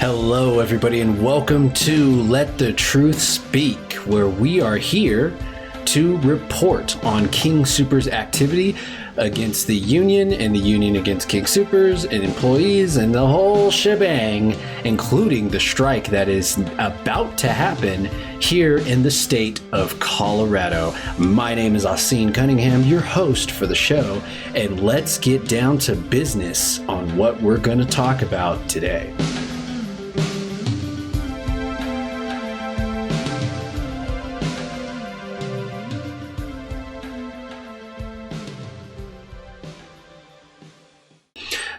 Hello, everybody, and welcome to Let the Truth Speak, where we are here to report on King Soopers' activity against the union and the union against King Soopers and employees and the whole shebang, including the strike that is about to happen here in the state of Colorado. My name is Asin Cunningham, your host for the show, and let's get down to business on what we're going to talk about today.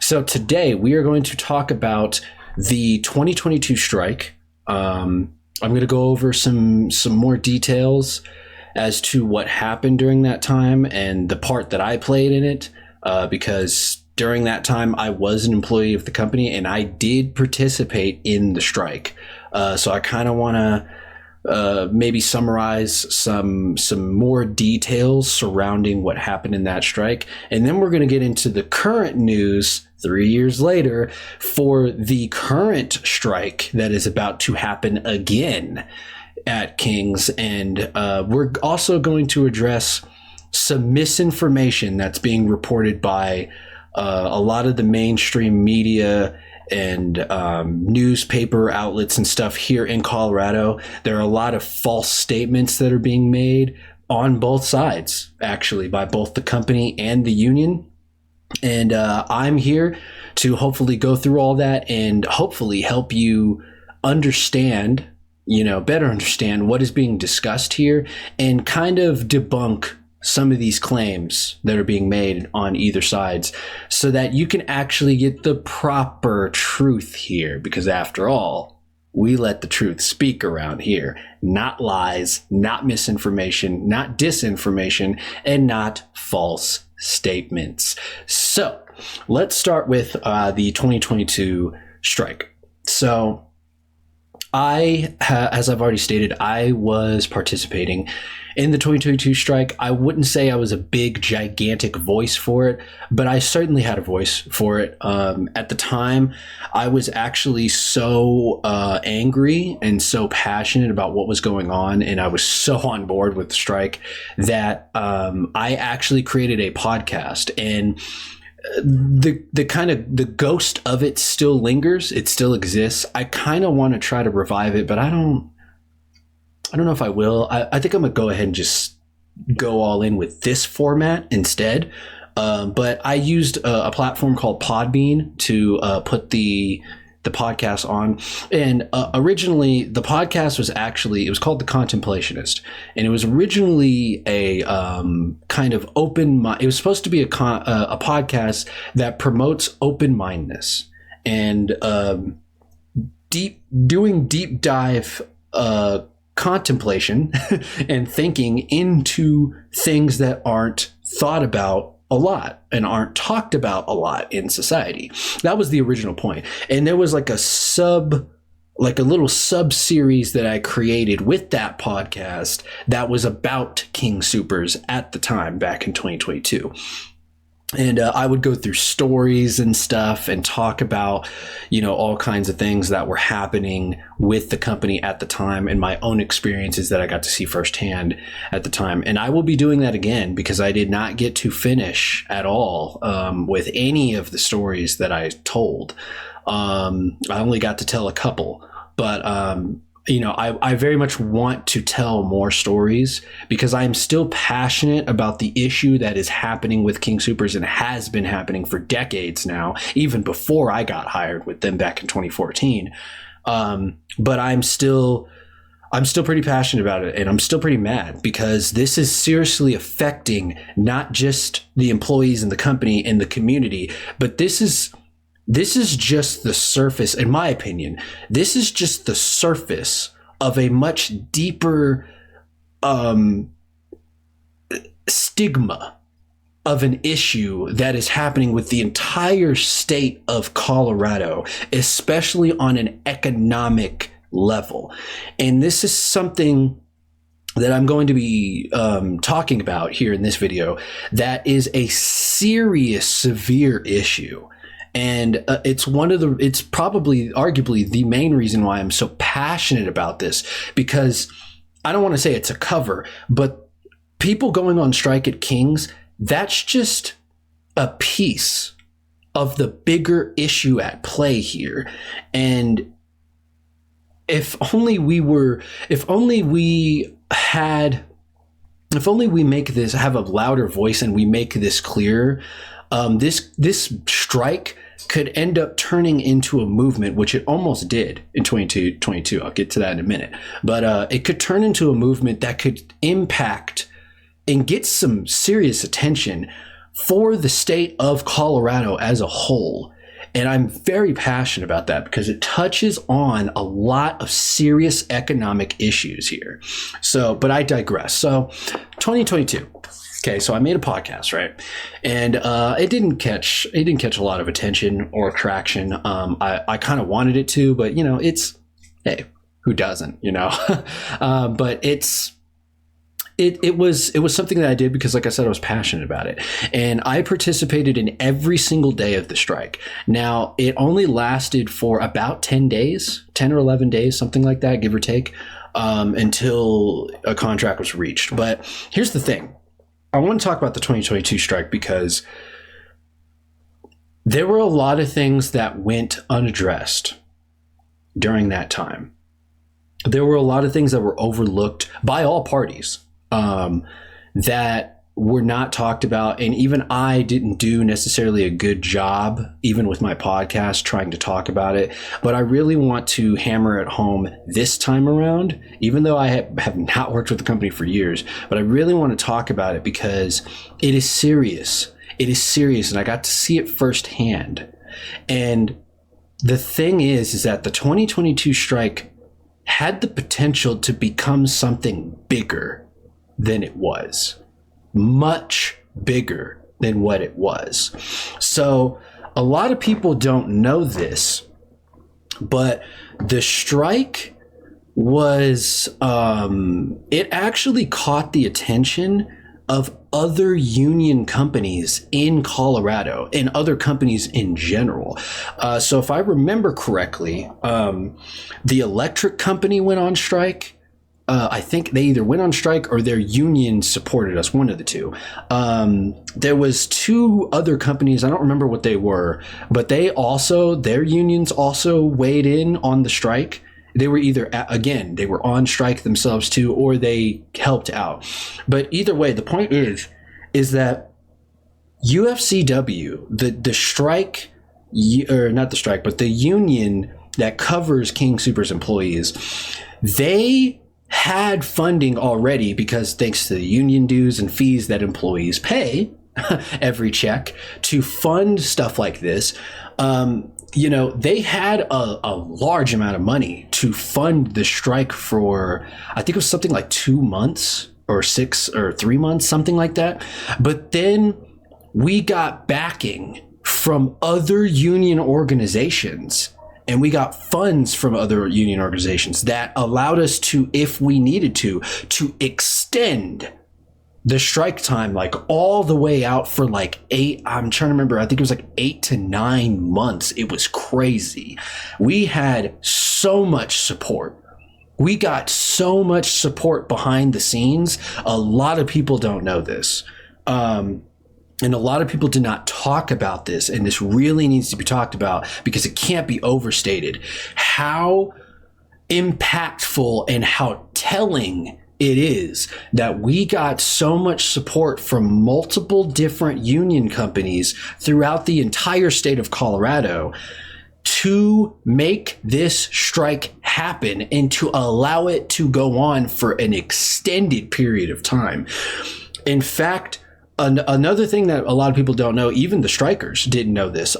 So today we are going to talk about the 2022 strike. I'm going to go over some more details as to what happened during that time and the part that I played in it, because during that time I was an employee of the company and I did participate in the strike. So I kind of want to maybe summarize some more details surrounding what happened in that strike. And then we're going to get into the current news 3 years later for the current strike that is about to happen again at King's. And we're also going to address some misinformation that's being reported by a lot of the mainstream media and newspaper outlets and stuff here in Colorado. There are a lot of false statements that are being made on both sides, actually, by both the company and the union. And I'm here to hopefully go through all that and hopefully help you understand, better understand what is being discussed here and kind of debunk some of these claims that are being made on either sides so that you can actually get the proper truth here. Because after all, we let the truth speak around here, not lies, not misinformation, not disinformation, and not false statements. So let's start with the 2022 strike. So as I've already stated, I was participating in the 2022 strike. I wouldn't say I was a big, gigantic voice for it, but I certainly had a voice for it. At the time, I was actually so angry and so passionate about what was going on, and I was so on board with the strike that I actually created a podcast. And the kind of the ghost of it still lingers. It still exists. I kind of want to try to revive it, but I don't know if I will. I think I'm gonna go ahead and just go all in with this format instead. But I used a platform called Podbean to put the podcast on. And originally the podcast was called The Contemplationist. And it was originally a kind of it was supposed to be a podcast that promotes open-mindedness and doing deep dive contemplation and thinking into things that aren't thought about a lot and aren't talked about a lot in society. That was the original point. And there was like a little sub series that I created with that podcast that was about King Soopers at the time back in 2022. And I would go through stories and stuff and talk about, all kinds of things that were happening with the company at the time and my own experiences that I got to see firsthand at the time. And I will be doing that again because I did not get to finish at all with any of the stories that I told. I only got to tell a couple, but I very much want to tell more stories because I'm still passionate about the issue that is happening with King Soopers and has been happening for decades now, even before I got hired with them back in 2014. But I'm still pretty passionate about it, and I'm still pretty mad because this is seriously affecting not just the employees in the company and the community, but this is just the surface, in my opinion. This is just the surface of a much deeper stigma of an issue that is happening with the entire state of Colorado, especially on an economic level. And this is something that I'm going to be talking about here in this video that is a serious, severe issue. And it's probably arguably the main reason why I'm so passionate about this, because I don't want to say it's a cover, but people going on strike at King's, that's just a piece of the bigger issue at play here. And if only we have a louder voice and we make this clear, this strike could end up turning into a movement, which it almost did in 2022. I'll get to that in a minute. But it could turn into a movement that could impact and get some serious attention for the state of Colorado as a whole. And I'm very passionate about that because it touches on a lot of serious economic issues here. So, but I digress. So 2022. Okay, so I made a podcast, right? And it didn't catch a lot of attention or traction. I kind of wanted it to, but hey, who doesn't, but it was something that I did because, like I said, I was passionate about it. And I participated in every single day of the strike. Now, it only lasted for about 10 or 11 days, something like that, give or take, until a contract was reached. But here's the thing. I want to talk about the 2022 strike because there were a lot of things that went unaddressed during that time. There were a lot of things that were overlooked by all parties. That were not talked about. And even I didn't do necessarily a good job, even with my podcast, trying to talk about it. But I really want to hammer it home this time around, even though I have not worked with the company for years. But I really want to talk about it because it is serious. It is serious. And I got to see it firsthand. And the thing is that the 2022 strike had the potential to become something bigger than it was, much bigger than what it was. So a lot of people don't know this, but the strike was, it actually caught the attention of other union companies in Colorado and other companies in general. So if I remember correctly, the electric company went on strike. I think they either went on strike or their union supported us, one of the two. There was two other companies, I don't remember what they were, but their unions also weighed in on the strike. They were either, again, they were on strike themselves too, or they helped out. But either way, the point is that UFCW, the strike, or not the strike, but the union that covers King Soopers employees, they had funding already because thanks to the union dues and fees that employees pay every check to fund stuff like this, they had a large amount of money to fund the strike for, I think it was something like 2 months or 6 or 3 months, something like that. But then we got backing from other union organizations. And we got funds from other union organizations that allowed us to, if we needed to extend the strike time like all the way out for like 8, I'm trying to remember, I think it was like 8 to 9 months. It was crazy. We had so much support. We got so much support behind the scenes. A lot of people don't know this. And a lot of people do not talk about this, and this really needs to be talked about because it can't be overstated how impactful and how telling it is that we got so much support from multiple different union companies throughout the entire state of Colorado to make this strike happen and to allow it to go on for an extended period of time. In fact, another thing that a lot of people don't know, even the strikers didn't know this.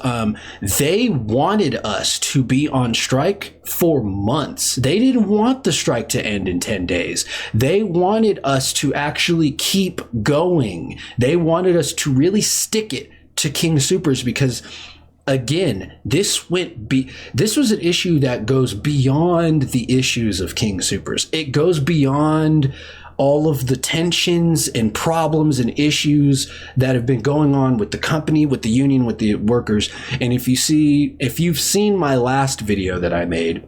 They wanted us to be on strike for months. They didn't want the strike to end in 10 days. They wanted us to actually keep going. They wanted us to really stick it to King Soopers because, again, this was an issue that goes beyond the issues of King Soopers. It goes beyond all of the tensions and problems and issues that have been going on with the company, with the union, with the workers. And if you've seen my last video that I made,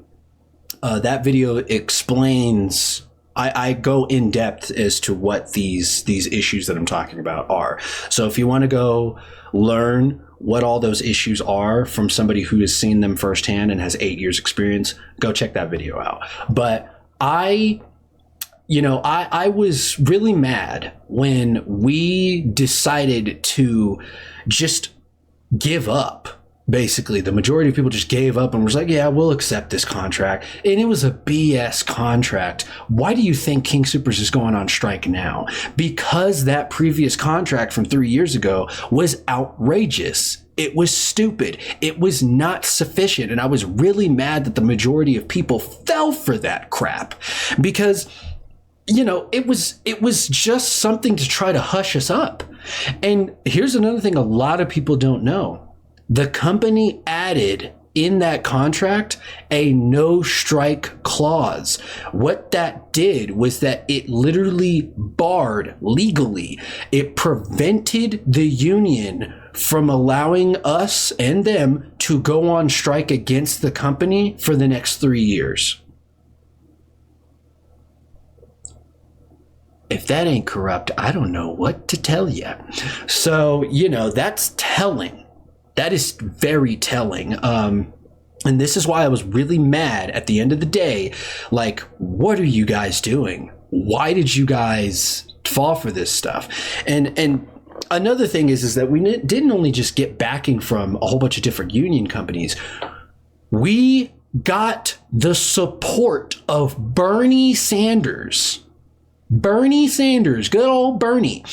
that video explains, I go in depth as to what these issues that I'm talking about are. So if you want to go learn what all those issues are from somebody who has seen them firsthand and has 8 years experience, go check that video out. But I was really mad when we decided to just give up. Basically, the majority of people just gave up and was like, yeah, we'll accept this contract. And it was a BS contract. Why do you think King Soopers is going on strike now? Because that previous contract from 3 years ago was outrageous. It was stupid. It was not sufficient. And I was really mad that the majority of people fell for that crap because, it was just something to try to hush us up. And here's another thing a lot of people don't know. The company added in that contract a no strike clause. What that did was that it literally barred legally. It prevented the union from allowing us and them to go on strike against the company for the next 3 years. If that ain't corrupt, I don't know what to tell you. So, that's telling. That is very telling. And this is why I was really mad at the end of the day. Like, what are you guys doing? Why did you guys fall for this stuff? And another thing is that we didn't only just get backing from a whole bunch of different union companies. We got the support of Bernie Sanders. Bernie Sanders, good old Bernie.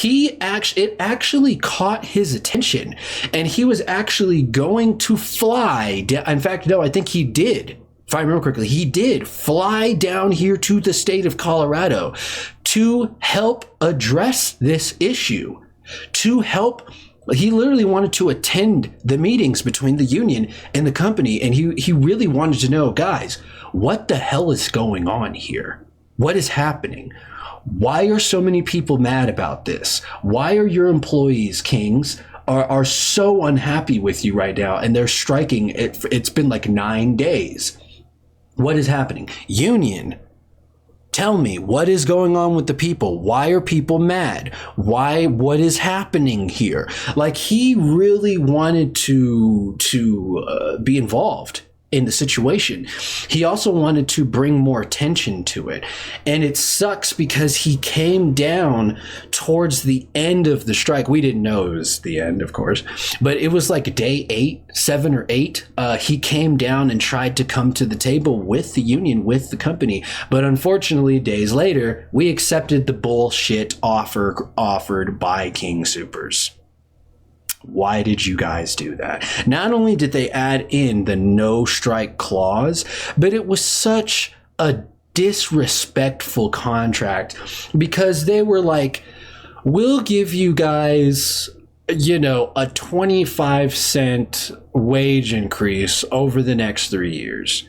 It actually caught his attention, and he was actually going to fly. In fact, no, I think he did. If I remember correctly, he did fly down here to the state of Colorado to help address this issue, he literally wanted to attend the meetings between the union and the company, and he really wanted to know, guys, what the hell is going on here? What is happening? Why are so many people mad about this? Why are your employees, Kings, are so unhappy with you right now, and they're striking? It's been like 9 days. What is happening? Union, tell me, what is going on with the people? Why are people mad? What is happening here? Like, he really wanted to be involved in the situation. He also wanted to bring more attention to it. And it sucks because he came down towards the end of the strike. We didn't know it was the end, of course, but it was like day 7 or 8. He came down and tried to come to the table with the union, with the company. But unfortunately, days later, we accepted the bullshit offered by King Soopers. Why did you guys do that? Not only did they add in the no strike clause, but it was such a disrespectful contract because they were like, we'll give you guys, a 25-cent wage increase over the next 3 years.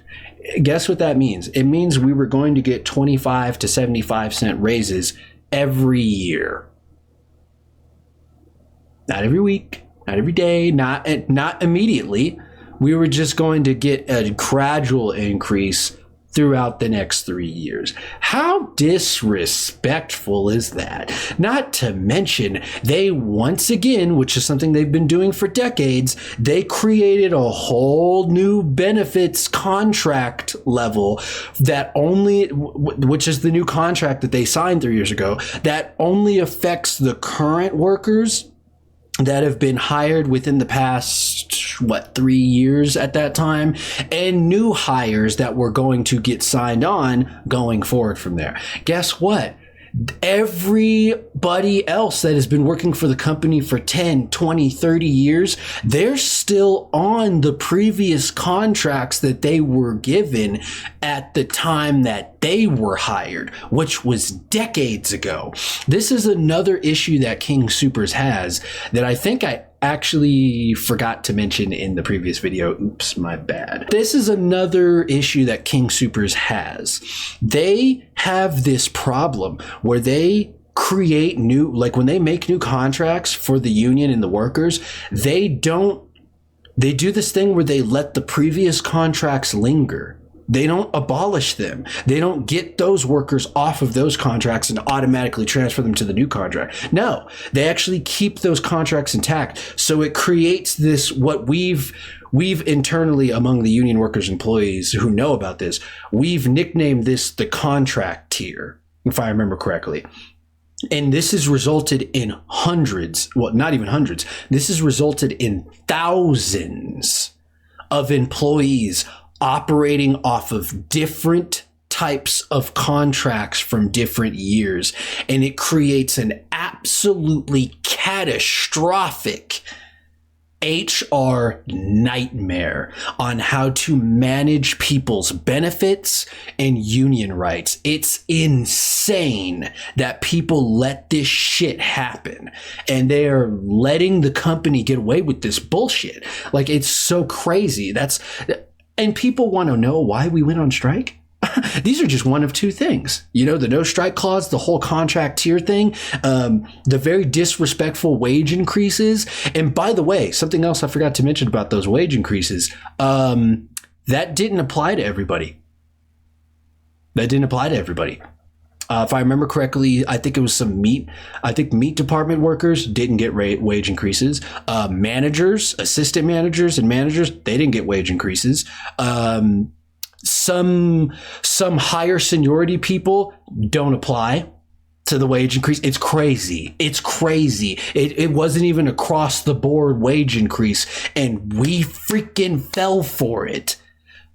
Guess what that means? It means we were going to get 25 to 75-cent raises every year. Not every week, not every day, not immediately. We were just going to get a gradual increase throughout the next 3 years. How disrespectful is that? Not to mention, they once again, which is something they've been doing for decades, they created a whole new benefits contract level which is the new contract that they signed 3 years ago, that only affects the current workers that have been hired within the past, 3 years at that time, and new hires that were going to get signed on going forward from there. Guess what? Everybody else that has been working for the company for 10, 20, 30 years, they're still on the previous contracts that they were given at the time that they were hired, which was decades ago. This is another issue that King Soopers has that I think actually forgot to mention in the previous video. Oops, my bad. This is another issue that King Soopers has. They have this problem where they create new, like when they make new contracts for the union and the workers, they do this thing where they let the previous contracts linger. They don't abolish them. They don't get those workers off of those contracts and automatically transfer them to the new contract. No, they actually keep those contracts intact. So it creates this, what we've internally among the union workers employees who know about this, we've nicknamed this the contract tier, if I remember correctly. And this has resulted in hundreds, well, not even hundreds. This has resulted in thousands of employees operating off of different types of contracts from different years. And it creates an absolutely catastrophic HR nightmare on how to manage people's benefits and union rights. It's insane that people let this shit happen, and they are letting the company get away with this bullshit. Like, it's so crazy. And people want to know why we went on strike. These are just one of two things. You know, the no strike clause, the whole contract tier thing, the very disrespectful wage increases. And by the way, something else I forgot to mention about those wage increases, that didn't apply to everybody. If I remember correctly, I think it was meat department workers didn't get wage increases. Managers, assistant managers, and managers, they didn't get wage increases. Some higher seniority people don't apply to the wage increase. It's crazy. It wasn't even across the board wage increase, and we freaking fell for it.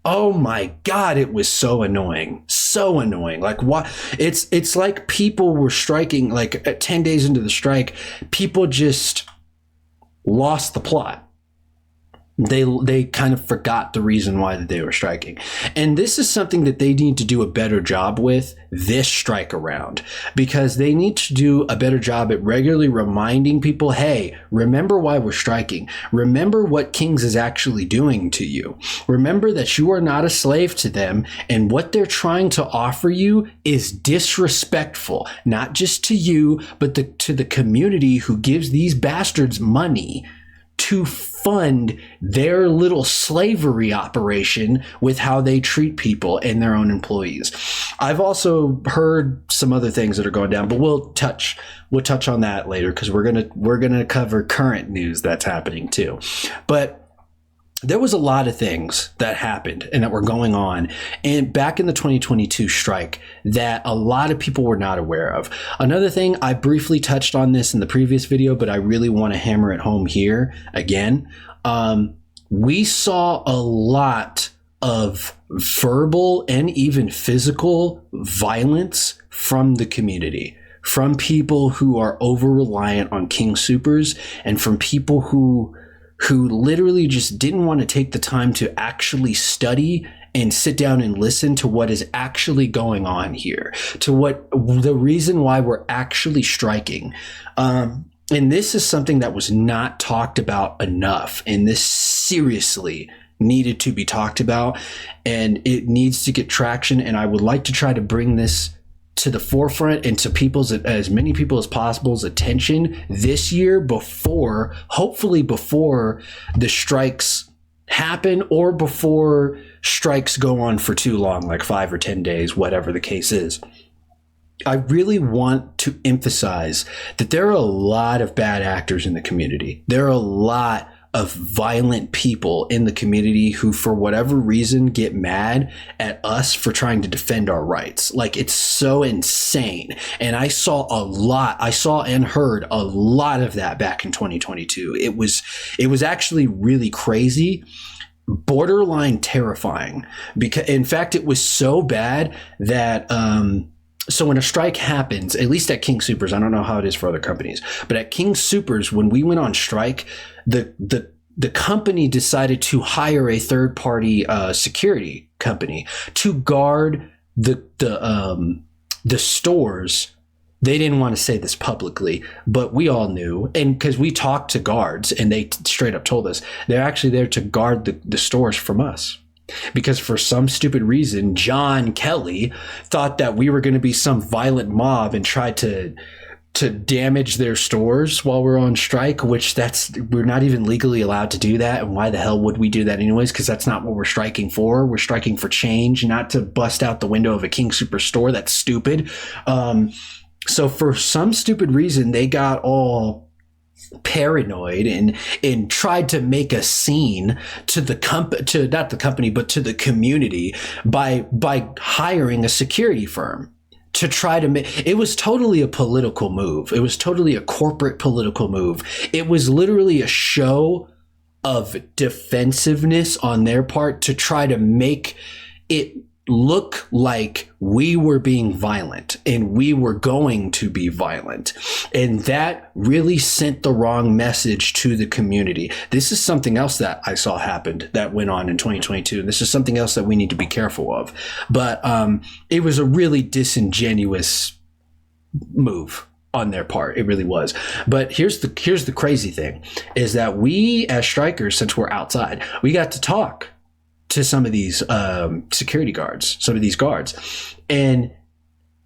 Oh my God, it was so annoying. Like, what? It's like people were striking, like at 10 days into the strike, people just lost the plot. They kind of forgot the reason why that they were striking. And this is something that they need to do a better job with this strike around, because they need to do a better job at regularly reminding people, hey, remember why we're striking. Remember what King's is actually doing to you. Remember that you are not a slave to them, and what they're trying to offer you is disrespectful, not just to you, but to the community who gives these bastards money to fund their little slavery operation with how they treat people and their own employees. I've also heard some other things that are going down, but we'll touch on that later, because we're gonna cover current news that's happening too. But there was a lot of things that happened and that were going on and back in the 2022 strike that a lot of people were not aware of. Another thing, I briefly touched on this in the previous video, but I really want to hammer it home here again. We saw a lot of verbal and even physical violence from the community, from people who are over reliant on King Soopers, and from people who literally just didn't want to take the time to actually study and sit down and listen to what is actually going on here, to what the reason why we're actually striking. And this is something that was not talked about enough, and this seriously needed to be talked about, and it needs to get traction. And I would like to try to bring this to the forefront and to as many people as possible's attention this year, hopefully before the strikes happen, or before strikes go on for too long, like 5 or 10 days, whatever the case is. I really want to emphasize that there are a lot of bad actors in the community. There are a lot of violent people in the community who, for whatever reason, get mad at us for trying to defend our rights. Like, it's so insane. And I saw and heard a lot of that back in 2022. It was actually really crazy, borderline terrifying, because in fact, it was so bad that, so when a strike happens, at least at King Soopers, I don't know how it is for other companies, but at King Soopers, when we went on strike, the company decided to hire a third-party security company to guard the stores They didn't want to say this publicly, but we all knew. And because we talked to guards and they straight up told us they're actually there to guard the stores from us. Because for some stupid reason, John Kelly thought that we were going to be some violent mob and tried to damage their stores while we're on strike, which we're not even legally allowed to do that. And why the hell would we do that anyways? Because that's not what we're striking for. We're striking for change, not to bust out the window of a King Soopers store. That's stupid. So for some stupid reason, they got all paranoid and tried to make a scene to not the company, but to the community by hiring a security firm to try to make it. Was totally a political move. It was totally a corporate political move. It was literally a show of defensiveness on their part to try to make it look like we were being violent and we were going to be violent. And that really sent the wrong message to the community. This is something else that I saw happened that went on in 2022. And this is something else that we need to be careful of. But it was a really disingenuous move on their part. It really was. But here's the crazy thing is that we as strikers, since we're outside, we got to talk to some of these security guards, some of these guards, and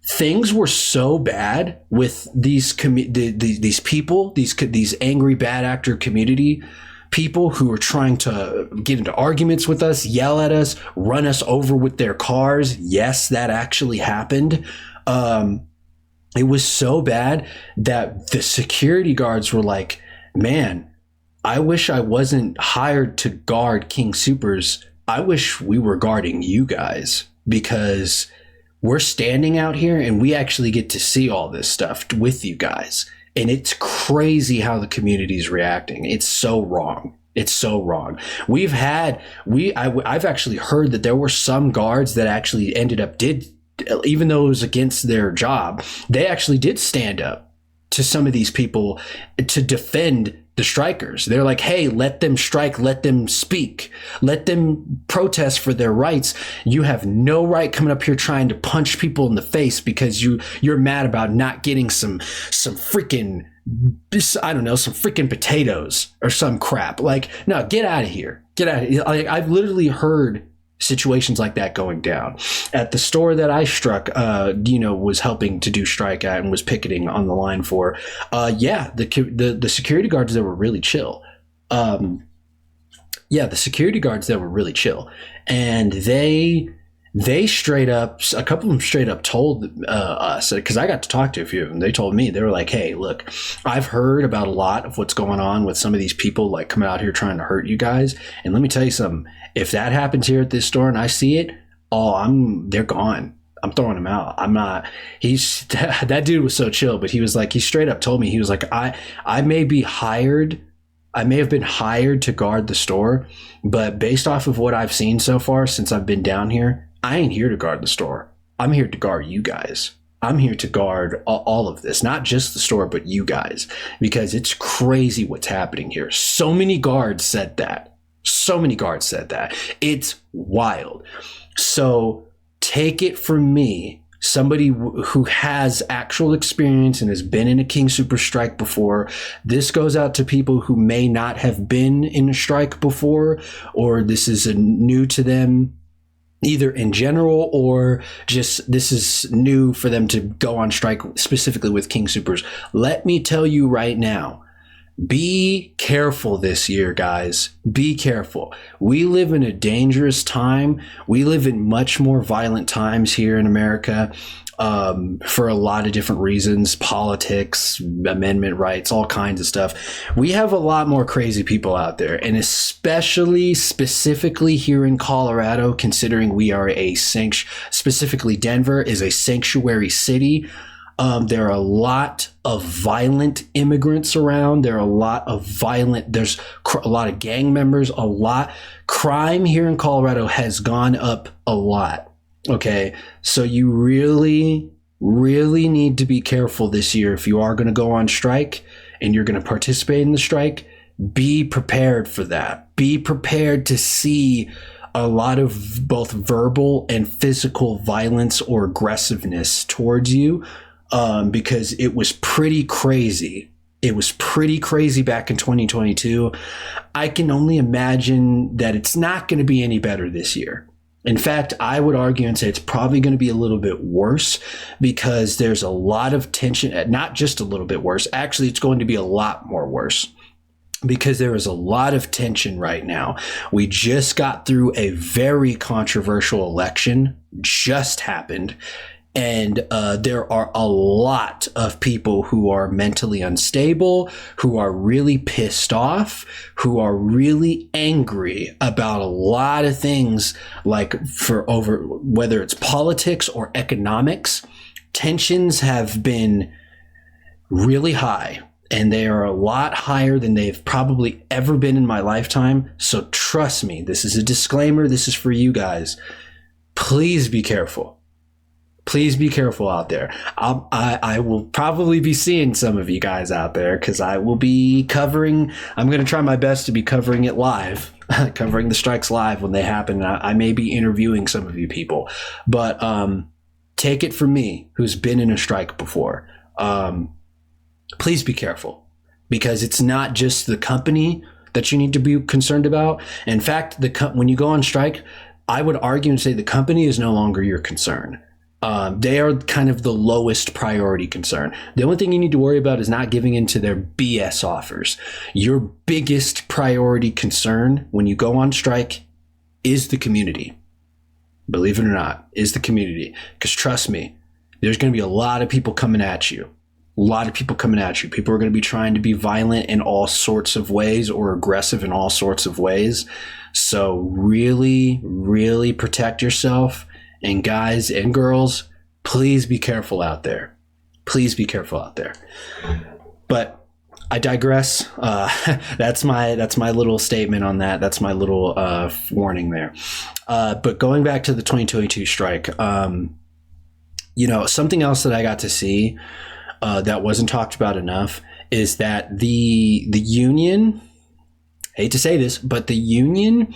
things were so bad with these people, these angry bad actor community people who were trying to get into arguments with us, yell at us, run us over with their cars. Yes, that actually happened. It was so bad that the security guards were like, man, I wish I wasn't hired to guard King Soopers. I wish we were guarding you guys, because we're standing out here and we actually get to see all this stuff with you guys. And it's crazy how the community is reacting. It's so wrong. It's so wrong. I've actually heard that there were some guards that actually ended up even though it was against their job, they actually did stand up to some of these people to defend the strikers. They're like, hey, let them strike, let them speak, let them protest for their rights. You have no right coming up here trying to punch people in the face because you're mad about not getting some freaking, I don't know, some freaking potatoes or some crap. Like, no, get out of here. Get out of here. Like, I've literally heard situations like that going down at the store that I struck, was helping to do strike at and was picketing on the line for. The security guards that were really chill. The security guards that were really chill, and they straight up, a couple of them straight up told us, because I got to talk to a few of them. They told me, they were like, hey, look, I've heard about a lot of what's going on with some of these people like coming out here trying to hurt you guys. And let me tell you something. If that happens here at this store and I see it, they're gone. I'm throwing them out. I'm not, that dude was so chill, but he straight up told me, he was like, I may have been hired to guard the store, but based off of what I've seen so far since I've been down here, I ain't here to guard the store. I'm here to guard you guys. I'm here to guard all of this, not just the store, but you guys, because it's crazy what's happening here. So many guards said that. It's wild. So take it from me, somebody who has actual experience and has been in a King Soopers strike before. This goes out to people who may not have been in a strike before, or this is new to them, either in general or just this is new for them to go on strike specifically with King Soopers. Let me tell you right now, be careful this year, guys. Be careful. We live in a dangerous time. We live in much more violent times here in America, for a lot of different reasons, politics, amendment rights, all kinds of stuff. We have a lot more crazy people out there, and specifically here in Colorado, considering we are specifically Denver is a sanctuary city. There are a lot of violent immigrants around. There's a lot of gang members, crime here in Colorado has gone up a lot. Okay. So you really, really need to be careful this year. If you are going to go on strike and you're going to participate in the strike, be prepared for that. Be prepared to see a lot of both verbal and physical violence or aggressiveness towards you. because it was pretty crazy. It was pretty crazy back in 2022. I can only imagine that it's not going to be any better this year. In fact, I would argue and say it's probably going to be a little bit worse because there's a lot of tension, not just a little bit worse. Actually, it's going to be a lot more worse because there is a lot of tension right now. We just got through a very controversial election, just happened. And there are a lot of people who are mentally unstable, who are really pissed off, who are really angry about a lot of things, like for over whether it's politics or economics. Tensions have been really high, and they are a lot higher than they've probably ever been in my lifetime. So trust me, this is a disclaimer. This is for you guys. Please be careful. Please be careful out there. I will probably be seeing some of you guys out there because I will be covering. I'm going to try my best to be covering it live, covering the strikes live when they happen. I may be interviewing some of you people, but take it from me, who's been in a strike before. Please be careful because it's not just the company that you need to be concerned about. In fact, when you go on strike, I would argue and say the company is no longer your concern. They are kind of the lowest priority concern. The only thing you need to worry about is not giving into their BS offers. Your biggest priority concern when you go on strike is the community. Believe it or not, is the community. Because trust me, there's going to be a lot of people coming at you. A lot of people coming at you. People are going to be trying to be violent in all sorts of ways or aggressive in all sorts of ways. So really, really protect yourself. And guys and girls, please be careful out there. Please be careful out there. But I digress. That's my little statement on that. That's my little warning there. But going back to the 2022 strike, something else that I got to see that wasn't talked about enough is that the union, hate to say this, but the union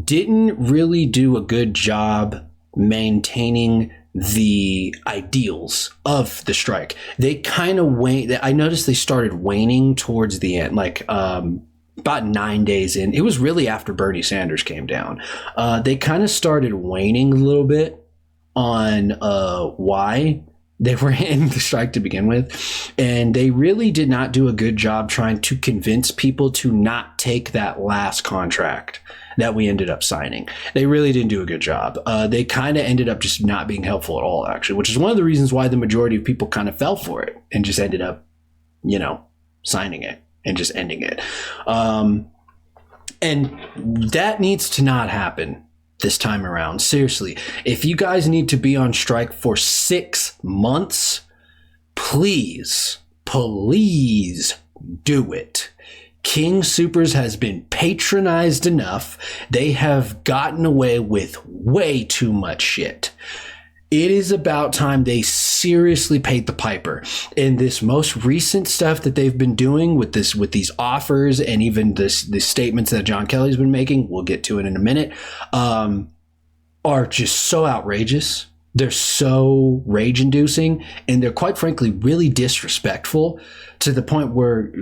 didn't really do a good job maintaining the ideals of the strike. They kind of I noticed they started waning towards the end, like about 9 days in. It was really after Bernie Sanders came down. They kind of started waning a little bit on why they were in the strike to begin with. And they really did not do a good job trying to convince people to not take that last contract that we ended up signing. They really didn't do a good job. They kind of ended up just not being helpful at all, actually, which is one of the reasons why the majority of people kind of fell for it and just ended up, signing it and just ending it. And that needs to not happen this time around. Seriously, if you guys need to be on strike for 6 months, please do it. King Soopers has been patronized enough. They have gotten away with way too much shit. It is about time they seriously paid the piper. And this most recent stuff that they've been doing with these offers and even the statements that John Kelly's been making, we'll get to it in a minute, are just so outrageous. They're so rage-inducing, and they're quite frankly really disrespectful to the point where,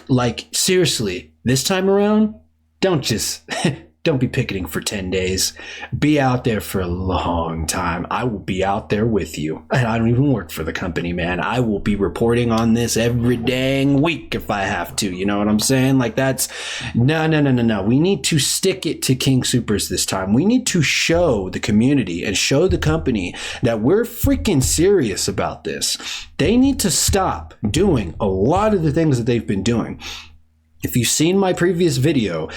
like, seriously, this time around, don't be picketing for 10 days. Be out there for a long time. I will be out there with you. And I don't even work for the company, man. I will be reporting on this every dang week if I have to. You know what I'm saying? Like, that's no. We need to stick it to King Soopers this time. We need to show the community and show the company that we're freaking serious about this. They need to stop doing a lot of the things that they've been doing. If you've seen my previous video,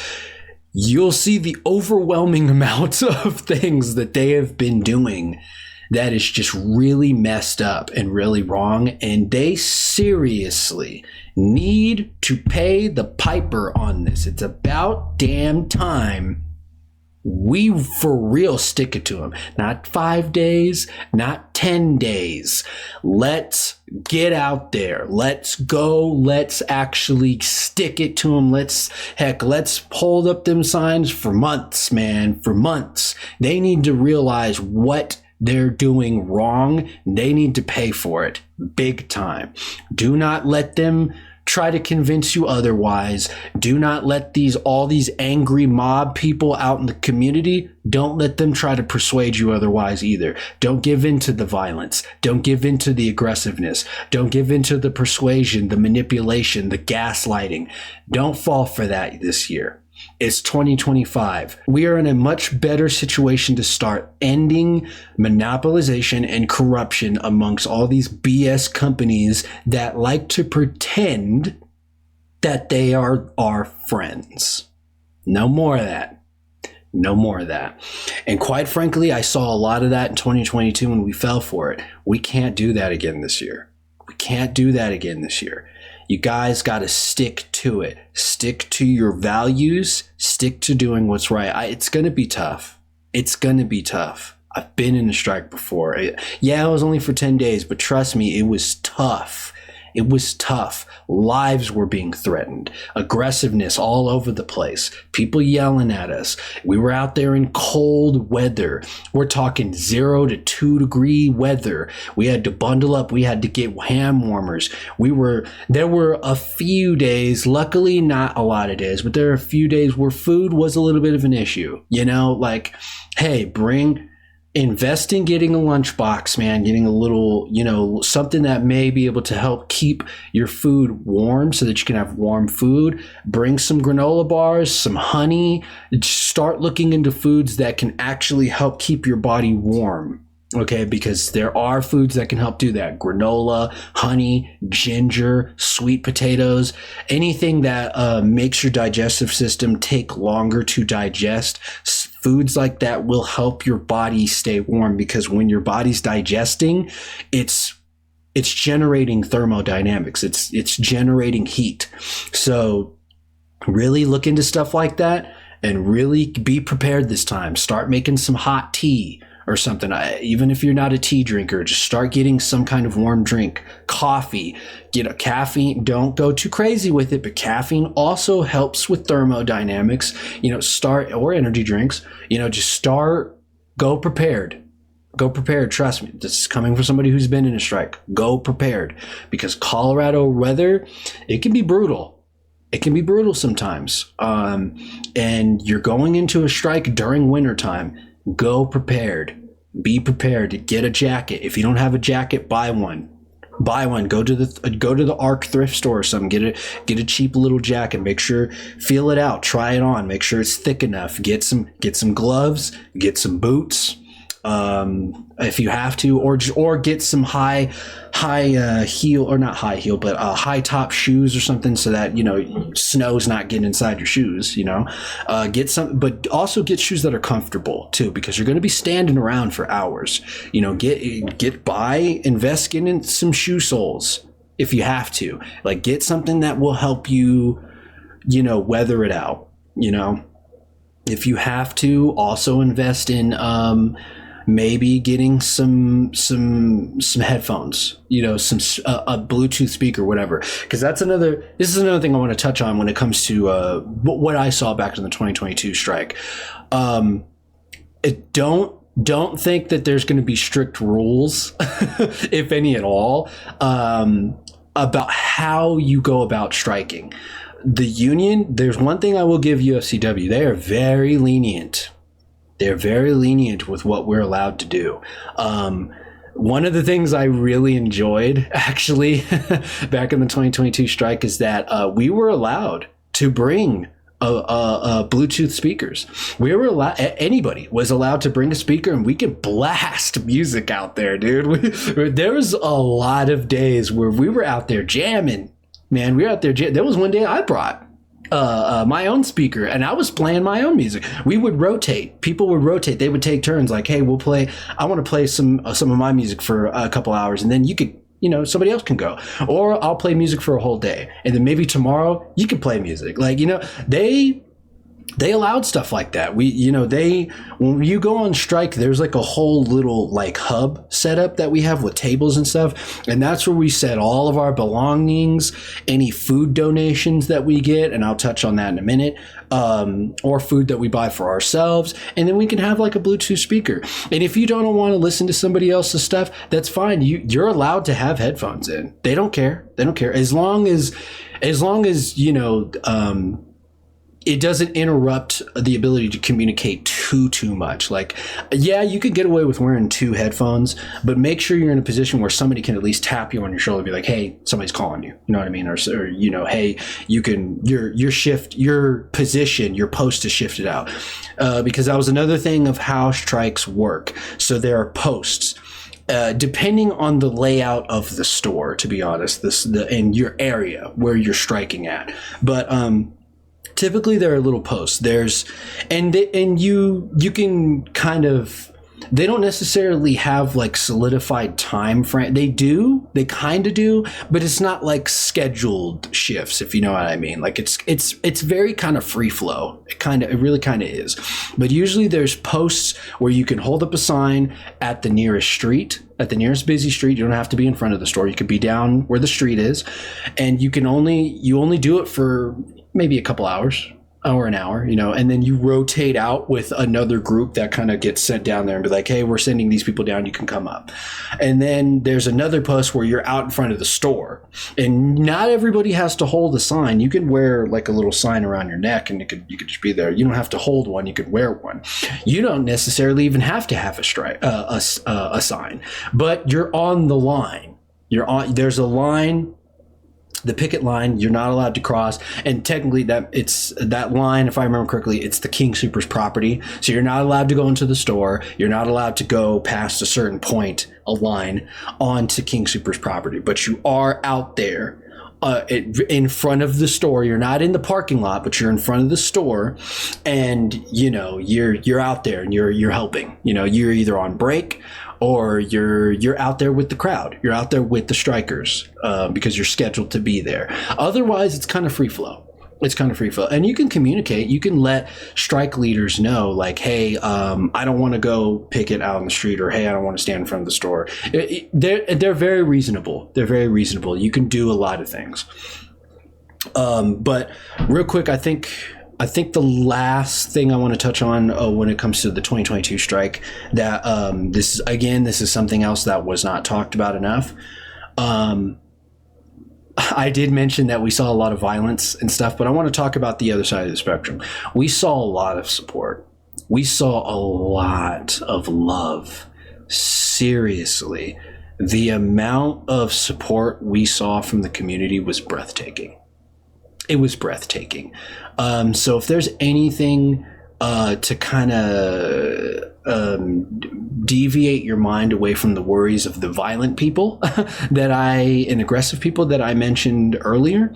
you'll see the overwhelming amount of things that they have been doing that is just really messed up and really wrong. And they seriously need to pay the piper on this. It's about damn time we for real stick it to them. Not 5 days, not 10 days. Let's get out there. Let's go. Let's actually stick it to them. Let's hold up them signs for months, man, for months. They need to realize what they're doing wrong. They need to pay for it big time. Do not let them try to convince you otherwise. Do not let all these angry mob people out in the community, don't let them try to persuade you otherwise either. Don't give in to the violence. Don't give in to the aggressiveness. Don't give in to the persuasion, the manipulation, the gaslighting. Don't fall for that this year. It's 2025. We are in a much better situation to start ending monopolization and corruption amongst all these BS companies that like to pretend that they are our friends. No more of that. No more of that. And quite frankly, I saw a lot of that in 2022 when we fell for it. We can't do that again this year. We can't do that again this year. You guys got to stick to it. Stick to your values. Stick to doing what's right. It's going to be tough. It's going to be tough. I've been in a strike before. Yeah, it was only for 10 days, but trust me, it was tough. It was tough. Lives were being threatened. Aggressiveness all over the place. People yelling at us. We were out there in cold weather. We're talking 0 to 2 degree weather. We had to bundle up. We had to get hand warmers. There were a few days, luckily not a lot of days, but there are a few days where food was a little bit of an issue. You know, like, hey, invest in getting a lunchbox, man, getting a little, something that may be able to help keep your food warm so that you can have warm food. Bring some granola bars, some honey. Start looking into foods that can actually help keep your body warm. Okay, because there are foods that can help do that. Granola, honey, ginger, sweet potatoes, anything that makes your digestive system take longer to digest. Foods like that will help your body stay warm, because when your body's digesting, it's generating thermodynamics. It's generating heat. So really look into stuff like that and really be prepared this time. Start making some hot tea or something. Even if you're not a tea drinker, just start getting some kind of warm drink. Coffee, caffeine. Don't go too crazy with it, but caffeine also helps with thermodynamics. Or energy drinks. Go prepared. Go prepared. Trust me, this is coming from somebody who's been in a strike. Go prepared, because Colorado weather, it can be brutal. It can be brutal sometimes. And you're going into a strike during wintertime. Go prepared. Be prepared to get a jacket. If you don't have a jacket, buy one. Go to the ARC thrift store or something. Get a cheap little jacket. Make sure, feel it out, try it on. Make sure it's thick enough. Get some gloves. Get some boots. If you have to, or get some high heel, or not high heel, but high top shoes or something, so that snow's not getting inside your shoes. Get some, but also get shoes that are comfortable too, because you're going to be standing around for hours. Invest in some shoe soles if you have to. Like, get something that will help you, weather it out. If you have to, also invest in maybe getting some headphones, a Bluetooth speaker, whatever. Because this is another thing I want to touch on when it comes to what I saw back in the 2022 strike. Don't think that there's going to be strict rules, if any at all, about how you go about striking. The union, there's one thing I will give UFCW. They are very lenient. They're very lenient with what we're allowed to do. One of the things I really enjoyed, actually, back in the 2022 strike, is that we were allowed to bring Bluetooth speakers. Anybody was allowed to bring a speaker, and we could blast music out there, dude. There was a lot of days where we were out there jamming. Man, we were out there. There was one day I brought my own speaker, and I was playing my own music. We would rotate. People would rotate. They would take turns. Like, hey, we'll play. I want to play some of my music for a couple hours, and then you could, somebody else can go. Or I'll play music for a whole day, and then maybe tomorrow you can play music. Like, they allowed stuff like that. When you go on strike, there's like a whole little like hub setup that we have with tables and stuff. And that's where we set all of our belongings, any food donations that we get. And I'll touch on that in a minute. Or food that we buy for ourselves. And then we can have like a Bluetooth speaker. And if you don't want to listen to somebody else's stuff, that's fine. You're allowed to have headphones in. They don't care. As long as it doesn't interrupt the ability to communicate too much. Like, yeah, you could get away with wearing 2 headphones, but make sure you're in a position where somebody can at least tap you on your shoulder and be like, hey, somebody's calling you. You know what I mean? Or hey, you can, your position, your post is shifted out. Because that was another thing of how strikes work. So there are posts. Depending on the layout of the store, to be honest, in your area where you're striking at. But, typically there are little posts. You can kind of, they don't necessarily have like solidified time frame. They kind of do, but it's not like scheduled shifts, if you know what I mean. Like it's very kind of free flow. It really kind of is. But usually there's posts where you can hold up a sign at the nearest street, at the nearest busy street. You don't have to be in front of the store. You could be down where the street is, and you only do it for maybe a couple hours or an hour, and then you rotate out with another group that kind of gets sent down there and be like, hey, we're sending these people down, you can come up. And then there's another post where you're out in front of the store, and not everybody has to hold a sign. You can wear like a little sign around your neck, and you could just be there. You don't have to hold one, you could wear one. You don't necessarily even have to have a sign, but you're on the line. There's a line, the picket line, you're not allowed to cross. And technically that line, if I remember correctly, it's the King Soopers property. So you're not allowed to go into the store. You're not allowed to go past a certain point, a line, onto King Soopers property. But you are out there in front of the store. You're not in the parking lot, but you're in front of the store, and you're out there and you're helping. You're either on break or you're out there with the crowd. You're out there with the strikers because you're scheduled to be there. Otherwise, it's kind of free flow. And you can communicate. You can let strike leaders know, like, hey, I don't want to go picket out on the street, or hey, I don't want to stand in front of the store. They're very reasonable. You can do a lot of things. But real quick, I think the last thing I want to touch on when it comes to the 2022 strike, that this is something else that was not talked about enough. I did mention that we saw a lot of violence and stuff, but I want to talk about the other side of the spectrum. We saw a lot of support. We saw a lot of love. Seriously, the amount of support we saw from the community was breathtaking. It was breathtaking. So if there's anything to kind of deviate your mind away from the worries of the violent people and aggressive people that I mentioned earlier,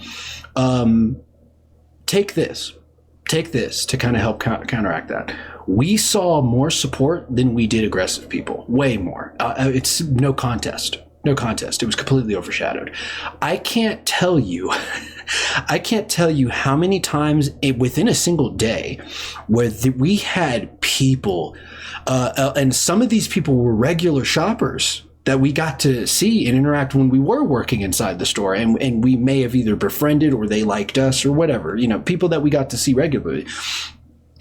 take this to kind of help counteract that. We saw more support than we did aggressive people, way more. It's no contest. It was completely overshadowed. I can't tell you how many times within a single day where we had people, and some of these people were regular shoppers that we got to see and interact when we were working inside the store, and we may have either befriended or they liked us or whatever, people that we got to see regularly.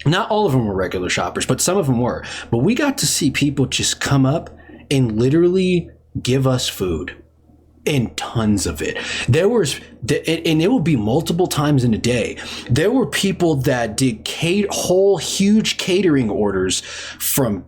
Not all of them were regular shoppers, but some of them were. But we got to see people just come up and literally give us food, and tons of it. And it would be multiple times in a day. There were people that did whole huge catering orders from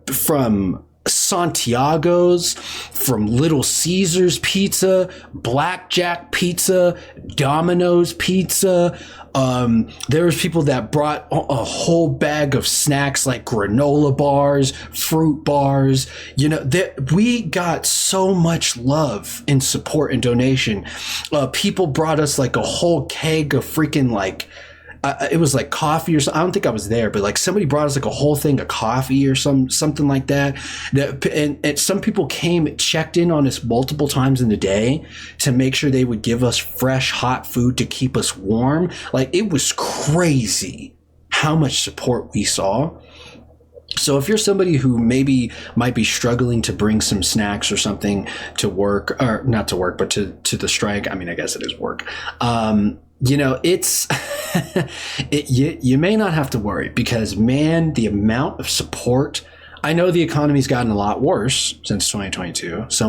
Santiago's, from Little Caesars Pizza, Blackjack Pizza, Domino's Pizza. There was people that brought a whole bag of snacks like granola bars, fruit bars. We got so much love and support and donation. People brought us like a whole keg of freaking it was like coffee or something. I don't think I was there, but like somebody brought us like a whole thing of coffee or something like that. And some people checked in on us multiple times in the day to make sure they would give us fresh, hot food to keep us warm. Like, it was crazy how much support we saw. So if you're somebody who maybe might be struggling to bring some snacks or something to work, or not to work, but to the strike, I mean, I guess it is work. It's you may not have to worry, because, man, the amount of support. I know the economy's gotten a lot worse since 2022, so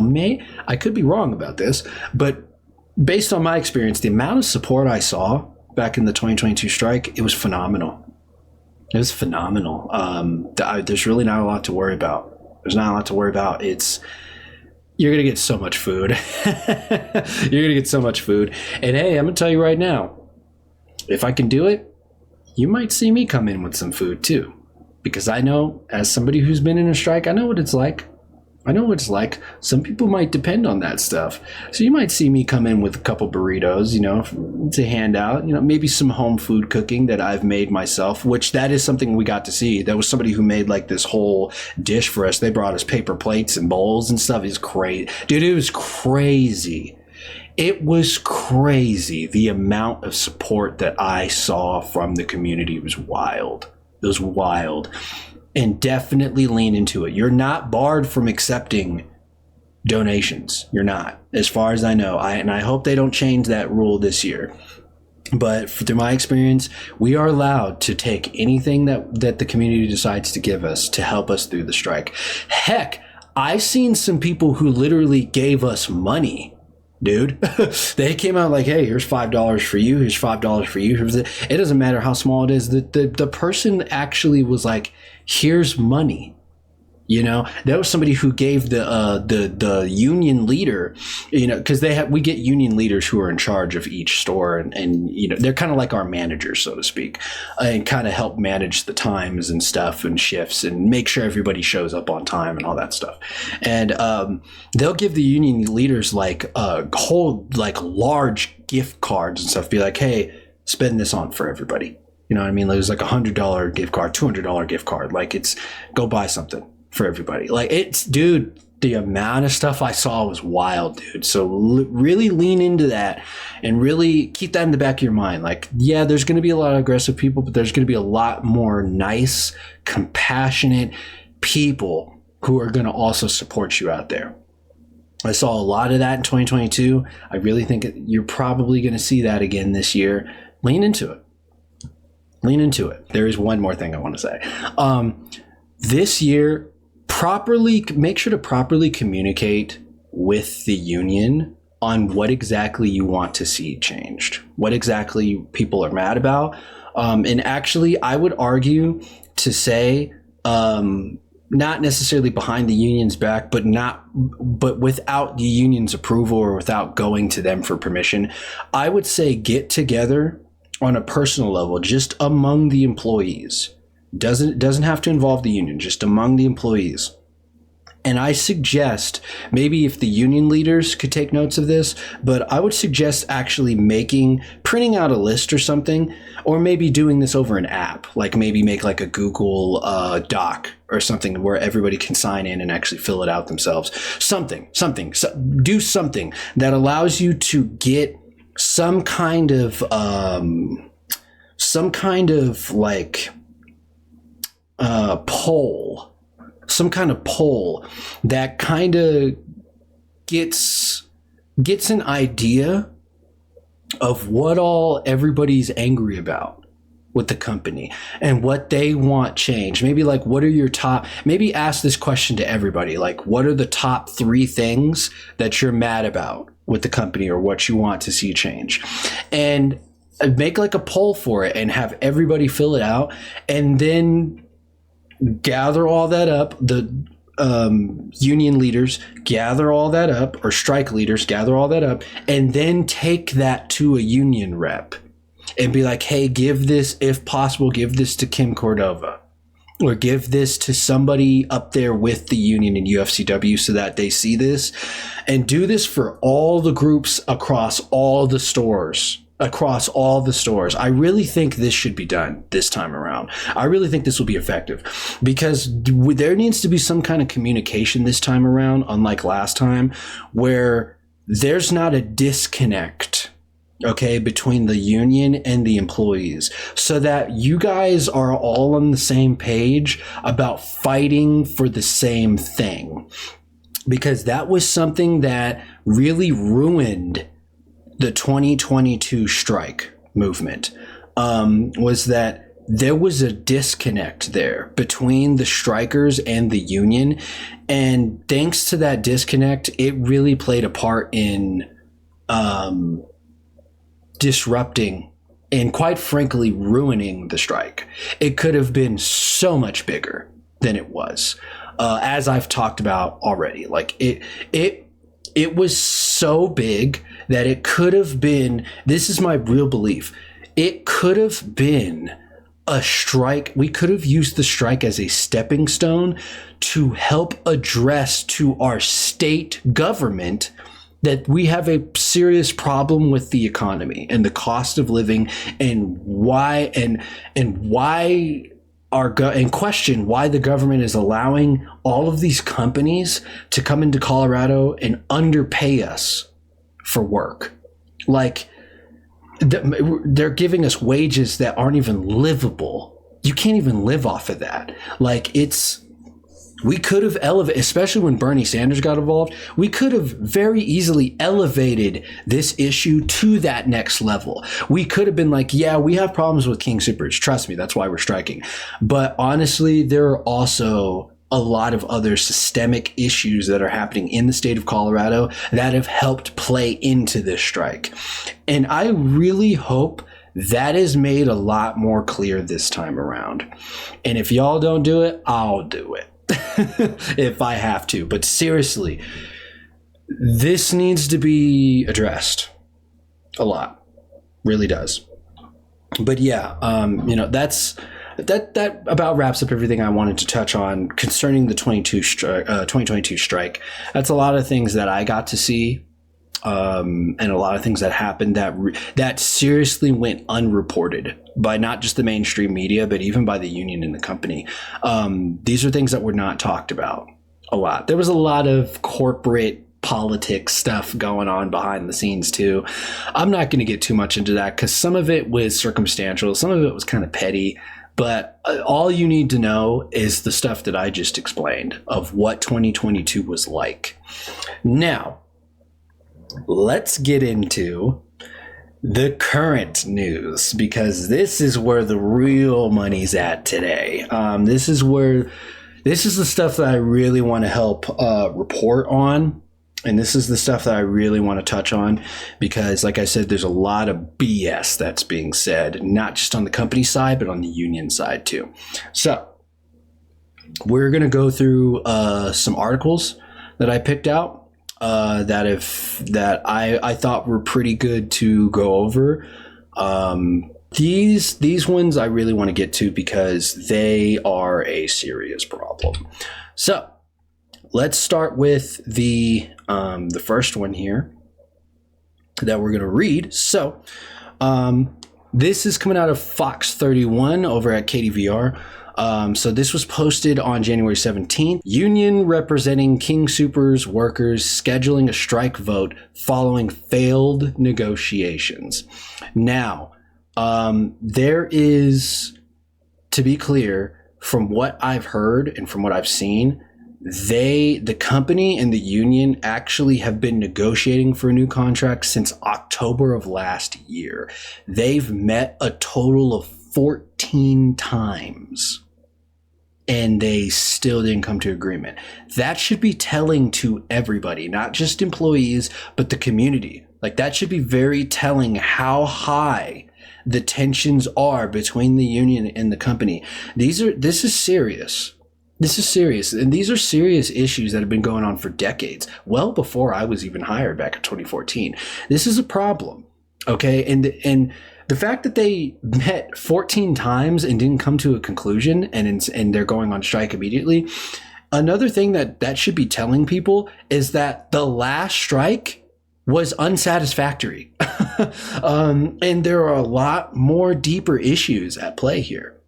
I could be wrong about this, but based on my experience, the amount of support I saw back in the 2022 strike, it was phenomenal. It was phenomenal. There's really not a lot to worry about. You're going to get so much food. You're going to get so much food. And hey, I'm going to tell you right now, if I can do it, you might see me come in with some food too. Because I know, as somebody who's been in a strike, I know what it's like. Some people might depend on that stuff. So you might see me come in with a couple burritos, to hand out, maybe some home food cooking that I've made myself, which that is something we got to see. That was somebody who made like this whole dish for us. They brought us paper plates and bowls and stuff. It's great. Dude, it was crazy. It was crazy. The amount of support that I saw from the community was wild. It was wild. And definitely lean into it. You're not barred from accepting donations. You're not, as far as I know. And I hope they don't change that rule this year. But through my experience, we are allowed to take anything that the community decides to give us to help us through the strike. Heck, I've seen some people who literally gave us money. Dude, they came out like, hey, here's $5 for you. Here's $5 for you. It doesn't matter how small it is. The person actually was like, here's money. That was somebody who gave the union leader, because we get union leaders who are in charge of each store, and they're kind of like our managers, so to speak, and kind of help manage the times and stuff and shifts and make sure everybody shows up on time and all that stuff. And they'll give the union leaders like whole like large gift cards and stuff. Be like, hey, spend this on for everybody. You know what I mean? There's like $100 gift card, $200 gift card. Like, it's go buy something for everybody. Like, dude, the amount of stuff I saw was wild, dude. So really lean into that and really keep that in the back of your mind. Like, yeah, there's going to be a lot of aggressive people, but there's going to be a lot more nice, compassionate people who are going to also support you out there. I saw a lot of that in 2022. I really think you're probably going to see that again this year. Lean into it. There is one more thing I want to say. This year, make sure to properly communicate with the union on what exactly you want to see changed, what exactly people are mad about. And actually, I would argue to say, not necessarily behind the union's back, but without the union's approval or without going to them for permission, I would say get together on a personal level, just among the employees. Doesn't have to involve the union, just among the employees. And I suggest, maybe if the union leaders could take notes of this, but I would suggest actually printing out a list or something, or maybe doing this over an app, like maybe make like a Google Doc or something where everybody can sign in and actually fill it out themselves. Do something that allows you to get some kind of like poll, some kind of poll that kind of gets an idea of what all everybody's angry about with the company and what they want change. Maybe like, what are maybe ask this question to everybody, like, what are the top 3 things that you're mad about with the company or what you want to see change? And make like a poll for it and have everybody fill it out, and then gather all that up. The union leaders gather all that up, or strike leaders gather all that up, and then take that to a union rep and be like, hey, if possible, give this to Kim Cordova, or give this to somebody up there with the union in UFCW so that they see this, and do this for all the groups across all the stores. I really think this should be done this time around. I really think this will be effective, because there needs to be some kind of communication this time around, unlike last time, where there's not a disconnect okay, between the union and the employees, so that you guys are all on the same page about fighting for the same thing. Because that was something that really ruined the 2022 strike movement, was that there was a disconnect there between the strikers and the union. And thanks to that disconnect, it really played a part in disrupting and, quite frankly, ruining the strike. It could have been so much bigger than it was, as I've talked about already. Like it was so big that it could have been. This is my real belief. It could have been a strike. We could have used the strike as a stepping stone to help address to our state government that we have a serious problem with the economy and the cost of living, and why and question why the government is allowing all of these companies to come into Colorado and underpay us for work. Like, they're giving us wages that aren't even livable. You can't even live off of that. Like, we could have elevated, especially when Bernie Sanders got involved, we could have very easily elevated this issue to that next level. We could have been like, yeah, we have problems with King Soopers. Trust me, that's why we're striking. But honestly, there are also a lot of other systemic issues that are happening in the state of Colorado that have helped play into this strike. And I really hope that is made a lot more clear this time around. And if y'all don't do it, I'll do it if I have to. But seriously, this needs to be addressed a lot. Really does. But yeah, that about wraps up everything I wanted to touch on concerning the 2022 strike. That's a lot of things that I got to see, and a lot of things that happened that seriously went unreported by not just the mainstream media, but even by the union and the company. These are things that were not talked about a lot. There was a lot of corporate politics stuff going on behind the scenes too. I'm not going to get too much into that because some of it was circumstantial, some of it was kind of petty. But all you need to know is the stuff that I just explained of what 2022 was like. Now, let's get into the current news, because this is where the real money's at today. This is the stuff that I really want to help report on. And this is the stuff that I really want to touch on because, like I said, there's a lot of BS that's being said, not just on the company side, but on the union side too. So we're going to go through some articles that I picked out that I thought were pretty good to go over. These ones I really want to get to because they are a serious problem. So let's start with the first one here that we're going to read. So this is coming out of Fox 31 over at KDVR. So this was posted on January 17th. Union representing King Soopers workers scheduling a strike vote following failed negotiations. Now, there is, to be clear, from what I've heard and from what I've seen, the company and the union actually have been negotiating for a new contract since October of last year. They've met a total of 14 times and they still didn't come to agreement. That should be telling to everybody, not just employees, but the community. Like, that should be very telling how high the tensions are between the union and the company. This is serious. This is serious, and these are serious issues that have been going on for decades, well before I was even hired back in 2014. This is a problem, okay? And the fact that they met 14 times and didn't come to a conclusion, and they're going on strike immediately. Another thing that should be telling people is that the last strike was unsatisfactory, and there are a lot more deeper issues at play here.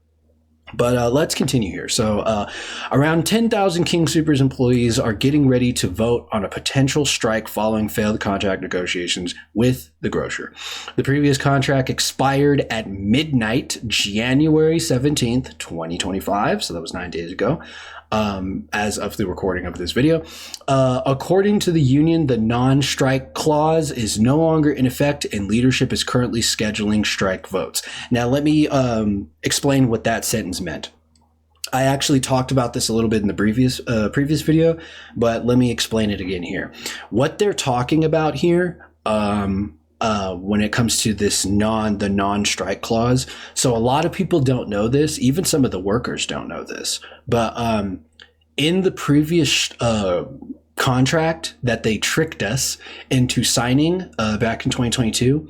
But let's continue here. So around 10,000 King Soopers employees are getting ready to vote on a potential strike following failed contract negotiations with the grocer. The previous contract expired at midnight, January 17th, 2025. So that was 9 days ago. As of the recording of this video. According to the union, the non-strike clause is no longer in effect and leadership is currently scheduling strike votes. Now, let me explain what that sentence meant. I actually talked about this a little bit in the previous video, but let me explain it again here. What they're talking about here, when it comes to this the non-strike clause. So a lot of people don't know this. Even some of the workers don't know this. But in the previous contract that they tricked us into signing back in 2022,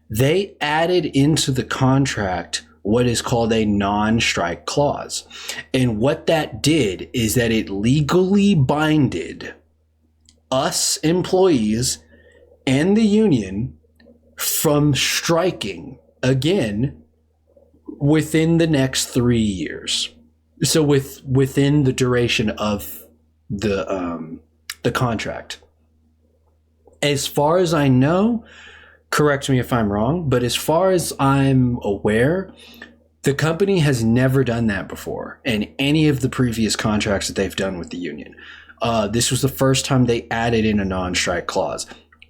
they added into the contract what is called a non-strike clause. And what that did is that it legally binded us employees and the union from striking again within the next 3 years. So within the duration of the contract. As far as I know, correct me if I'm wrong, but as far as I'm aware, the company has never done that before in any of the previous contracts that they've done with the union. This was the first time they added in a non-strike clause.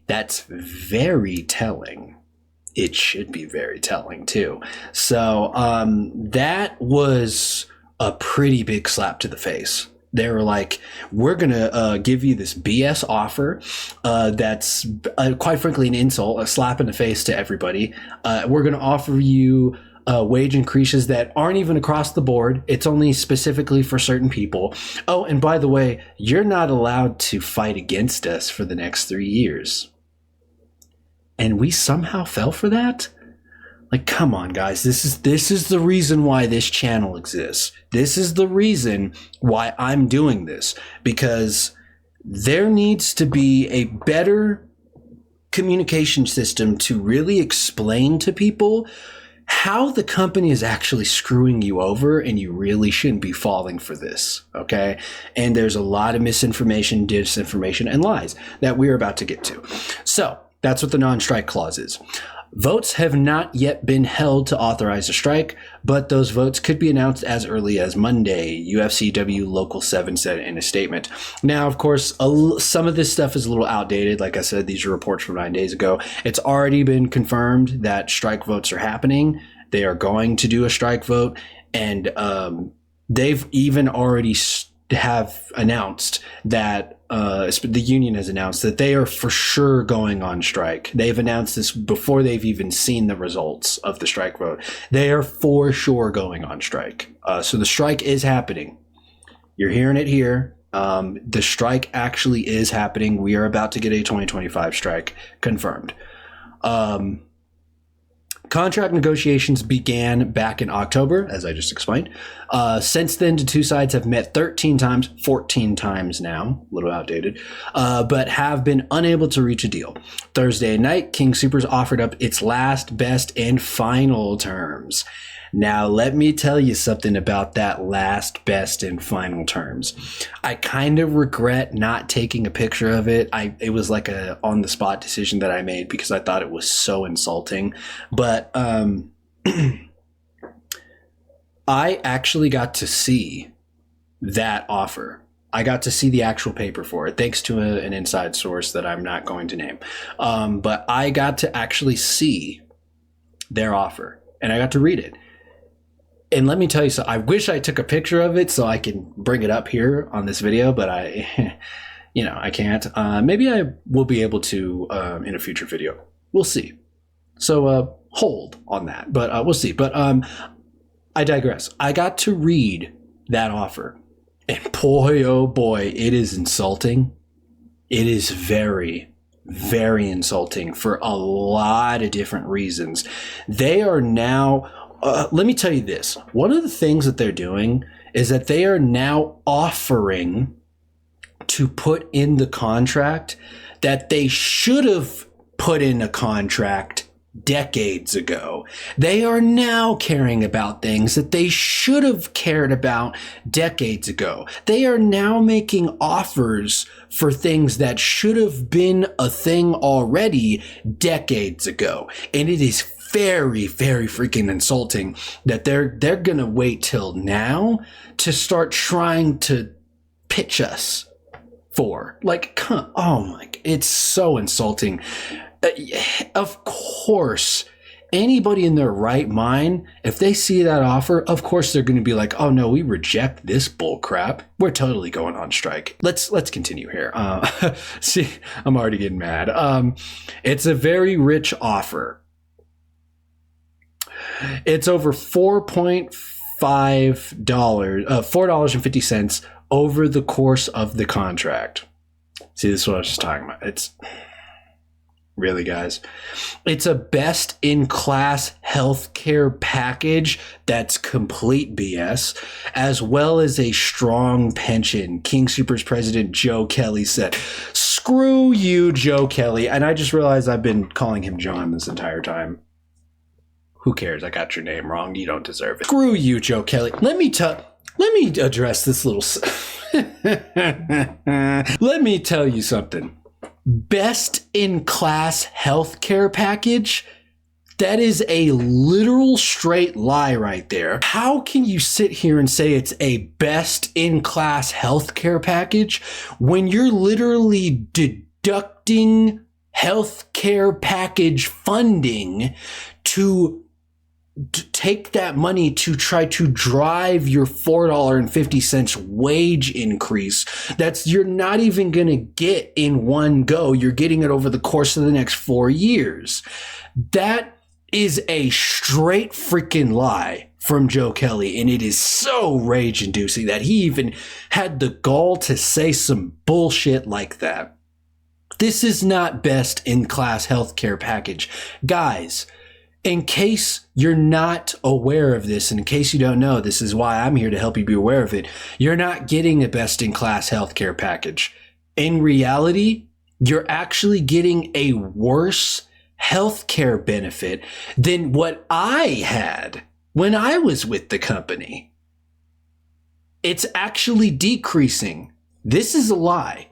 That's very telling. It should be very telling too. So that was a pretty big slap to the face. They were like, we're going to give you this BS offer that's quite frankly an insult, a slap in the face to everybody. We're going to offer you wage increases that aren't even across the board. It's only specifically for certain people. Oh, and by the way, you're not allowed to fight against us for the next 3 years. And we somehow fell for that? Like, come on, guys. This is the reason why this channel exists. This is the reason why I'm doing this. Because there needs to be a better communication system to really explain to people how the company is actually screwing you over, and you really shouldn't be falling for this, okay? And there's a lot of misinformation, disinformation, and lies that we're about to get to. So that's what the non-strike clause is. Votes have not yet been held to authorize a strike, but those votes could be announced as early as Monday, UFCW Local 7 said in a statement. Now, of course, some of this stuff is a little outdated. Like I said, these are reports from 9 days ago. It's already been confirmed that strike votes are happening. They are going to do a strike vote, and they've even already have announced that the union has announced that they are for sure going on strike. They've announced this before they've even seen the results of the strike vote. They are for sure going on strike. So the strike is happening. You're hearing it here. The strike actually is happening. We are about to get a 2025 strike confirmed. Contract negotiations began back in October, as I just explained. Since then, the two sides have met 13 times, 14 times now, a little outdated, but have been unable to reach a deal. Thursday night, King Soopers offered up its last, best, and final terms. Now, let me tell you something about that last, best, and final terms. I kind of regret not taking a picture of it. It was like a on-the-spot decision that I made because I thought it was so insulting. But I actually got to see that offer. I got to see the actual paper for it, thanks to an inside source that I'm not going to name. But I got to actually see their offer, and I got to read it. And let me tell you, so I wish I took a picture of it so I can bring it up here on this video, but I can't. Maybe I will be able to in a future video. We'll see. So hold on that, but we'll see. But I digress. I got to read that offer, and boy, oh boy, it is insulting. It is very, very insulting for a lot of different reasons. They are now... let me tell you this. One of the things that they're doing is that they are now offering to put in the contract that they should have put in a contract decades ago. They are now caring about things that they should have cared about decades ago. They are now making offers for things that should have been a thing already decades ago. And it is very, very freaking insulting that they're gonna wait till now to start trying to pitch us for. Like, oh my, it's so insulting. Of course, anybody in their right mind, if they see that offer, of course they're going to be like, oh no, we reject this bull crap. We're totally going on strike. Let's continue here. See, I'm already getting mad. It's a very rich offer. It's over $4.50 over the course of the contract. See, this is what I was just talking about. It's really, guys. It's a best-in-class healthcare package that's complete BS, as well as a strong pension. King Soopers president Joe Kelly said, "Screw you, Joe Kelly." And I just realized I've been calling him John this entire time. Who cares? I got your name wrong. You don't deserve it. Screw you, Joe Kelly. Let me address this little... Let me tell you something. Best-in-class healthcare package? That is a literal straight lie right there. How can you sit here and say it's a best-in-class healthcare package when you're literally deducting healthcare package funding to take that money to try to drive your $4.50 wage increase you're not even going to get in one go. You're getting it over the course of the next 4 years. That is a straight freaking lie from Joe Kelly, and it is so rage-inducing that he even had the gall to say some bullshit like that. This is not best-in-class healthcare package. Guys, in case you're not aware of this, and in case you don't know, this is why I'm here to help you be aware of it. You're not getting a best-in-class healthcare package. In reality, you're actually getting a worse healthcare benefit than what I had when I was with the company. It's actually decreasing. This is a lie.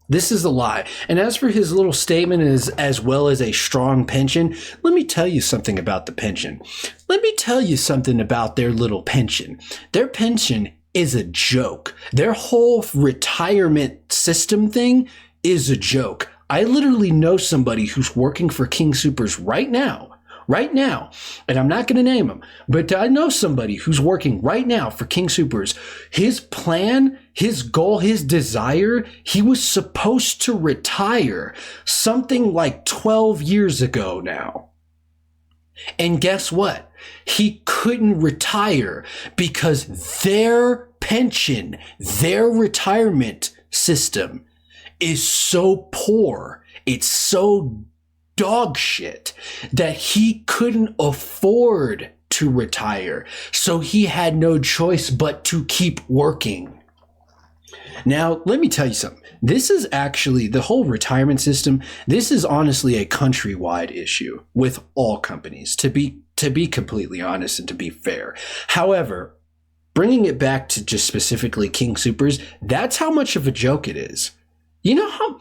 This is a lie. And as for his little statement as well as a strong pension, let me tell you something about the pension. Let me tell you something about their little pension. Their pension is a joke. Their whole retirement system thing is a joke. I literally know somebody who's working for King Soopers right now, and I'm not going to name him, but I know somebody who's working right now for King Soopers. His plan, his goal, his desire, he was supposed to retire something like 12 years ago now. And guess what? He couldn't retire because their pension, their retirement system is so poor. It's so dog shit that he couldn't afford to retire. So he had no choice but to keep working. Now, let me tell you something. This is actually the whole retirement system. This is honestly a countrywide issue with all companies, to be completely honest and to be fair. However, bringing it back to just specifically King Soopers, that's how much of a joke it is. You know how...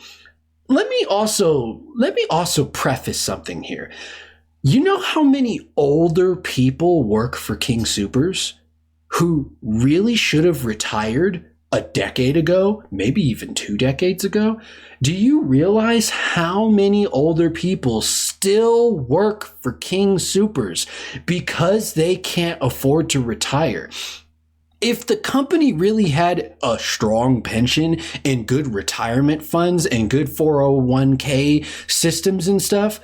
Let me also preface something here. You know how many older people work for King Soopers who really should have retired a decade ago, maybe even 2 decades ago? Do you realize how many older people still work for King Soopers because they can't afford to retire? If the company really had a strong pension and good retirement funds and good 401k systems and stuff,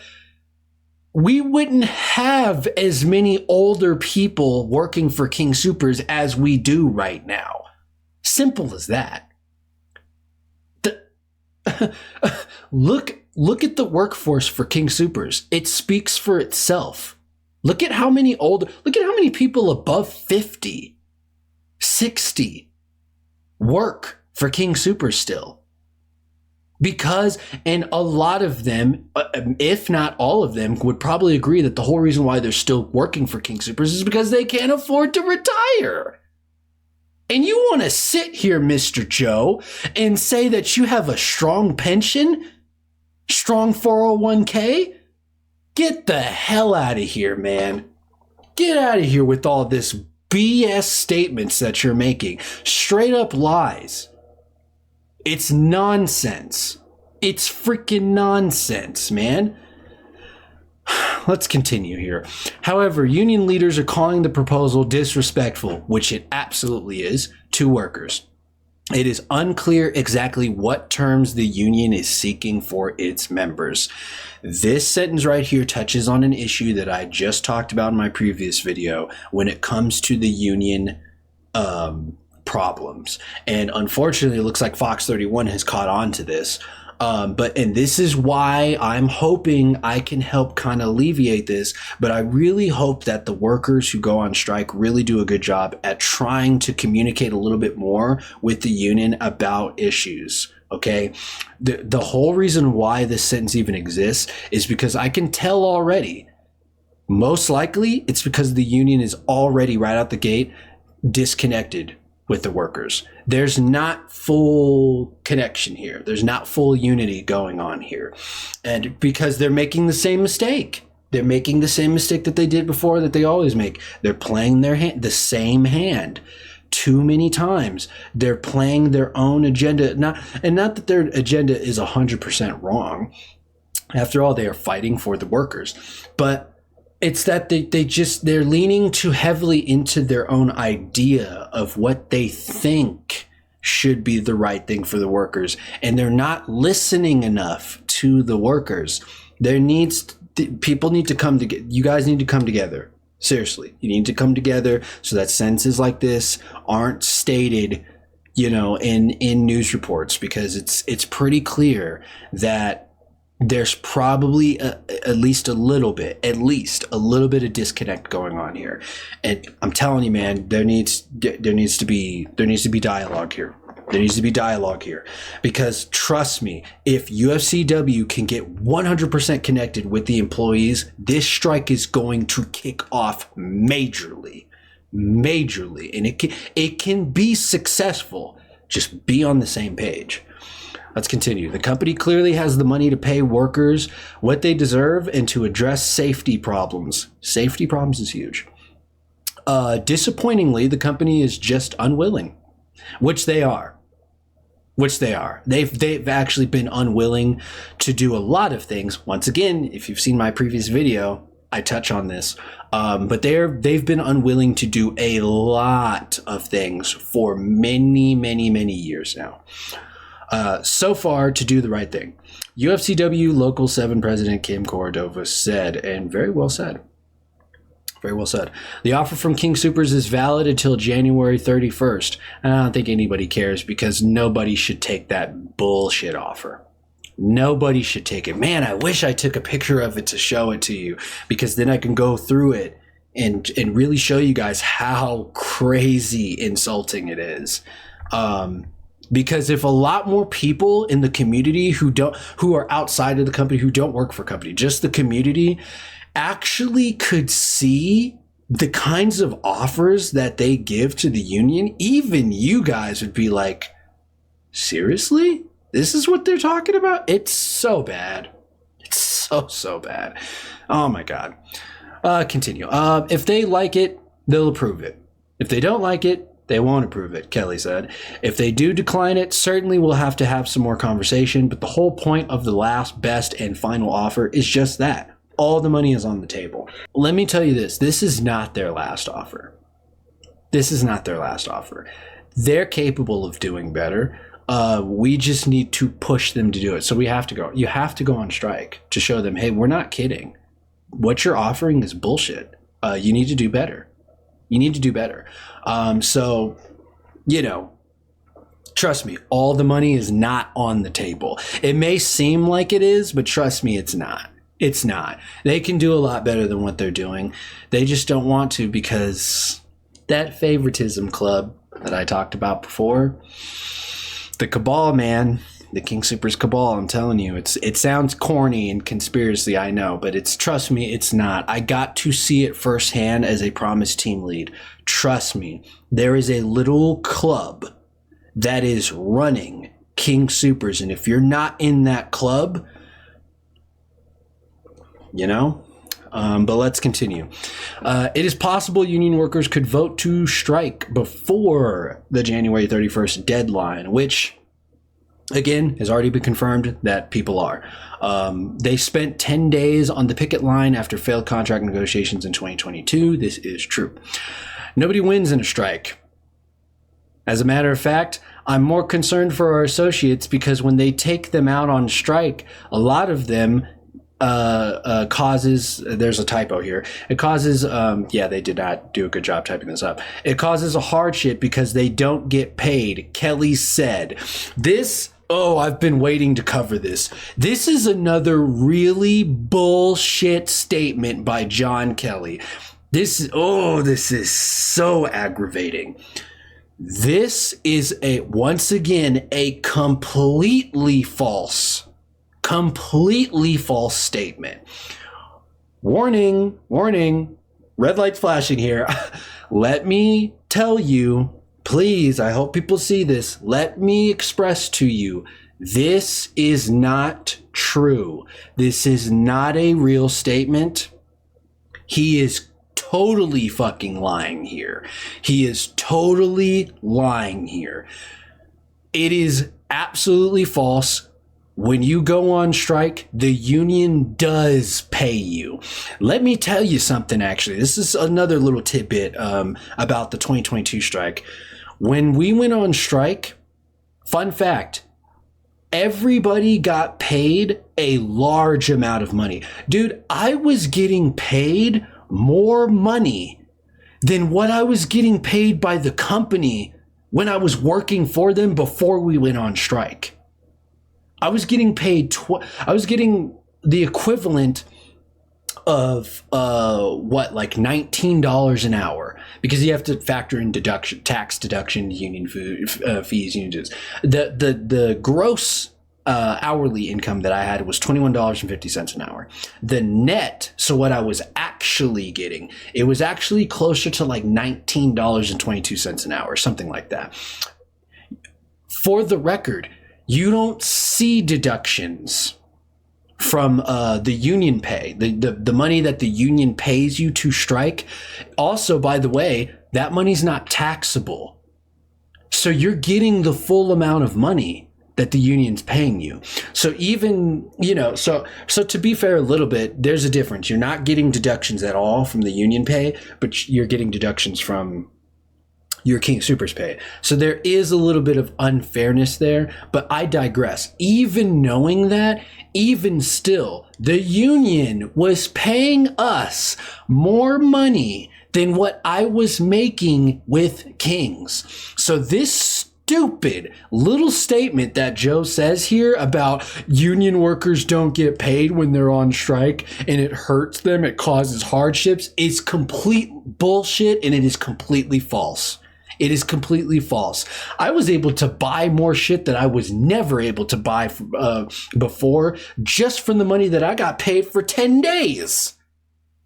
we wouldn't have as many older people working for King Soopers as we do right now. Simple as that. Look at the workforce for King Soopers. It speaks for itself. Look at how many people above 50, 60 work for King Soopers still. Because, and a lot of them, if not all of them, would probably agree that the whole reason why they're still working for King Soopers is because they can't afford to retire. And you want to sit here, Mr. Joe, and say that you have a strong pension, strong 401k? Get the hell out of here, man. Get out of here with all this BS statements that you're making. Straight up lies. It's nonsense. It's freaking nonsense, man. Let's continue here. However, union leaders are calling the proposal disrespectful, which it absolutely is, to workers. It is unclear exactly what terms the union is seeking for its members. This sentence right here touches on an issue that I just talked about in my previous video when it comes to the union problems. And unfortunately, it looks like Fox 31 has caught on to this. And this is why I'm hoping I can help kind of alleviate this. But I really hope that the workers who go on strike really do a good job at trying to communicate a little bit more with the union about issues. Okay. The whole reason why this sentence even exists is because I can tell already, most likely it's because the union is already right out the gate disconnected with the workers. There's not full connection here. There's not full unity going on here. And because they're making the same mistake. They're making the same mistake that they did before, that they always make. They're playing their hand, the same hand too many times. They're playing their own agenda. Not that their agenda is 100% wrong. After all, they are fighting for the workers. But it's that they're leaning too heavily into their own idea of what they think should be the right thing for the workers. And they're not listening enough to the workers. People need to come together. You guys need to come together. Seriously, you need to come together so that sentences like this aren't stated, in news reports, because it's pretty clear that there's probably at least a little bit of disconnect going on here. And I'm telling you, man, there needs to be dialogue here. There needs to be dialogue here, because trust me, if UFCW can get 100% connected with the employees, this strike is going to kick off majorly, and it can be successful. Just be on the same page. Let's continue. The company clearly has the money to pay workers what they deserve and to address safety problems. Safety problems is huge. Disappointingly, the company is just unwilling, which they are. They've actually been unwilling to do a lot of things. Once again, if you've seen my previous video, I touch on this. But they've been unwilling to do a lot of things for many, many, many years now. So far to do the right thing. UFCW Local 7 President Kim Cordova said, and very well said, the offer from King Soopers is valid until January 31st. And I don't think anybody cares, because nobody should take that bullshit offer. Nobody should take it. Man, I wish I took a picture of it to show it to you, because then I can go through it and really show you guys how crazy insulting it is. Because if a lot more people in the community who are outside of the company, who don't work for a company, just the community, actually could see the kinds of offers that they give to the union, even you guys would be like, seriously? This is what they're talking about? It's so bad. It's so bad. Oh my God. Continue. If they like it, they'll approve it. If they don't like it, they won't approve it, Kelly said. If they do decline it, certainly we'll have to have some more conversation, but the whole point of the last, best, and final offer is just that. All the money is on the table. Let me tell you this is not their last offer. They're capable of doing better. We just need to push them to do it. So you have to go on strike to show them, hey, we're not kidding. What you're offering is bullshit. You need to do better. So, trust me, all the money is not on the table. It may seem like it is, but trust me, it's not. It's not. They can do a lot better than what they're doing. They just don't want to, because that favoritism club that I talked about before, the cabal, man, The King Soopers cabal, I'm telling you, it sounds corny and conspiracy, I know, but trust me, it's not. I got to see it firsthand as a Promise team lead. Trust me, there is a little club that is running King Soopers, and if you're not in that club, but let's continue. It is possible union workers could vote to strike before the January 31st deadline, which, again, has already been confirmed that people are. They spent 10 days on the picket line after failed contract negotiations in 2022. This is true. Nobody wins in a strike. As a matter of fact, I'm more concerned for our associates because when they take them out on strike, a lot of them causes, there's a typo here. It causes, they did not do a good job typing this up. It causes a hardship because they don't get paid. Kelly said this. Oh, I've been waiting to cover this. This is another really bullshit statement by John Kelly. This is so aggravating. This is once again a completely false statement. Warning, red lights flashing here. Let me tell you, please, I hope people see this. Let me express to you, this is not true. This is not a real statement. He is totally fucking lying here. He is totally lying here. It is absolutely false. When you go on strike, the union does pay you. Let me tell you something, actually. This is another little tidbit about the 2022 strike. When we went on strike, fun fact, everybody got paid a large amount of money. Dude, I was getting paid more money than what I was getting paid by the company when I was working for them before we went on strike. I was getting paid, I was getting the equivalent of like $19 an hour, because you have to factor in tax deduction, union fees, union dues. The gross hourly income that I had was $21.50 an hour. The net, so what I was actually getting, it was actually closer to like $19.22 an hour, something like that. For the record, you don't see deductions from the union pay, the money that the union pays you to strike. Also, by the way, that money's not taxable. So you're getting the full amount of money that the union's paying you. So even, so to be fair a little bit, there's a difference. You're not getting deductions at all from the union pay, but you're getting deductions from your King Soopers pay. So there is a little bit of unfairness there, but I digress. Even knowing that, even still, the union was paying us more money than what I was making with Kings. So this stupid little statement that Joe says here about union workers don't get paid when they're on strike and it hurts them, it causes hardships, is complete bullshit, and it is completely false. It is completely false. I was able to buy more shit that I was never able to buy before, just from the money that I got paid for 10 days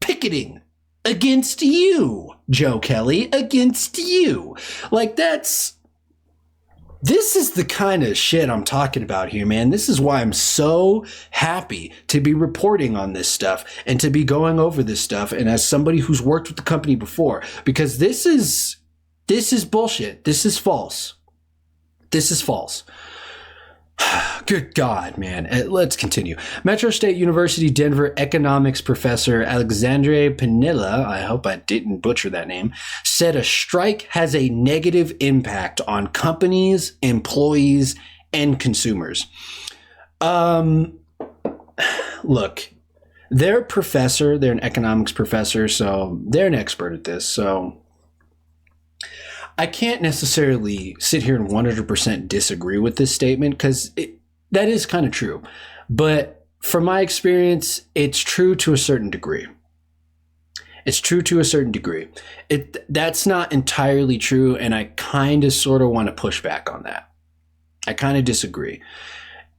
picketing against you, Joe Kelly, against you. Like, this is the kind of shit I'm talking about here, man. This is why I'm so happy to be reporting on this stuff and to be going over this stuff. And as somebody who's worked with the company before, because this is bullshit. This is false. This is false. Good God, man. Let's continue. Metro State University Denver economics professor Alexandre Pinilla, I hope I didn't butcher that name, said a strike has a negative impact on companies, employees, and consumers. Look, they're a professor. They're an economics professor, so they're an expert at this. So I can't necessarily sit here and 100% disagree with this statement, because that is kind of true. But from my experience, it's true to a certain degree. It's true to a certain degree. That's not entirely true, and I kind of sort of want to push back on that. I kind of disagree.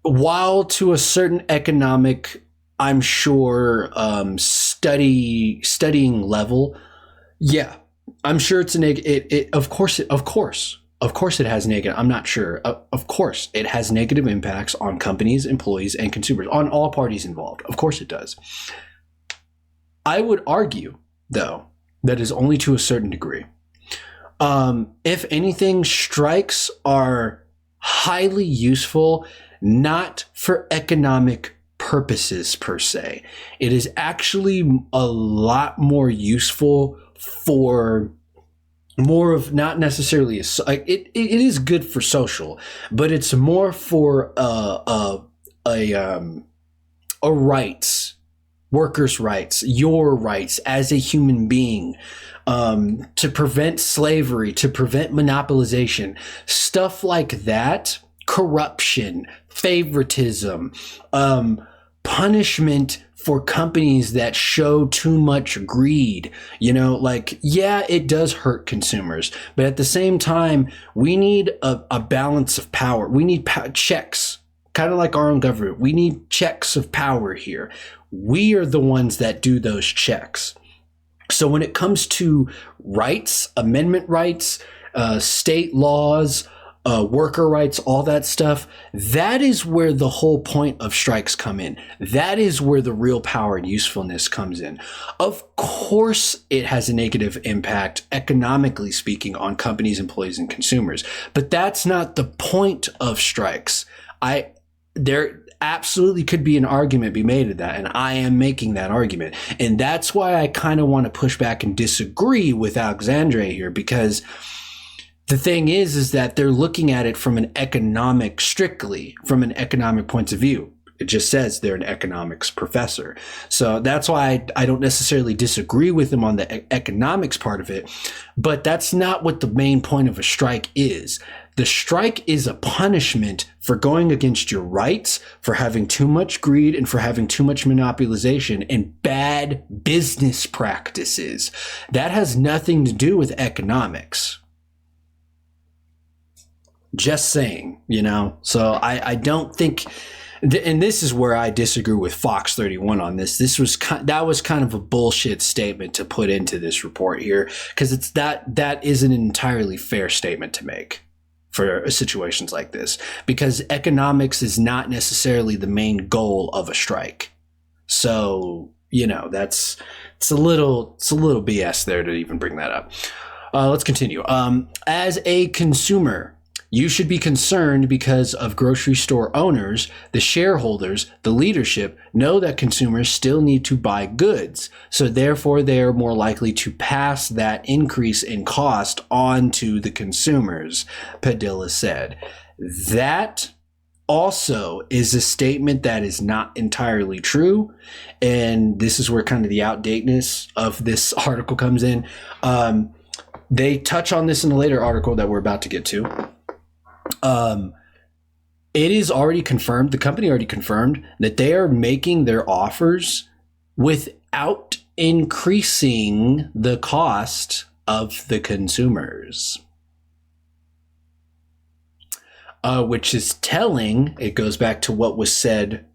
while to a certain economic, I'm sure, studying level, yeah, I'm sure it's a of course, of course, it has negative. I'm not sure. Of course, it has negative impacts on companies, employees, and consumers, on all parties involved. Of course, it does. I would argue, though, that is only to a certain degree. If anything, strikes are highly useful, not for economic purposes per se. It is actually a lot more useful for more of, not necessarily it is good for social, but it's more for a rights, workers' rights, your rights as a human being, to prevent slavery, to prevent monopolization, stuff like that, corruption, favoritism, punishment for companies that show too much greed. Like, yeah, it does hurt consumers, but at the same time, we need a balance of power. We need checks, kind of like our own government. We need checks of power here. We are the ones that do those checks. So when it comes to rights, amendment rights, state laws, worker rights, all that stuff, that is where the whole point of strikes come in. That is where the real power and usefulness comes in. Of course, it has a negative impact, economically speaking, on companies, employees, and consumers. But that's not the point of strikes. There absolutely could be an argument be made of that, and I am making that argument. And that's why I kind of want to push back and disagree with Alexandre here, because the thing is that they're looking at it from strictly from an economic point of view. It just says they're an economics professor. So that's why I don't necessarily disagree with them on the economics part of it, but that's not what the main point of a strike is. The strike is a punishment for going against your rights, for having too much greed, and for having too much monopolization and bad business practices. That has nothing to do with economics. Just saying, So I don't think, and this is where I disagree with Fox 31 on this. That was kind of a bullshit statement to put into this report here, because that isn't an entirely fair statement to make for situations like this, because economics is not necessarily the main goal of a strike. So, it's a little BS there to even bring that up. Let's continue. As a consumer, you should be concerned because of grocery store owners, the shareholders, the leadership know that consumers still need to buy goods. So therefore, they are more likely to pass that increase in cost on to the consumers, Padilla said. That also is a statement that is not entirely true. And this is where kind of the outdateness of this article comes in. They touch on this in a later article that we're about to get to. It is already confirmed, the company already confirmed, that they are making their offers without increasing the cost of the consumers. Which is telling. It goes back to what was said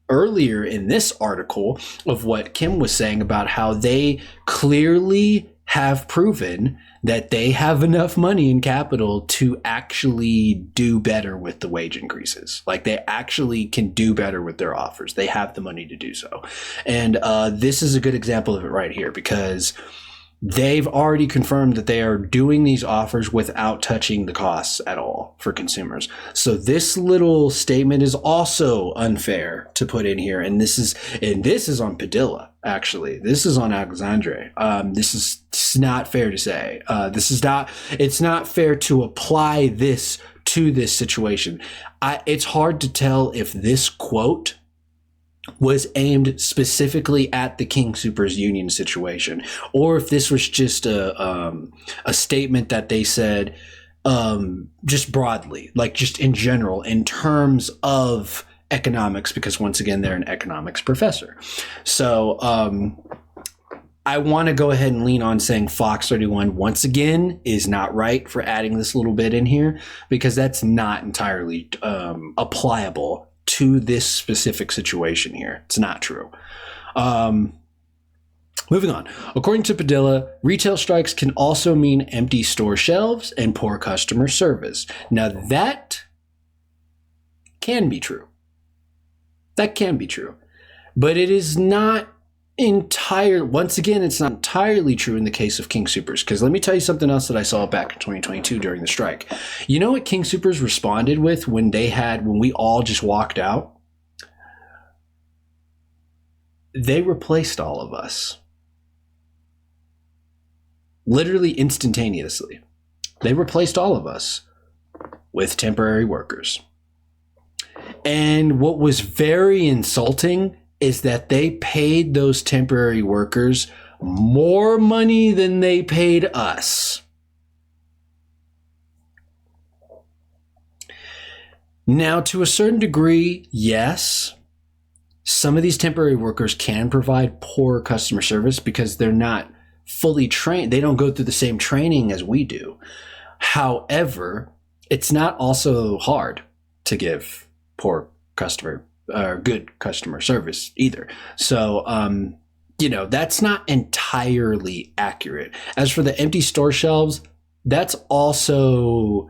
earlier in this article of what Kim was saying about how they clearly have proven that they have enough money and capital to actually do better with the wage increases. Like, they actually can do better with their offers. They have the money to do so. And this is a good example of it right here, because they've already confirmed that they are doing these offers without touching the costs at all for consumers. So this little statement is also unfair to put in here. And this is on Padilla, actually. This is on Alexandre. This is not fair to say. It's not fair to apply this to this situation. It's hard to tell if this quote was aimed specifically at the King Soopers union situation, or if this was just a statement that they said just broadly, like just in general, in terms of economics, because once again, they're an economics professor. So I want to go ahead and lean on saying Fox 31 once again is not right for adding this little bit in here, because that's not entirely applicable to this specific situation here. It's not true. Moving on. According to Padilla, retail strikes can also mean empty store shelves and poor customer service. Now that can be true. That can be true. But it is not once again, it's not entirely true in the case of King Soopers. Because let me tell you something else that I saw back in 2022 during the strike. You know what King Soopers responded with when we all just walked out? They replaced all of us. Literally instantaneously. They replaced all of us with temporary workers. And what was very insulting is that they paid those temporary workers more money than they paid us. Now, to a certain degree, yes, some of these temporary workers can provide poor customer service because they're not fully trained. They don't go through the same training as we do. However, it's not also hard to give good customer service either. So, that's not entirely accurate. As for the empty store shelves, that's also,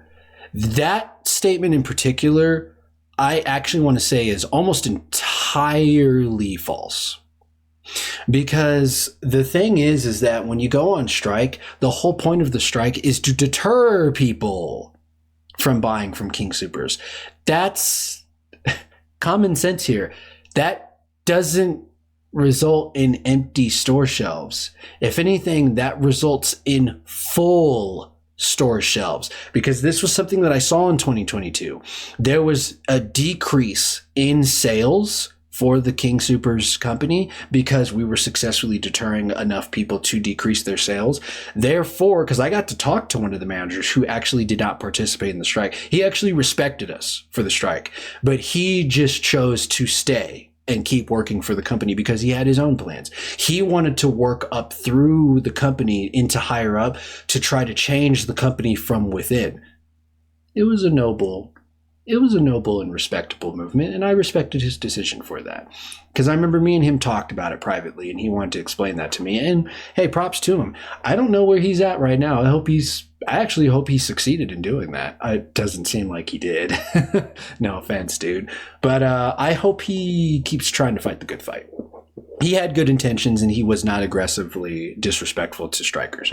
that statement in particular, I actually want to say is almost entirely false. Because the thing is that when you go on strike, the whole point of the strike is to deter people from buying from King Soopers. That's common sense here. That doesn't result in empty store shelves. If anything, that results in full store shelves, because this was something that I saw in 2022. There was a decrease in sales for the King Soopers company because we were successfully deterring enough people to decrease their sales. Therefore, because I got to talk to one of the managers who actually did not participate in the strike. He actually respected us for the strike, but he just chose to stay and keep working for the company because he had his own plans. He wanted to work up through the company into higher up to try to change the company from within. It was a noble and respectable movement, and I respected his decision for that. Because I remember me and him talked about it privately, and he wanted to explain that to me. And hey, props to him. I don't know where he's at right now. I actually hope he succeeded in doing that. It doesn't seem like he did. No offense, dude. But I hope he keeps trying to fight the good fight. He had good intentions, and he was not aggressively disrespectful to strikers.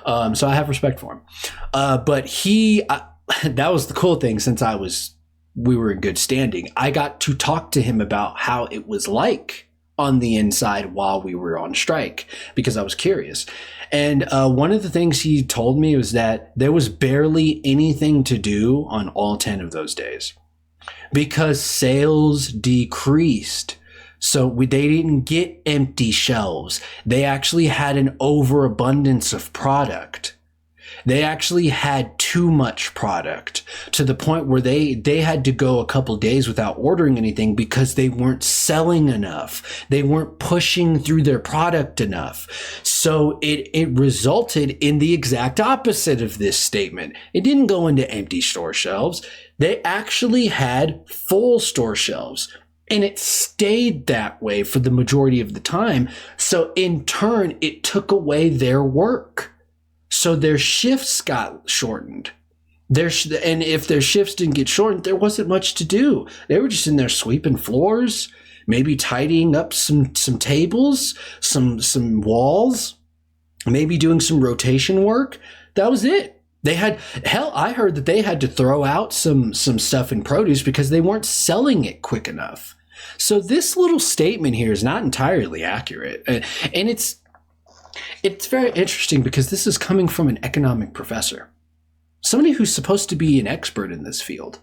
So I have respect for him. But that was the cool thing. Since we were in good standing, I got to talk to him about how it was like on the inside while we were on strike, because I was curious. And one of the things he told me was that there was barely anything to do on all 10 of those days because sales decreased. So they didn't get empty shelves. They actually had an overabundance of product. They actually had too much product to the point where they had to go a couple days without ordering anything because they weren't selling enough. They weren't pushing through their product enough. So it resulted in the exact opposite of this statement. It didn't go into empty store shelves. They actually had full store shelves. And it stayed that way for the majority of the time. So in turn, it took away their work. So their shifts got shortened. And if their shifts didn't get shortened, there wasn't much to do. They were just in there sweeping floors, maybe tidying up some tables, some walls, maybe doing some rotation work. That was it. I heard that they had to throw out some stuff in produce because they weren't selling it quick enough. So this little statement here is not entirely accurate. And it's very interesting because this is coming from an economic professor, somebody who's supposed to be an expert in this field.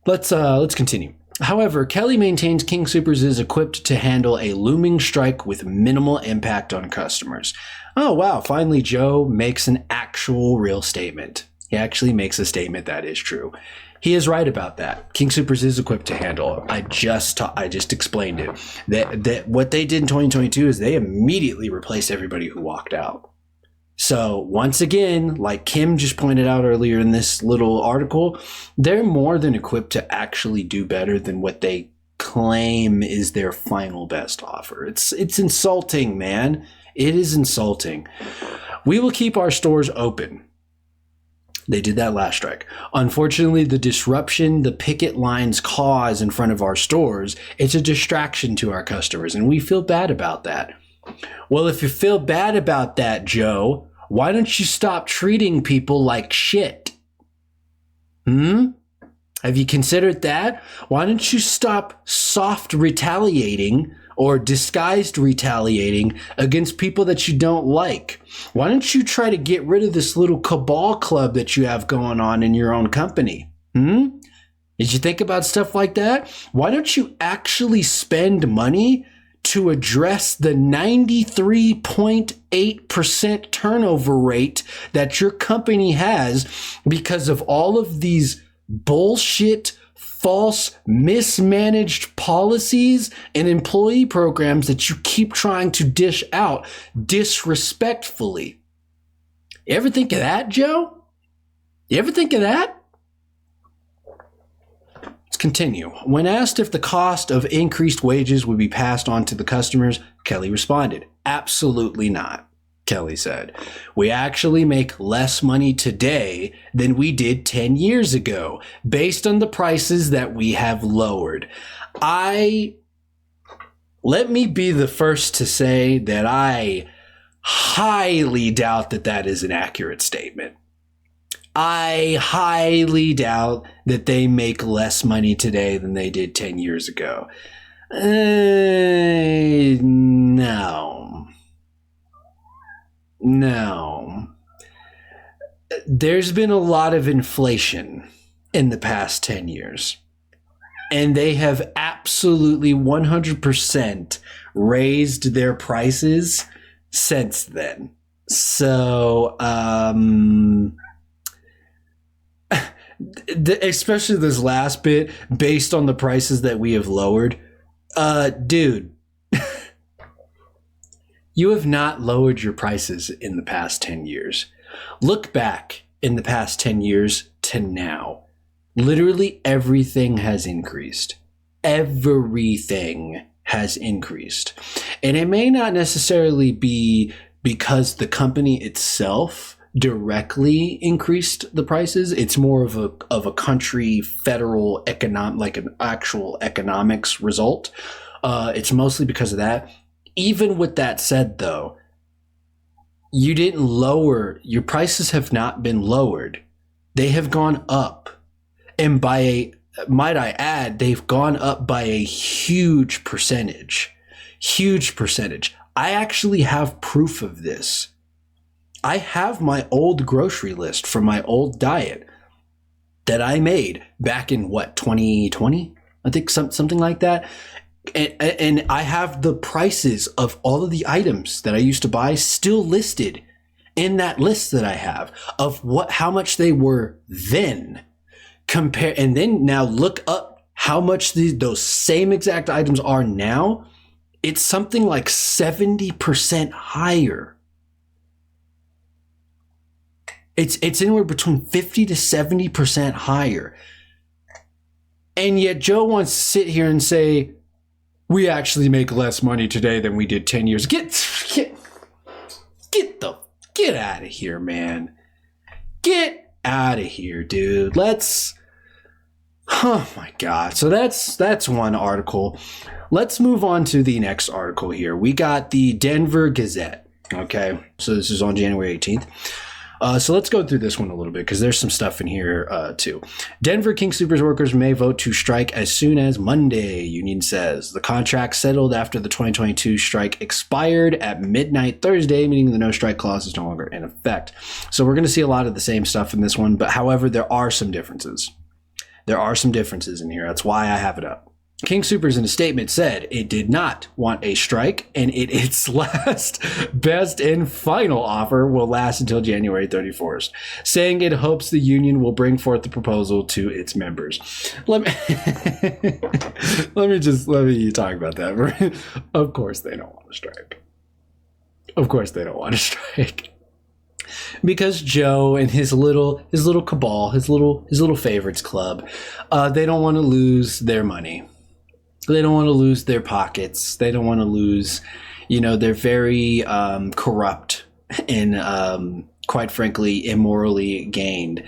Let's continue. However, Kelly maintains King Soopers is equipped to handle a looming strike with minimal impact on customers. Oh, wow. Finally, Joe makes an actual real statement. He actually makes a statement that is true. He is right about that. King Soopers is equipped to handle it. I just explained it. That what they did in 2022 is they immediately replaced everybody who walked out. So once again, like Kim just pointed out earlier in this little article, they're more than equipped to actually do better than what they claim is their final best offer. It's insulting, man. It is insulting. We will keep our stores open. They did that last strike. Unfortunately, the disruption the picket lines cause in front of our stores, it's a distraction to our customers, and we feel bad about that. Well, if you feel bad about that, Joe, why don't you stop treating people like shit? Have you considered that? Why don't you stop soft retaliating or disguised retaliating against people that you don't like? Why don't you try to get rid of this little cabal club that you have going on in your own company? Did you think about stuff like that? Why don't you actually spend money to address the 93.8% turnover rate that your company has because of all of these bullshit, false, mismanaged policies and employee programs that you keep trying to dish out disrespectfully? You ever think of that, Joe? You ever think of that? Let's continue. When asked if the cost of increased wages would be passed on to the customers, Kelly responded, "Absolutely not." Kelly said, "We actually make less money today than we did 10 years ago, based on the prices that we have lowered." Let me be the first to say that I highly doubt that that is an accurate statement. I highly doubt that they make less money today than they did 10 years ago. No. There's been a lot of inflation in the past 10 years. And they have absolutely 100% raised their prices since then. So, especially this last bit, based on the prices that we have lowered, dude, you have not lowered your prices in the past 10 years. Look back in the past 10 years to now. Literally everything has increased. Everything has increased. And it may not necessarily be because the company itself directly increased the prices. It's more of a country federal like an actual economics result. It's mostly because of that. Even with that said, though, you didn't lower, your prices have not been lowered. They have gone up. And might I add, they've gone up by a huge percentage. Huge percentage. I actually have proof of this. I have my old grocery list from my old diet that I made back in 2020? I think something like that. And I have the prices of all of the items that I used to buy still listed in that list that I have of how much they were then. And then now look up how much those same exact items are now. It's something like 70% higher. It's anywhere between 50 to 70% higher. And yet Joe wants to sit here and say, we actually make less money today than we did 10 years. Get out of here, man. Get out of here, dude. Oh my God. So that's one article. Let's move on to the next article here. We got the Denver Gazette. Okay. So this is on January 18th. So let's go through this one a little bit because there's some stuff in here too. Denver King Soopers workers may vote to strike as soon as Monday, union says. The contract settled after the 2022 strike expired at midnight Thursday, meaning the no strike clause is no longer in effect. So we're going to see a lot of the same stuff in this one, but however, there are some differences. There are some differences in here. That's why I have it up. King Soopers in a statement said it did not want a strike, and its last, best, and final offer will last until January 31st, saying it hopes the union will bring forth the proposal to its members. Let me talk about that. Of course they don't want to strike. Of course they don't want to strike. because Joe and his little cabal, his little favorites club, they don't want to lose their money. They don't want to lose their pockets. They don't want to lose, they're very corrupt and quite frankly immorally gained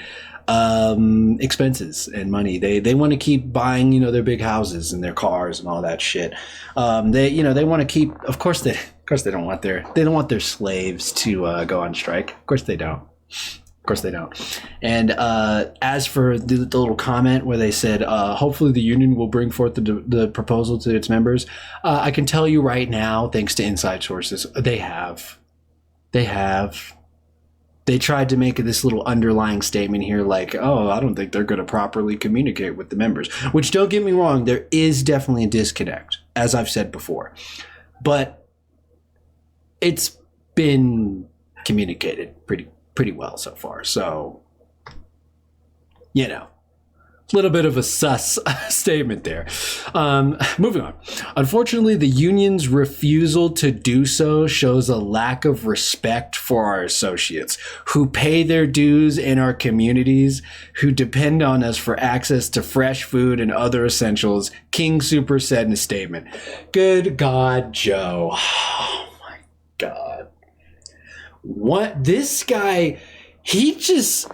expenses and money. They want to keep buying, their big houses and their cars and all that shit. They want to keep. Of course they don't want their slaves to go on strike. Of course they don't. And as for the little comment where they said, hopefully the union will bring forth the proposal to its members, I can tell you right now, thanks to inside sources, they have. They tried to make this little underlying statement here like, oh, I don't think they're going to properly communicate with the members, which, don't get me wrong, there is definitely a disconnect, as I've said before. But it's been communicated pretty well so far. So, a little bit of a sus statement there. Moving on. Unfortunately, the union's refusal to do so shows a lack of respect for our associates who pay their dues in our communities, who depend on us for access to fresh food and other essentials, King Soopers said in a statement. Good God, Joe. Oh my God. What? This guy, he just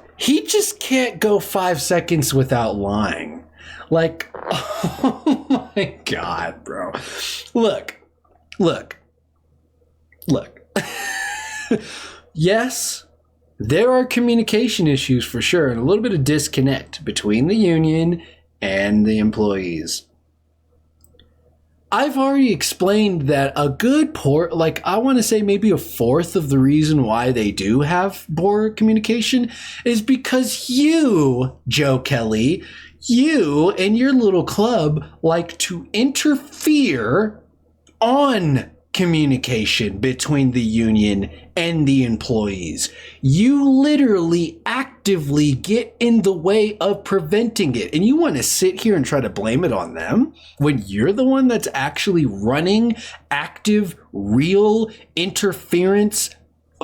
can't go 5 seconds without lying. Like, oh my God, bro. Look. Yes, there are communication issues for sure, and a little bit of disconnect between the union and the employees. I've already explained that a good I want to say maybe a fourth of the reason why they do have poor communication is because you, Joe Kelly, you and your little club like to interfere on communication between the union and the employees. You literally actively get in the way of preventing it. And you want to sit here and try to blame it on them when you're the one that's actually running active, real interference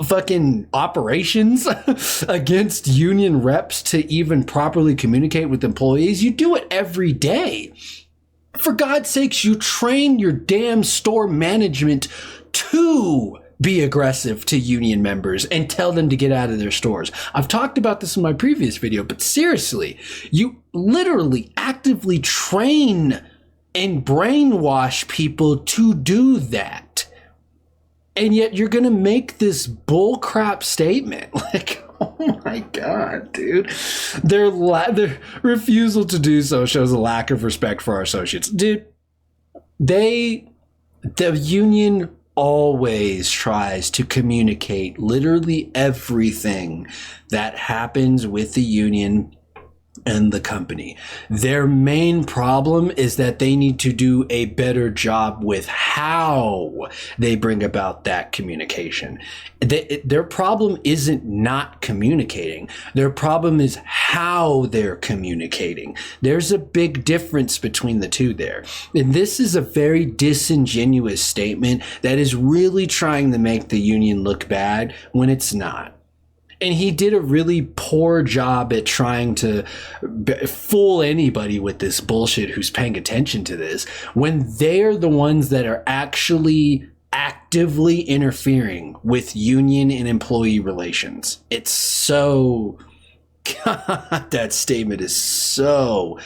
fucking operations against union reps to even properly communicate with employees. You do it every day. For God's sakes, you train your damn store management to be aggressive to union members and tell them to get out of their stores. I've talked about this in my previous video, but seriously, you literally actively train and brainwash people to do that. And yet you're going to make this bullcrap statement. Like, oh my God, dude. Their refusal to do so shows a lack of respect for our associates. Dude, the union always tries to communicate literally everything that happens with the union and the company. Their main problem is that they need to do a better job with how they bring about that communication. Their problem isn't not communicating. Their problem is how they're communicating. There's a big difference between the two there. And this is a very disingenuous statement that is really trying to make the union look bad when it's not. And he did a really poor job at trying to fool anybody with this bullshit who's paying attention to this when they're the ones that are actually actively interfering with union and employee relations. It's so... God, that statement is so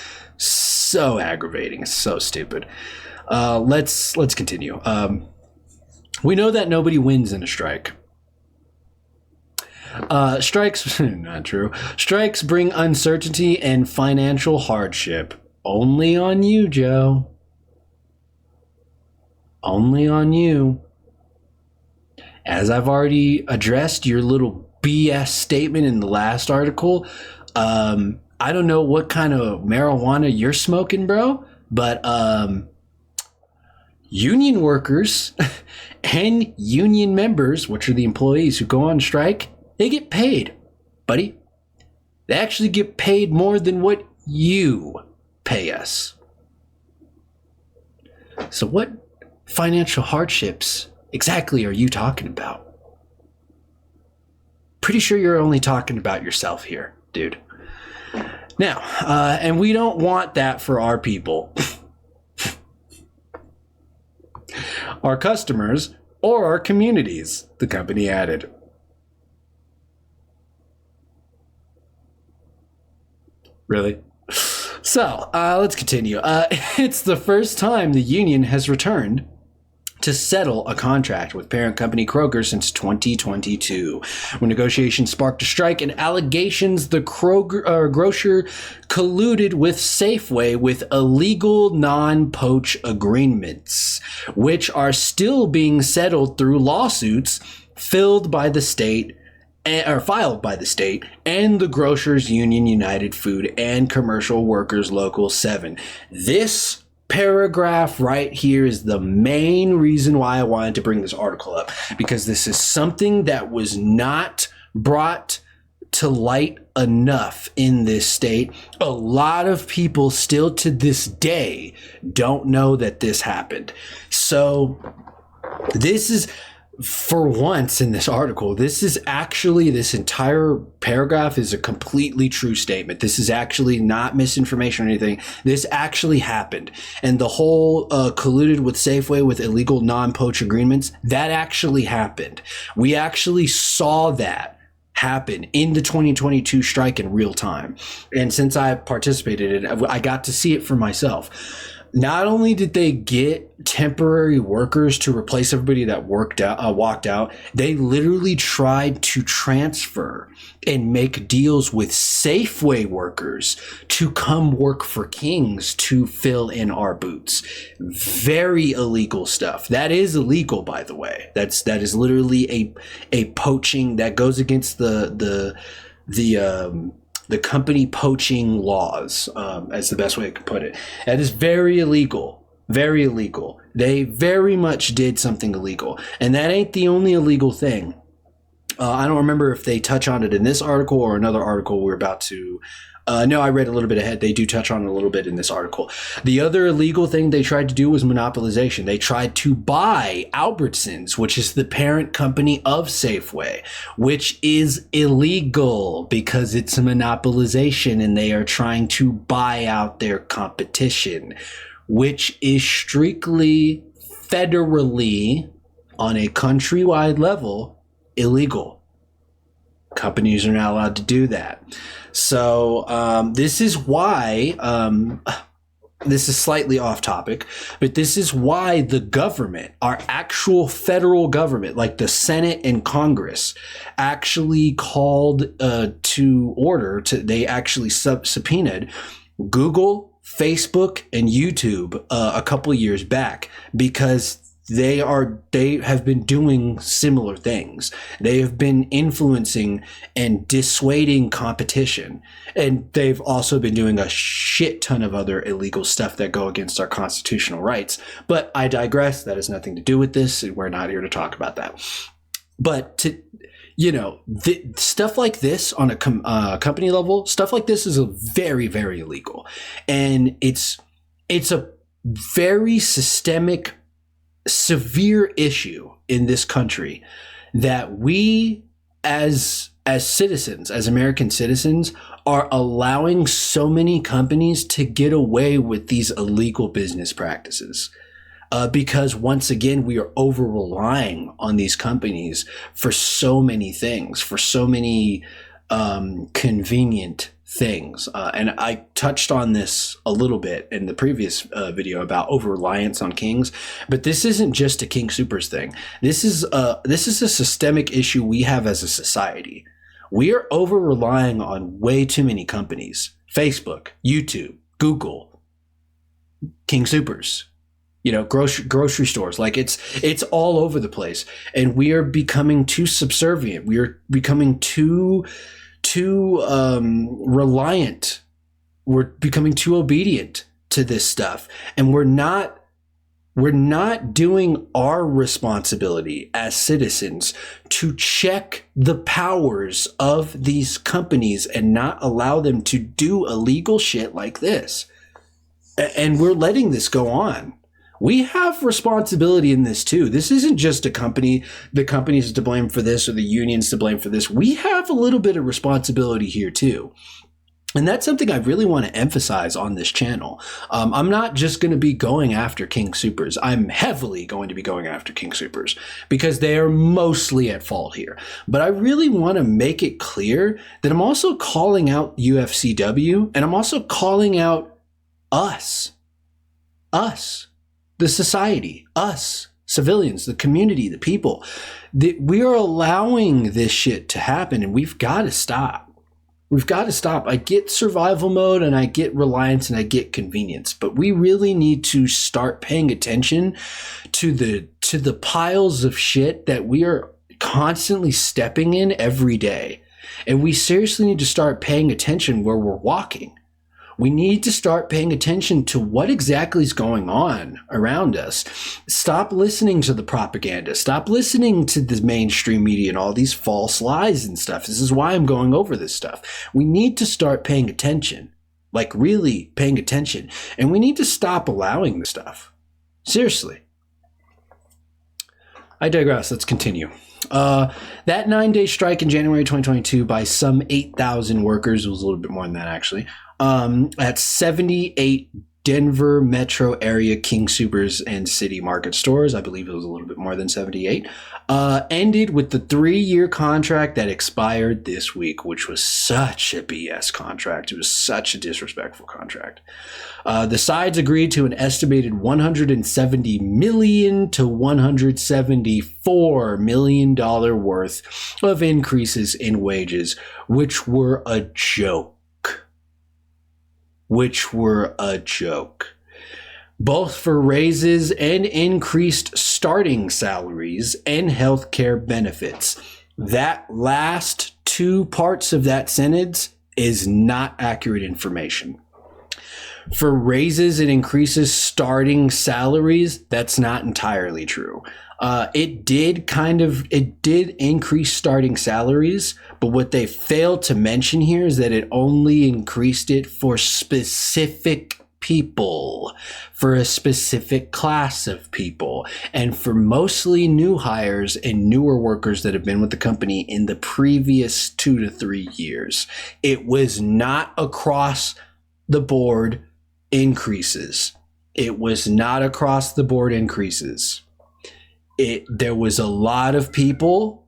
aggravating. It's so stupid. Let's continue. We know that nobody wins in a strike. Strikes, not true. Strikes bring uncertainty and financial hardship. Only on you, Joe. Only on you. As I've already addressed your little BS statement in the last article, I don't know what kind of marijuana you're smoking, bro, but union workers and union members, which are the employees who go on strike, they get paid, buddy. They actually get paid more than what you pay us. So what financial hardships exactly are you talking about? pretty sure you're only talking about yourself here, dude. Now, and we don't want that for our people, our customers, or our communities, the company added. Really? So, let's continue. It's the first time the union has returned to settle a contract with parent company Kroger since 2022, when negotiations sparked a strike and allegations the grocer colluded with Safeway with illegal non-poach agreements, which are still being settled through lawsuits filed by the state and the Grocers Union United Food and Commercial Workers Local 7. This paragraph right here is the main reason why I wanted to bring this article up, because this is something that was not brought to light enough in this state. A lot of people still to this day don't know that this happened. So this is, for once in this article, this entire paragraph is a completely true statement. This is actually not misinformation or anything. This actually happened. And the whole colluded with Safeway with illegal non-poach agreements, that actually happened. We actually saw that happen in the 2022 strike in real time. And since I participated in it, I got to see it for myself. Not only did they get temporary workers to replace everybody that walked out, they literally tried to transfer and make deals with Safeway workers to come work for King's to fill in our boots. Very illegal stuff. That is illegal, by the way. That is literally a poaching that goes against the company poaching laws, as the best way I could put it. That is very illegal. Very illegal. They very much did something illegal. And that ain't the only illegal thing. I don't remember if they touch on it in this article or another article we're about to... no, I read a little bit ahead. They do touch on it a little bit in this article. The other illegal thing they tried to do was monopolization. They tried to buy Albertsons, which is the parent company of Safeway, which is illegal because it's a monopolization and they are trying to buy out their competition, which is strictly federally on a countrywide level illegal. Companies are not allowed to do that. So this is why, this is slightly off topic, but this is why the government, our actual federal government, like the Senate and Congress, actually called to order, they actually subpoenaed Google, Facebook, and YouTube a couple years back, because they have been doing similar things. They have been influencing and dissuading competition. And they've also been doing a shit ton of other illegal stuff that go against our constitutional rights. But I digress. That has nothing to do with this, and we're not here to talk about that. But stuff like this on a company level, stuff like this is a very, very illegal. And it's a very systemic, severe issue in this country that we as citizens, as American citizens, are allowing so many companies to get away with these illegal business practices. Because once again, we are over relying on these companies for so many things, for so many convenient things. And I touched on this a little bit in the previous video about over-reliance on Kings, but this isn't just a King Soopers thing. This is a systemic issue we have as a society. We are over-relying on way too many companies. Facebook, YouTube, Google, King Soopers, grocery stores. Like it's all over the place. And we are becoming too subservient. We are becoming too reliant. We're becoming too obedient to this stuff, and we're not doing our responsibility as citizens to check the powers of these companies and not allow them to do illegal shit like this. And we're letting this go on. we have responsibility in this too. This isn't just a company, the company's to blame for this or the union's to blame for this. We have a little bit of responsibility here too. And that's something I really want to emphasize on this channel. I'm not just going to be going after King Soopers. I'm heavily going to be going after King Soopers because they are mostly at fault here. But I really want to make it clear that I'm also calling out UFCW, and I'm also calling out us, the society, us, civilians, the community, the people. We are allowing this shit to happen, and we've got to stop. We've got to stop. I get survival mode and I get reliance and I get convenience, but we really need to start paying attention to the piles of shit that we are constantly stepping in every day. And we seriously need to start paying attention where we're walking. We need to start paying attention to what exactly is going on around us. Stop listening to the propaganda. Stop listening to the mainstream media and all these false lies and stuff. This is why I'm going over this stuff. We need to start paying attention, like really paying attention. And we need to stop allowing this stuff. Seriously. I digress. Let's continue. That 9-day strike in January 2022 by some 8,000 workers, it was a little bit more than that actually, at 78 Denver metro area King Soopers and City Market stores, I believe it was a little bit more than 78, ended with the 3-year contract that expired this week, which was such a BS contract. It was such a disrespectful contract. The sides agreed to an estimated $170 million to $174 million worth of increases in wages, which were a joke. Both for raises and increased starting salaries and healthcare benefits. That last 2 parts of that sentence is not accurate information. For raises and increases starting salaries, that's not entirely true. It did increase starting salaries, but what they failed to mention here is that it only increased it for specific people, for a specific class of people, and for mostly new hires and newer workers that have been with the company in the previous 2 to 3 years. It was not across the board increases. It was not across the board increases. There was a lot of people,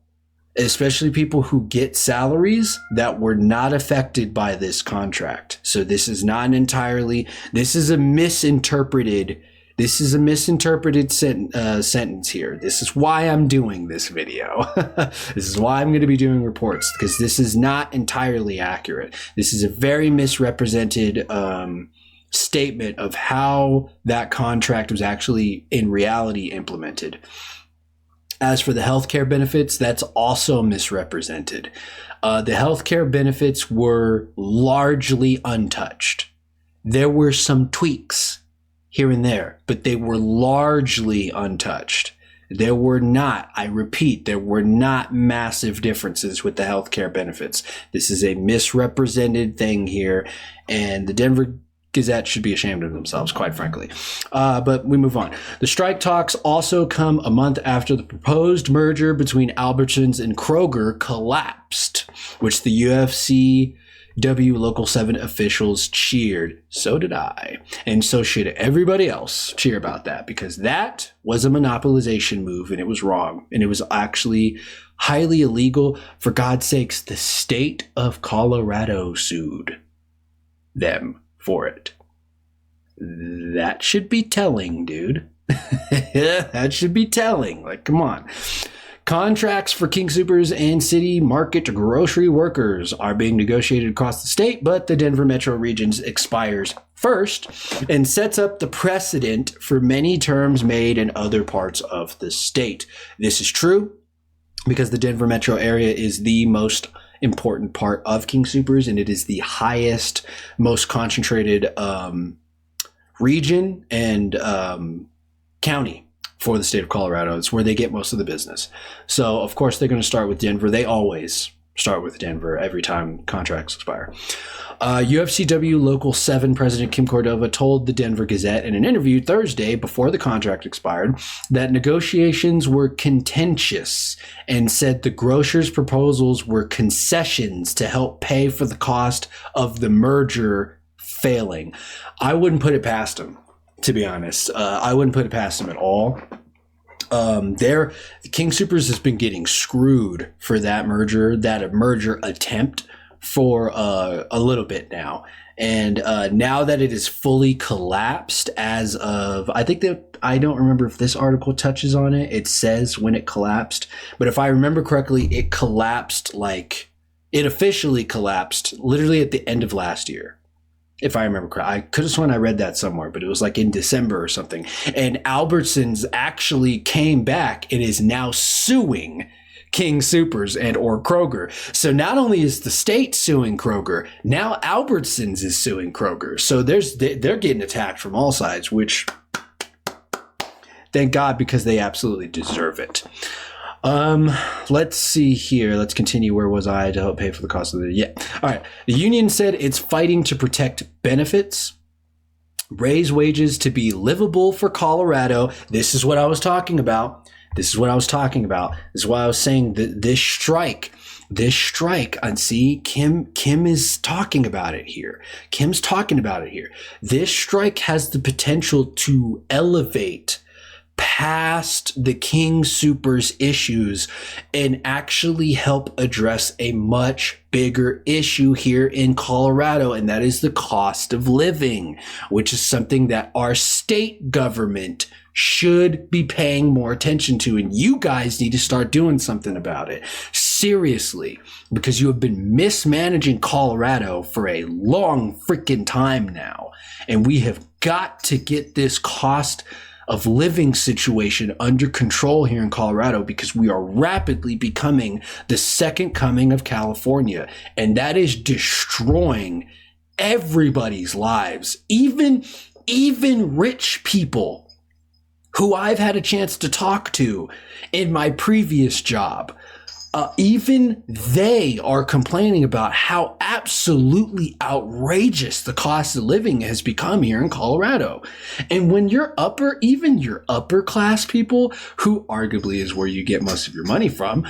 especially people who get salaries, that were not affected by this contract. So this is not entirely, this is a misinterpreted sentence here. This is why I'm doing this video. This is why I'm going to be doing reports, because this is not entirely accurate. This is a very misrepresented statement of how that contract was actually in reality implemented. As for the healthcare benefits, that's also misrepresented. The healthcare benefits were largely untouched. There were some tweaks here and there, but they were largely untouched. There were not, I repeat, there were not massive differences with the healthcare benefits. This is a misrepresented thing here, and the Denver Gazette should be ashamed of themselves, quite frankly. But we move on. The strike talks also come a month after the proposed merger between Albertsons and Kroger collapsed, which the UFCW Local 7 officials cheered. So did I. And so should everybody else cheer about that, because that was a monopolization move, and it was wrong. And it was actually highly illegal. For God's sakes, the state of Colorado sued them for it. That should be telling, dude. That should be telling. Like, come on. Contracts for King Soopers and City Market grocery workers are being negotiated across the state, but the Denver metro regions expires first and sets up the precedent for many terms made in other parts of the state. This is true because the Denver metro area is the most important part of King Soopers, and it is the highest, most concentrated region and county for the state of Colorado. It's where they get most of the business. So of course they're going to start with Denver. They always start with Denver every time contracts expire. UFCW Local 7 President Kim Cordova told the Denver Gazette in an interview Thursday before the contract expired that negotiations were contentious and said the grocers' proposals were concessions to help pay for the cost of the merger failing. I wouldn't put it past them, to be honest. I wouldn't put it past them at all. King Soopers has been getting screwed for that merger attempt for a little bit now. And now that it is fully collapsed as of, I don't remember if this article touches on it. It says when it collapsed, but if I remember correctly, it officially collapsed literally at the end of last year. If I remember correctly, I could have sworn I read that somewhere, but it was like in December or something. And Albertsons actually came back and is now suing King Soopers and or Kroger. So not only is the state suing Kroger, now Albertsons is suing Kroger. So they're getting attacked from all sides, which thank God, because they absolutely deserve it. Let's see here. Let's continue. Where was I to help pay for the cost of the... Yeah. All right. The union said it's fighting to protect benefits, raise wages to be livable for Colorado. This is what I was talking about. This is why I was saying that this strike, and see, Kim is talking about it here. Kim's talking about it here. This strike has the potential to elevate past the King Soopers issues and actually help address a much bigger issue here in Colorado, and that is the cost of living, which is something that our state government should be paying more attention to, and you guys need to start doing something about it. Seriously, because you have been mismanaging Colorado for a long freaking time now, and we have got to get this cost of living situation under control here in Colorado, because we are rapidly becoming the second coming of California, and that is destroying everybody's lives, even rich people who I've had a chance to talk to in my previous job. Even they are complaining about how absolutely outrageous the cost of living has become here in Colorado. And when your upper class people, who arguably is where you get most of your money from,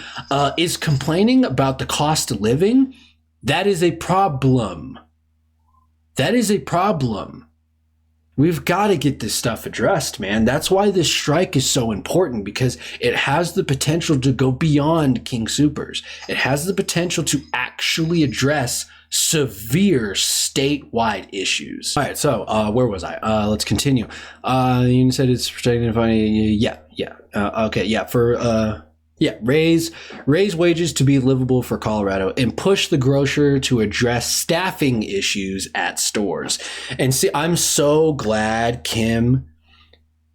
is complaining about the cost of living, that is a problem. That is a problem. We've got to get this stuff addressed, man. That's why this strike is so important, because it has the potential to go beyond King Soopers. It has the potential to actually address severe statewide issues. All right, so where was I? Let's continue. You said it's protecting the funny. Raise wages to be livable for Colorado and push the grocer to address staffing issues at stores. And see, I'm so glad Kim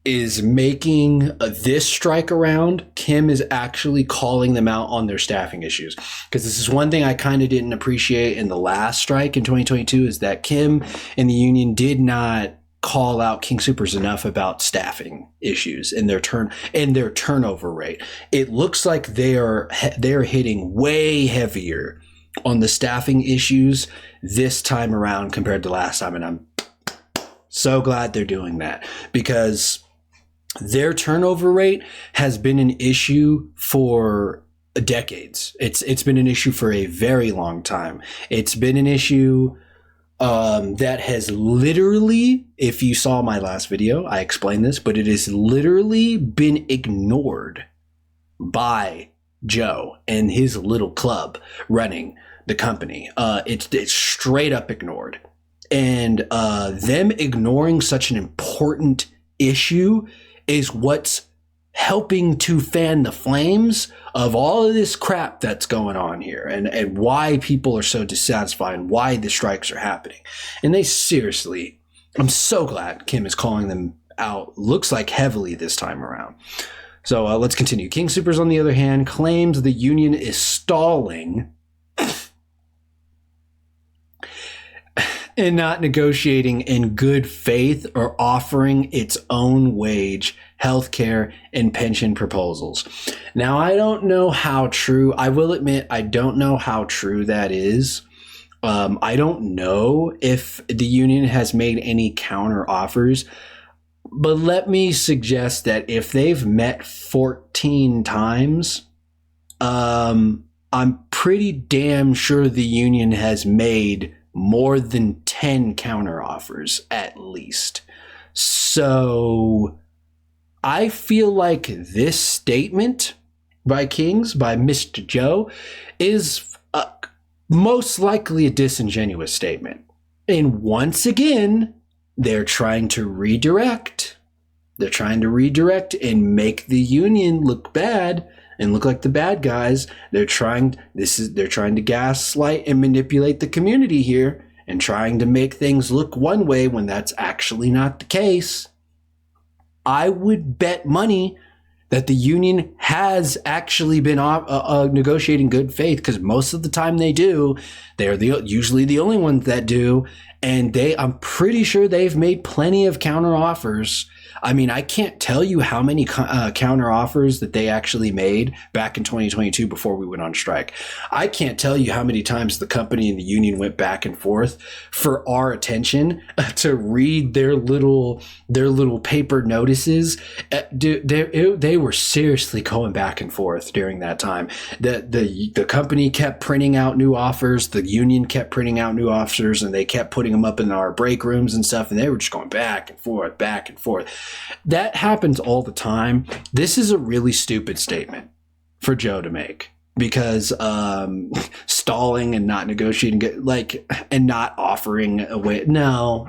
is making this strike around. Kim is actually calling them out on their staffing issues, because this is one thing I kind of didn't appreciate in the last strike in 2022, is that Kim and the union did not call out King Soopers enough about staffing issues and their turnover rate. It looks like they're hitting way heavier on the staffing issues this time around compared to last time, and I'm so glad they're doing that, because their turnover rate has been an issue for decades. It's been an issue for a very long time. It's been an issue that has literally, if you saw my last video, I explained this, but it has literally been ignored by Joe and his little club running the company. It's straight up ignored. And them ignoring such an important issue is what's helping to fan the flames of all of this crap that's going on here, and why people are so dissatisfied and why the strikes are happening. And they seriously, I'm so glad Kim is calling them out, looks like heavily this time around. So let's continue. King Soopers, on the other hand, claims the union is stalling and not negotiating in good faith or offering its own wage, healthcare, and pension proposals. Now, I don't know how true, I will admit, I don't know how true that is. I don't know if the union has made any counter offers, but let me suggest that if they've met 14 times, I'm pretty damn sure the union has made more than 10 counter offers at least. So I feel like this statement by Kings, by Mr. Joe, is most likely a disingenuous statement. And once again, they're trying to redirect. They're trying to redirect and make the union look bad and look like the bad guys. They're trying to gaslight and manipulate the community here and trying to make things look one way when that's actually not the case. I would bet money that the union has actually been negotiating good faith, because most of the time they do. They're usually the only ones that do. And I'm pretty sure they've made plenty of counter offers. I mean, I can't tell you how many counter offers that they actually made back in 2022 before we went on strike. I can't tell you how many times the company and the union went back and forth for our attention to read their little paper notices. They were seriously going back and forth during that time. The company kept printing out new offers. The union kept printing out new offers, and they kept putting them up in our break rooms and stuff. And they were just going back and forth, back and forth. That happens all the time. This is a really stupid statement for Joe to make, because stalling and not negotiating, and not offering a way. No.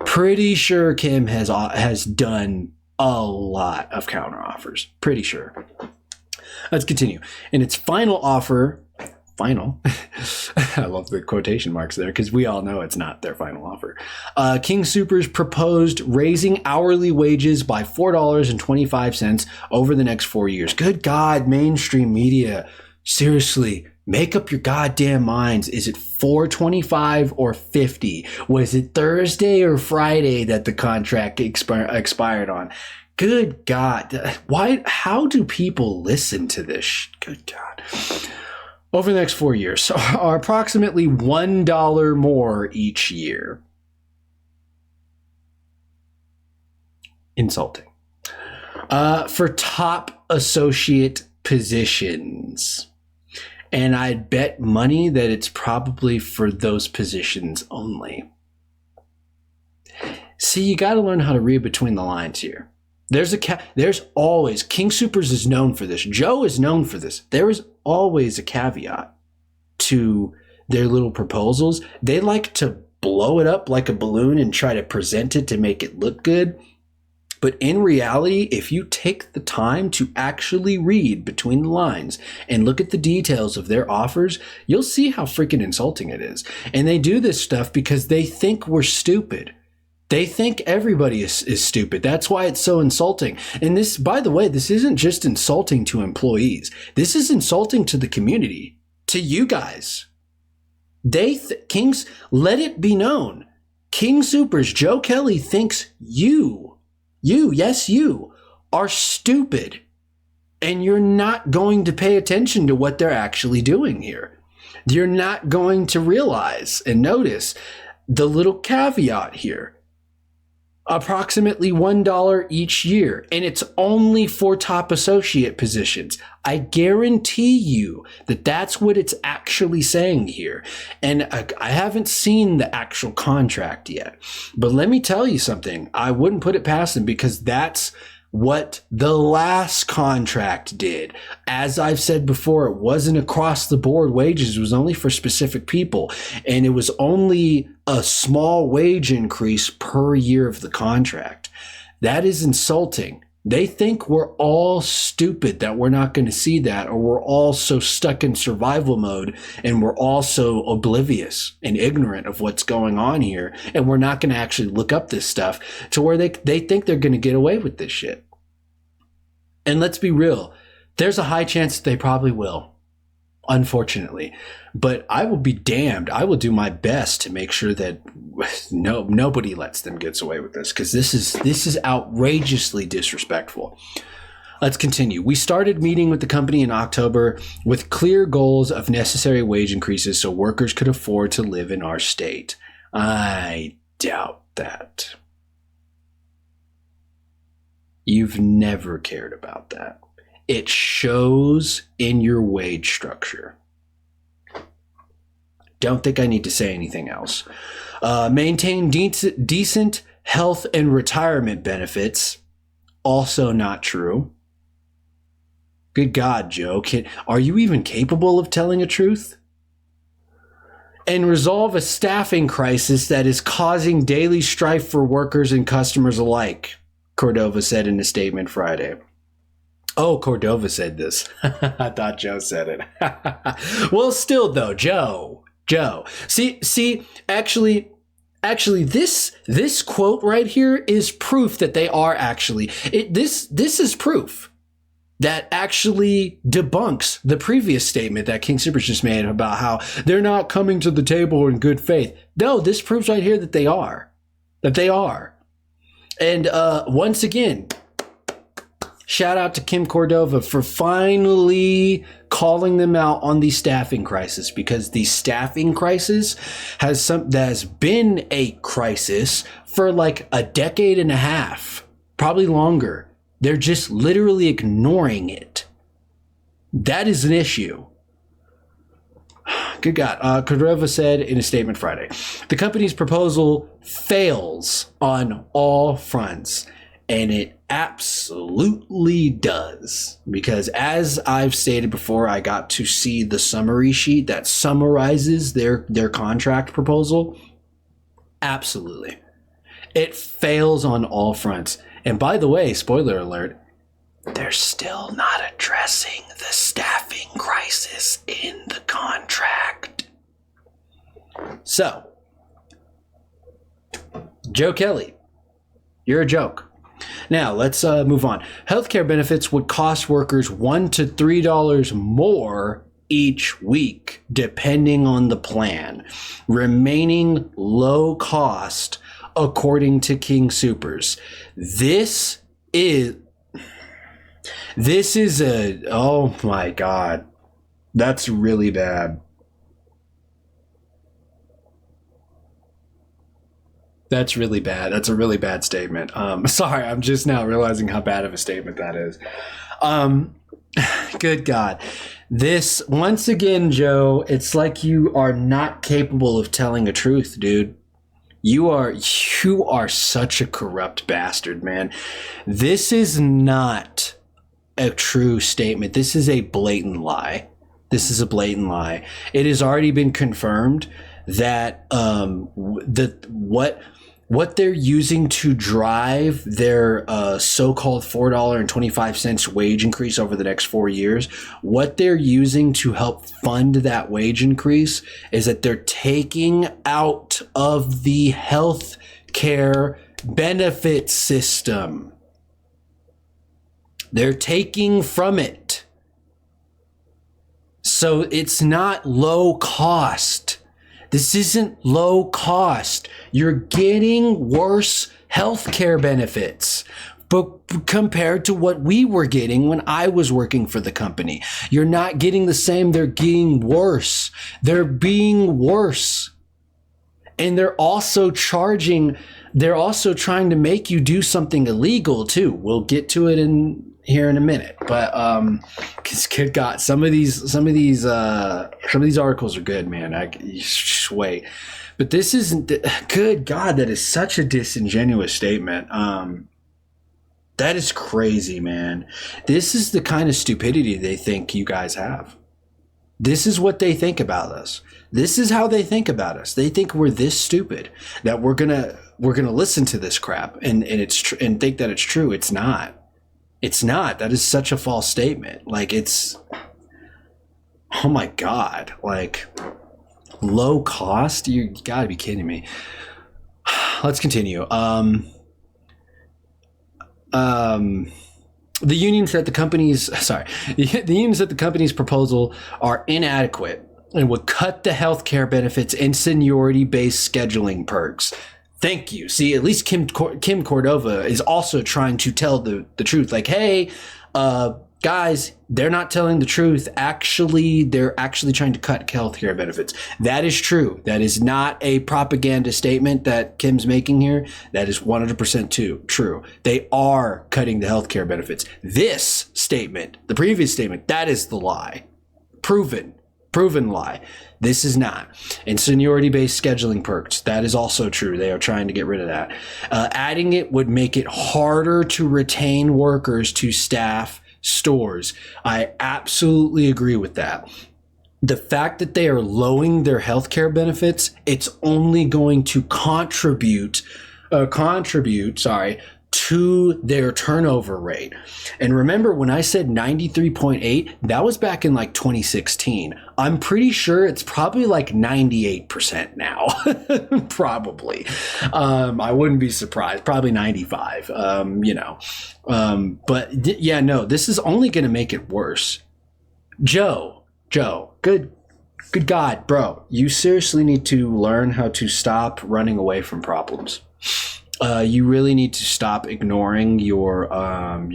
Pretty sure Kim has done a lot of counter offers. Pretty sure. Let's continue. In its final offer, I love the quotation marks there, because we all know it's not their final offer. King Soopers proposed raising hourly wages by $4.25 over the next 4 years. Good God, mainstream media. Seriously, make up your goddamn minds. Is it $4.25 or $50? Was it Thursday or Friday that the contract expired on? Good God. Why? How do people listen to this? Good God. Over the next 4 years, are approximately $1 more each year. Insulting. For top associate positions. And I'd bet money that it's probably for those positions only. See, you got to learn how to read between the lines here. There's always, King Soopers is known for this. Joe is known for this. There is always a caveat to their little proposals. They like to blow it up like a balloon and try to present it to make it look good. But in reality, if you take the time to actually read between the lines and look at the details of their offers, you'll see how freaking insulting it is. And they do this stuff because they think we're stupid. They think everybody is stupid. That's why it's so insulting. And this, by the way, this isn't just insulting to employees. This is insulting to the community, to you guys. Kings, let it be known. King Soopers, Joe Kelly thinks you, are stupid. And you're not going to pay attention to what they're actually doing here. You're not going to realize and notice the little caveat here. Approximately $1 each year, and it's only for top associate positions. I guarantee you that that's what it's actually saying here. And I haven't seen the actual contract yet, but let me tell you something. I wouldn't put it past them, because that's what the last contract did. As I've said before, it wasn't across the board wages. It was only for specific people. And it was only a small wage increase per year of the contract. That is insulting. They think we're all stupid that we're not going to see that, or we're all so stuck in survival mode and we're all so oblivious and ignorant of what's going on here, and we're not going to actually look up this stuff to where they think they're going to get away with this shit. And let's be real, there's a high chance that they probably will. unfortunately. But I will be damned. I will do my best to make sure that nobody lets them get away with this, because this is outrageously disrespectful. Let's continue. We started meeting with the company in October with clear goals of necessary wage increases so workers could afford to live in our state. I doubt that. You've never cared about that. It shows in your wage structure. Don't think I need to say anything else. Maintain decent health and retirement benefits. Also not true. Good God, Joe. Are you even capable of telling a truth? And resolve a staffing crisis that is causing daily strife for workers and customers alike, Cordova said in a statement Friday. Oh, Cordova said this. I thought Joe said it. Well, still though, Joe. See, actually, this quote right here is proof that they are actually. This is proof that actually debunks the previous statement that King Soopers just made about how they're not coming to the table in good faith. No, this proves right here that they are. And once again, shout out to Kim Cordova for finally calling them out on the staffing crisis, because the staffing crisis has been a crisis for like a decade and a half, probably longer. They're just literally ignoring it. That is an issue. Good God. Cordova said in a statement Friday, the company's proposal fails on all fronts. And it absolutely does. Because as I've stated before, I got to see the summary sheet that summarizes their contract proposal. Absolutely. It fails on all fronts. And by the way, spoiler alert, they're still not addressing the staffing crisis in the contract. So, Joe Kelly, you're a joke. Now, let's move on. Healthcare benefits would cost workers $1 to $3 more each week, depending on the plan, remaining low cost, according to King Soopers. This is oh my God, that's really bad. That's really bad. That's a really bad statement. Sorry, I'm just now realizing how bad of a statement that is. Good God. This, once again, Joe, it's like you are not capable of telling a truth, dude. You are such a corrupt bastard, man. This is not a true statement. This is a blatant lie. It has already been confirmed that what they're using to drive their so-called $4.25 wage increase over the next 4 years, what they're using to help fund that wage increase is that they're taking out of the health care benefit system. They're taking from it. So it's not low cost. This isn't low cost. You're getting worse healthcare benefits, but compared to what we were getting when I was working for the company. You're not getting the same. They're getting worse. They're being worse. And they're also trying to make you do something illegal too. We'll get to it here in a minute, but cause good God, some of these articles are good, man. Just wait, but this isn't. Good God, that is such a disingenuous statement. That is crazy, man. This is the kind of stupidity they think you guys have. This is what they think about us. This is how they think about us. They think we're this stupid that we're gonna listen to this crap and think that it's true. It's not. It's not. That is such a false statement. Like, it's, oh my God, like low cost. You gotta be kidding me. Let's continue. The unions that the company's the unions that the company's proposal are inadequate and would cut the healthcare benefits and seniority-based scheduling perks. Thank you. See, at least Kim Cordova is also trying to tell the truth. Like, hey, guys, they're not telling the truth. Actually, they're actually trying to cut healthcare benefits. That is true. That is not a propaganda statement that Kim's making here. That is 100% true. They are cutting the healthcare benefits. This statement, the previous statement, that is the lie. Proven lie. This is not. And seniority-based scheduling perks, that is also true. They are trying to get rid of that. Adding it would make it harder to retain workers to staff stores. I absolutely agree with that. The fact that they are lowering their healthcare benefits, it's only going to contribute, to their turnover rate. And remember when I said 93.8, that was back in like 2016. I'm pretty sure it's probably like 98% now. Probably. I wouldn't be surprised. Probably 95, but yeah, no, this is only going to make it worse. Joe, good God, bro, you seriously need to learn how to stop running away from problems. You really need to stop ignoring your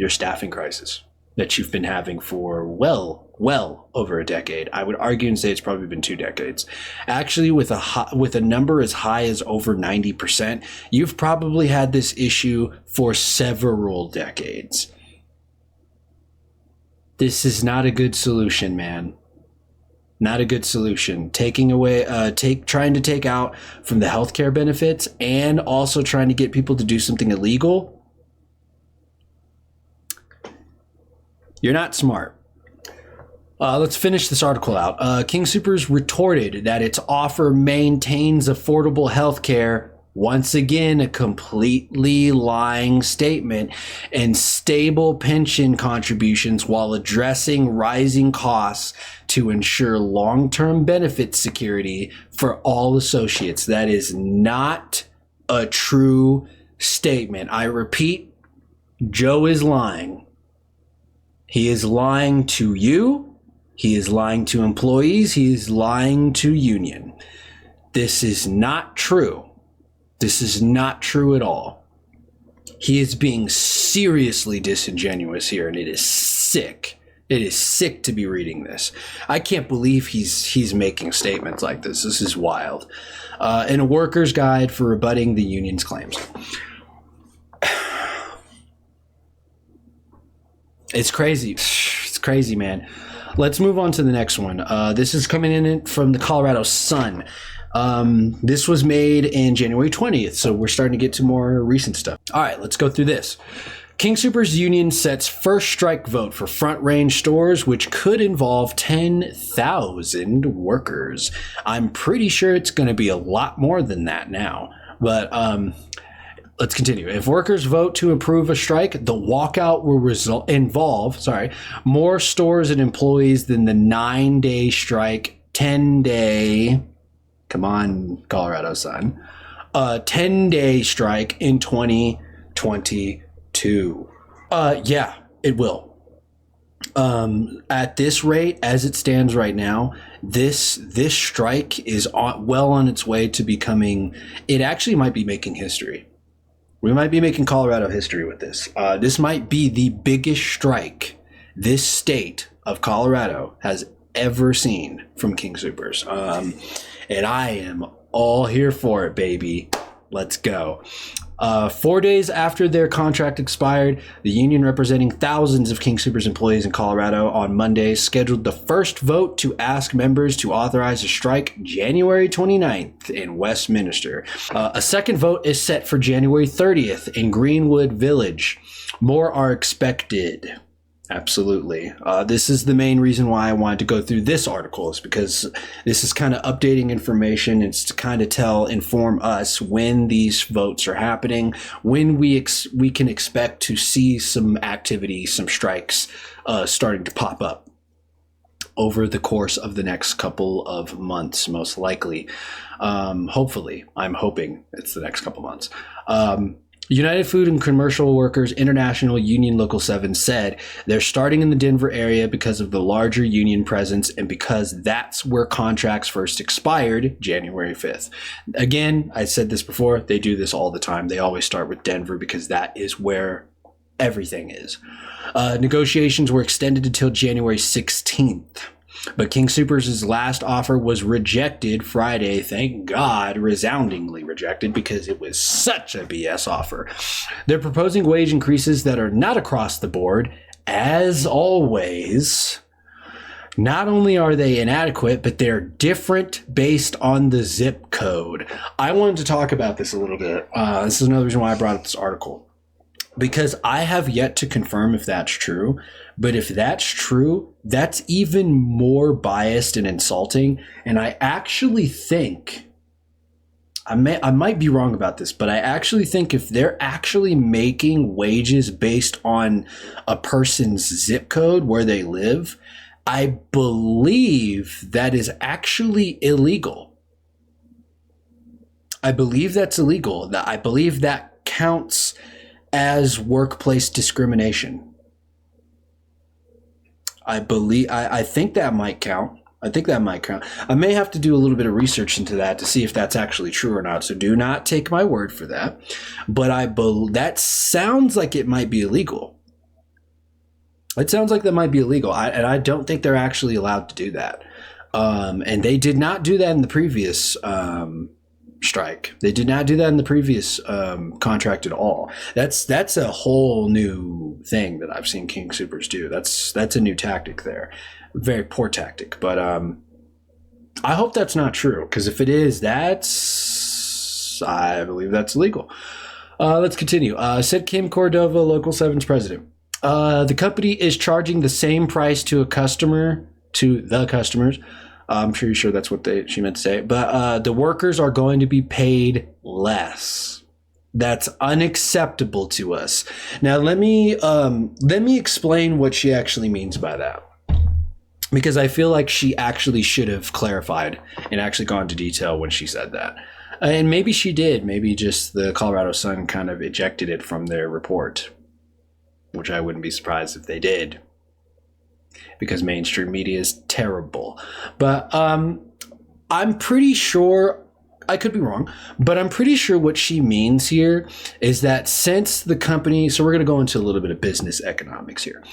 staffing crisis that you've been having for well over a decade. I would argue and say it's probably been 2 decades. Actually, with a number as high as over 90%, you've probably had this issue for several decades. This is not a good solution, man. Not a good solution. Taking away, trying to take out from the healthcare benefits and also trying to get people to do something illegal. You're not smart. Let's finish this article out. King Soopers retorted that its offer maintains affordable healthcare. Once again, a completely lying statement, and stable pension contributions while addressing rising costs to ensure long-term benefit security for all associates. That is not a true statement. I repeat, Joe is lying. He is lying to you. He is lying to employees. He is lying to union. This is not true. This is not true at all. He is being seriously disingenuous here, and it is sick. It is sick to be reading this. I can't believe he's making statements like this. This is wild. In a worker's guide for rebutting the union's claims. It's crazy. It's crazy, man. Let's move on to the next one. This is coming in from the Colorado Sun. This was made in January 20th, so we're starting to get to more recent stuff. All right, let's go through this. King Soopers Union sets first strike vote for Front Range stores, which could involve 10,000 workers. I'm pretty sure it's going to be a lot more than that now, but let's continue. If workers vote to approve a strike, the walkout will involve more stores and employees than the 9-day strike, 10-day. Come on, Colorado Sun. 10-day strike in 2022. Yeah, it will. At this rate, as it stands right now, this strike is well on its way to becoming. It actually might be making history. We might be making Colorado history with this. This might be the biggest strike this state of Colorado has ever seen from King Soopers. And I am all here for it, baby. Let's go. 4 days after their contract expired, the union representing thousands of King Soopers employees in Colorado on Monday scheduled the first vote to ask members to authorize a strike January 29th in Westminster. A second vote is set for January 30th in Greenwood Village. More are expected. Absolutely. This is the main reason why I wanted to go through this article, is because this is kind of updating information. It's to kind of inform us when these votes are happening, when we can expect to see some activity, some strikes starting to pop up over the course of the next couple of months, most likely. Hopefully, I'm hoping it's the next couple months. United Food and Commercial Workers International Union Local 7 said they're starting in the Denver area because of the larger union presence and because that's where contracts first expired January 5th. Again, I said this before, they do this all the time. They always start with Denver because that is where everything is. Negotiations were extended until January 16th. But King Soopers' last offer was rejected Friday. Thank God, resoundingly rejected, because it was such a BS offer. They're proposing wage increases that are not across the board. As always, not only are they inadequate, but they're different based on the zip code. I wanted to talk about this a little bit. This is another reason why I brought up this article, because I have yet to confirm if that's true. But if that's true, that's even more biased and insulting. And I actually think, I might be wrong about this, but I actually think if they're actually making wages based on a person's zip code where they live, I believe that is actually illegal. I believe that's illegal. I believe that counts as workplace discrimination. I think that might count. I may have to do a little bit of research into that to see if that's actually true or not. So do not take my word for that. But that sounds like it might be illegal. It sounds like that might be illegal. And I don't think they're actually allowed to do that. And they did not do that in the previous strike. They did not do that in the previous contract at all. That's a whole new thing that I've seen King Soopers do. That's a new tactic there. Very poor tactic. But I hope that's not true, because if it is, I believe that's illegal. Let's continue. Said Kim Cordova, Local 7's president. The company is charging the same price to the customers. I'm pretty sure that's what she meant to say. But the workers are going to be paid less. That's unacceptable to us. Now, let me explain what she actually means by that, because I feel like she actually should have clarified and actually gone into detail when she said that. And maybe she did. Maybe just the Colorado Sun kind of ejected it from their report, which I wouldn't be surprised if they did, because mainstream media is terrible. But I'm pretty sure, I could be wrong, but I'm pretty sure what she means here is that since the company, so we're going to go into a little bit of business economics here.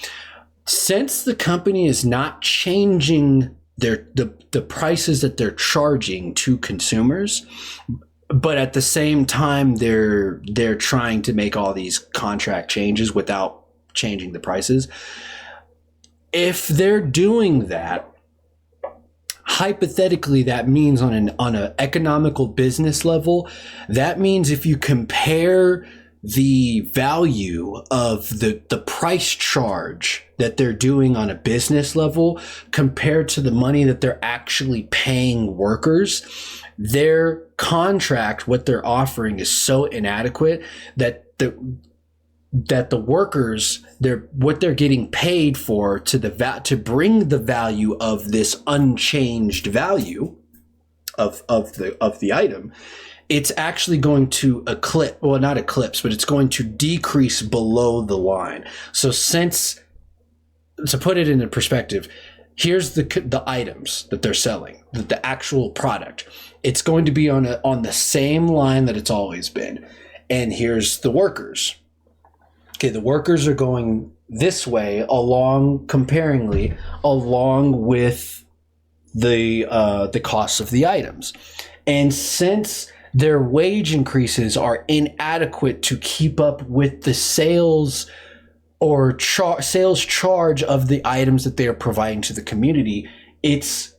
Since the company is not changing the prices that they're charging to consumers, but at the same time they're trying to make all these contract changes without changing the prices. If they're doing that, hypothetically, that means on an economical business level, that means if you compare the value of the price charge that they're doing on a business level compared to the money that they're actually paying workers, their contract, what they're offering, is so inadequate that the workers, what they're getting paid for to bring the value of this unchanged value of the item, it's actually going to not eclipse, but it's going to decrease below the line. So to put it into perspective, here's the items that they're selling, the actual product. It's going to be on the same line that it's always been. And here's the workers. Okay, the workers are going this way comparingly along with the costs of the items. And since their wage increases are inadequate to keep up with the sales or sales charge of the items that they are providing to the community, it's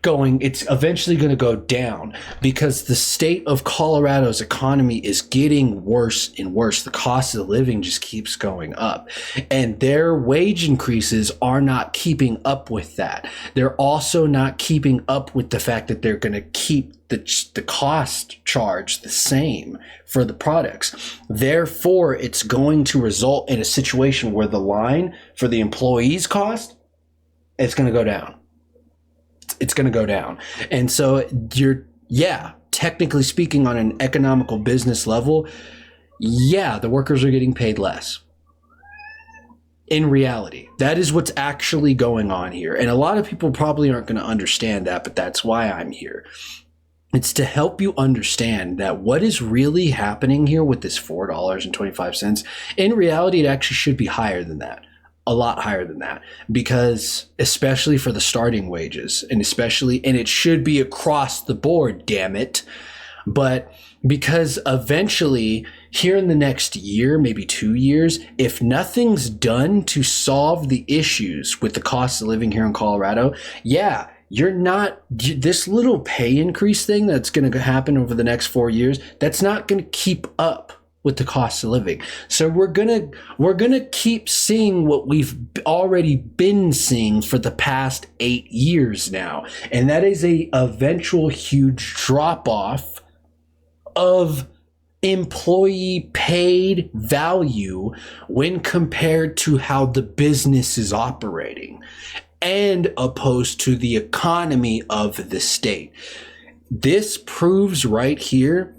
eventually going to go down, because the state of Colorado's economy is getting worse and worse. The cost of living just keeps going up, and their wage increases are not keeping up with that. They're also not keeping up with the fact that they're going to keep the cost charge the same for the products. Therefore, it's going to result in a situation where the line for the employees' cost is going to go down. It's going to go down. And so technically speaking, on an economical business level, yeah, the workers are getting paid less. In reality, that is what's actually going on here. And a lot of people probably aren't going to understand that, but that's why I'm here. It's to help you understand that what is really happening here with this $4.25, in reality, it actually should be higher than that. A lot higher than that, because especially for the starting wages, and it should be across the board, damn it. But because eventually, here in the next year, maybe 2 years, if nothing's done to solve the issues with the cost of living here in Colorado, yeah, this little pay increase thing that's going to happen over the next 4 years, that's not going to keep up with the cost of living. So we're gonna keep seeing what we've already been seeing for the past 8 years now, and that is a eventual huge drop off of employee paid value when compared to how the business is operating and opposed to the economy of the state. This proves right here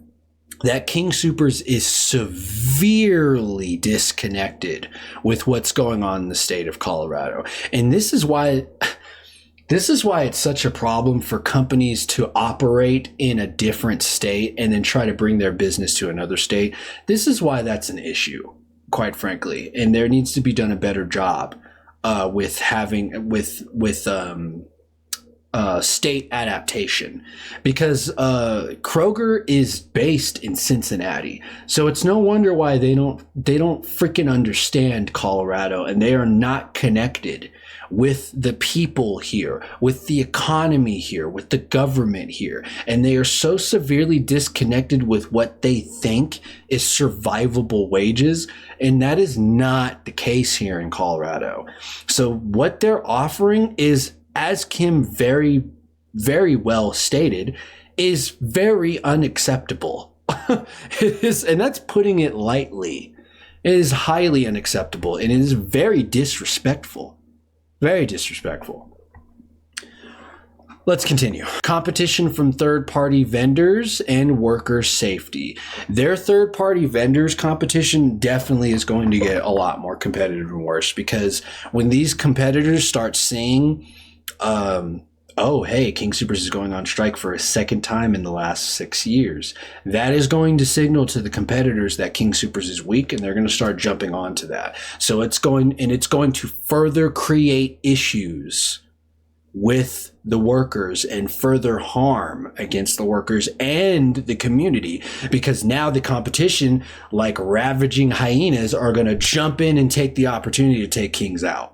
that King Soopers is severely disconnected with what's going on in the state of Colorado. And this is why it's such a problem for companies to operate in a different state and then try to bring their business to another state. This is why that's an issue, quite frankly. And there needs to be done a better job with state adaptation, because Kroger is based in Cincinnati, so it's no wonder why they don't freaking understand Colorado, and they are not connected with the people here, with the economy here, with the government here, and they are so severely disconnected with what they think is survivable wages, and that is not the case here in Colorado. So what they're offering is, as Kim very, very well stated, is very unacceptable. It is, and that's putting it lightly. It is highly unacceptable, and it is very disrespectful. Very disrespectful. Let's continue. Competition from third-party vendors and worker safety. Their third-party vendors competition definitely is going to get a lot more competitive and worse, because when these competitors start seeing oh, hey, King Soopers is going on strike for a second time in the last 6 years, that is going to signal to the competitors that King Soopers is weak, and they're going to start jumping onto that. So it's going to further create issues with the workers and further harm against the workers and the community, because now the competition, like ravaging hyenas, are going to jump in and take the opportunity to take Kings out.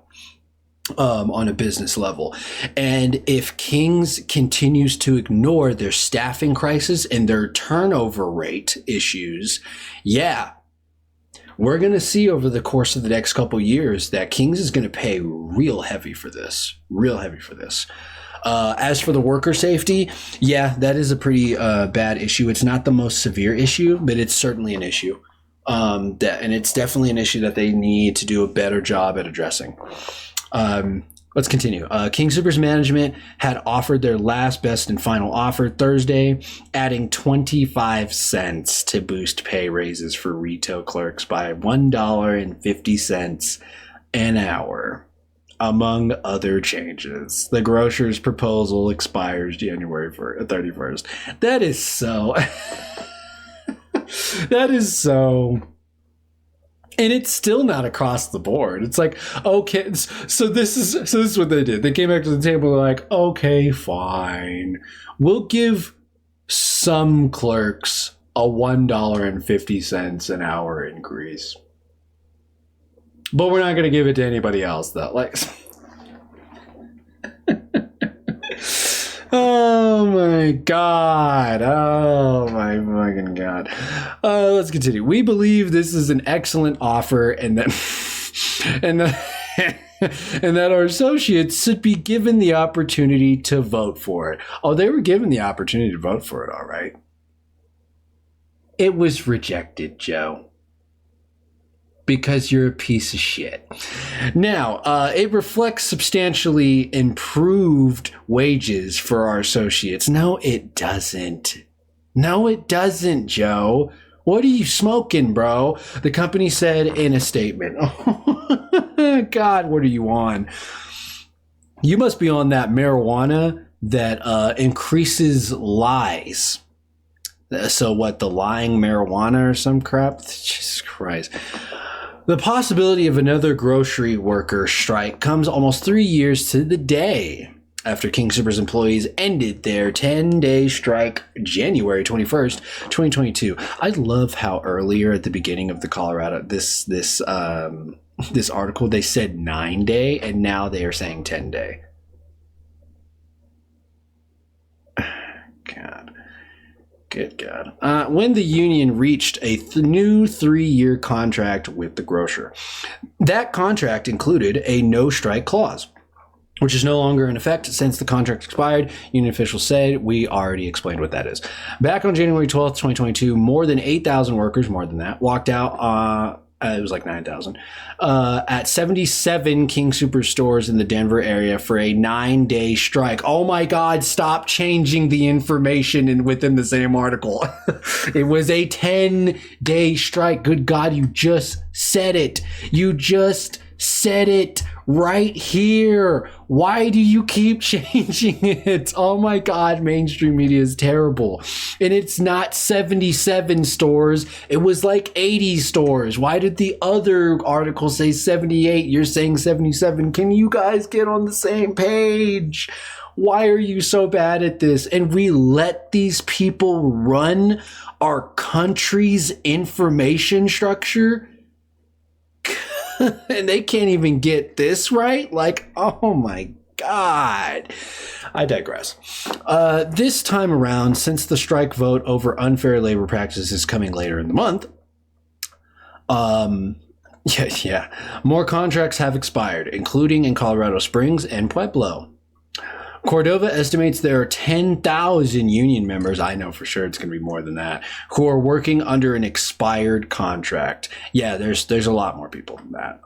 On a business level. And if Kings continues to ignore their staffing crisis and their turnover rate issues, yeah, we're going to see over the course of the next couple years that Kings is going to pay real heavy for this. As for the worker safety, yeah, that is a pretty bad issue. It's not the most severe issue, but it's certainly an issue. And it's definitely an issue that they need to do a better job at addressing. Let's continue. King Soopers management had offered their last, best, and final offer Thursday, adding 25 cents to boost pay raises for retail clerks by $1.50 an hour, among other changes. The grocer's proposal expires January 31st. That is so... that is so... And it's still not across the board. It's like, okay, so this is what they did. They came back to the table, they're like, okay, fine. We'll give some clerks a $1.50 an hour increase. But we're not going to give it to anybody else, though. Like, oh my God. Oh my fucking God. Let's continue. We believe this is an excellent offer, and that and that our associates should be given the opportunity to vote for it. Oh, they were given the opportunity to vote for it, all right. It was rejected, Joe. Because you're a piece of shit. Now, it reflects substantially improved wages for our associates. No, it doesn't. No, it doesn't, Joe. What are you smoking, bro? The company said in a statement. God, what are you on? You must be on that marijuana that increases lies. So what, the lying marijuana or some crap? Jesus Christ. The possibility of another grocery worker strike comes almost 3 years to the day after King Soopers employees ended their 10-day strike January 21st, 2022. I love how earlier at the beginning of the Colorado, this article, they said 9-day, and now they are saying 10-day. God. Good God. When the union reached a new 3-year contract with the grocer. That contract included a no-strike clause, which is no longer in effect since the contract expired. Union officials said, we already explained what that is. Back on January 12th, 2022, more than 8,000 workers, more than that, walked out, it was like 9,000, at 77 King Soopers stores in the Denver area for a 9-day strike. Oh my God, stop changing the information within the same article. It was a 10-day strike. Good God, you just said it. You just said it right here. Why do you keep changing it? Oh my God, mainstream media is terrible. And it's not 77 stores. It was like 80 stores. Why did the other article say 78? You're saying 77. Can you guys get on the same page? Why are you so bad at this? And we let these people run our country's information structure? And they can't even get this right? Like, oh my God. I digress. This time around, since the strike vote over unfair labor practices is coming later in the month, more contracts have expired, including in Colorado Springs and Pueblo. Cordova estimates there are 10,000 union members, I know for sure it's going to be more than that, who are working under an expired contract. Yeah, there's a lot more people than that.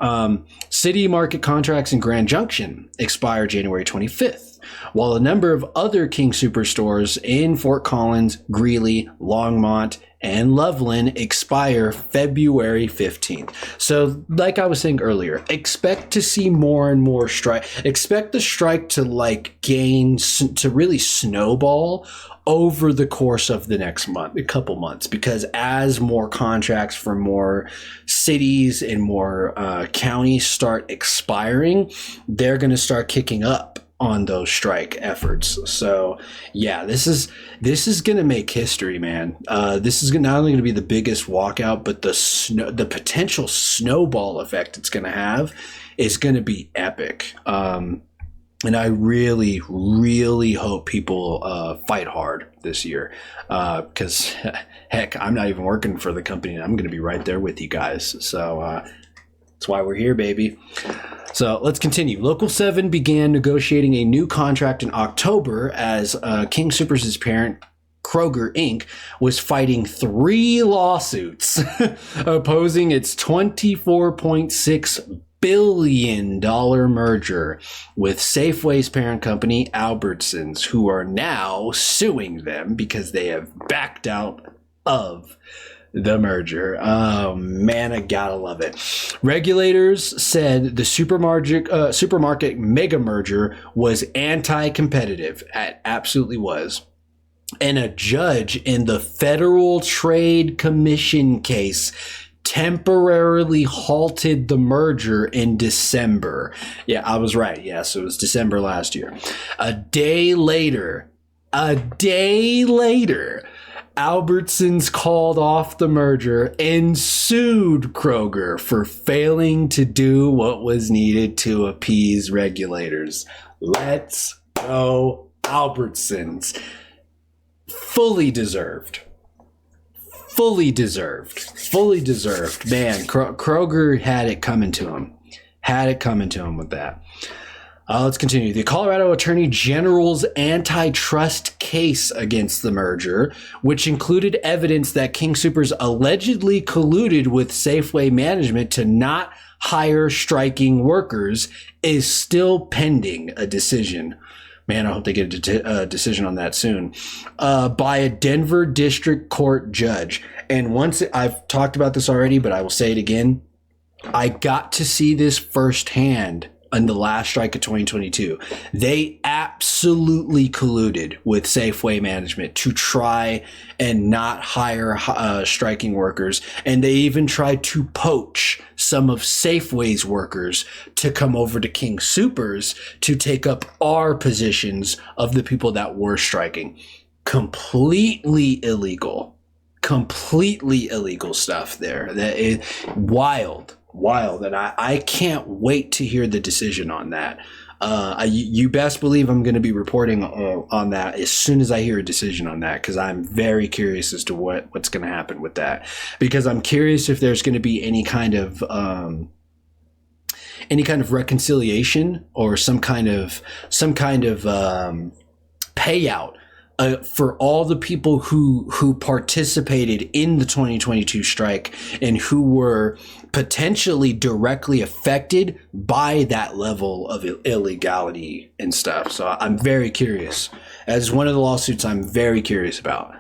City market contracts in Grand Junction expire January 25th, while a number of other King Soopers stores in Fort Collins, Greeley, Longmont, and Loveland expire February 15th. So like I was saying earlier, expect to see more and more strike. Expect the strike to to really snowball over the course of the next month, a couple months, because as more contracts for more cities and more counties start expiring, they're going to start kicking up on those strike efforts. So yeah, this is going to make history, man. This is not only going to be the biggest walkout, but the potential snowball effect it's going to have is going to be epic. And I really, really hope people fight hard this year, because heck, I'm not even working for the company, and I'm going to be right there with you guys. So that's why we're here, baby. So let's continue. Local 7 began negotiating a new contract in October as King Soopers' parent, Kroger Inc., was fighting 3 lawsuits opposing its $24.6 billion merger with Safeway's parent company, Albertsons, who are now suing them because they have backed out of the merger. Oh man, I gotta love it. Regulators said the supermarket mega merger was anti-competitive. It absolutely was. And a judge in the Federal Trade Commission case temporarily halted the merger in December. Yeah, I was right. Yes, it was December last year. A day later, Albertsons called off the merger and sued Kroger for failing to do what was needed to appease regulators. Let's go, Albertsons. Fully deserved. Man, Kroger had it coming to him with that. Let's continue. The Colorado Attorney General's antitrust case against the merger, which included evidence that King Soopers allegedly colluded with Safeway management to not hire striking workers, is still pending a decision. Man, I hope they get a decision on that soon. By a Denver District Court judge. And I've talked about this already, but I will say it again. I got to see this firsthand in the last strike of 2022. They absolutely colluded with Safeway management to try and not hire striking workers. And they even tried to poach some of Safeway's workers to come over to King Soopers to take up our positions of the people that were striking. Completely illegal stuff there. That is wild. And I can't wait to hear the decision on that. You best believe I'm going to be reporting on that as soon as I hear a decision on that, because I'm very curious as to what's going to happen with that, because I'm curious if there's going to be any kind of reconciliation or some kind of payout for all the people who participated in the 2022 strike and who were potentially directly affected by that level of illegality and stuff. So I'm very curious. As one of the lawsuits I'm very curious about.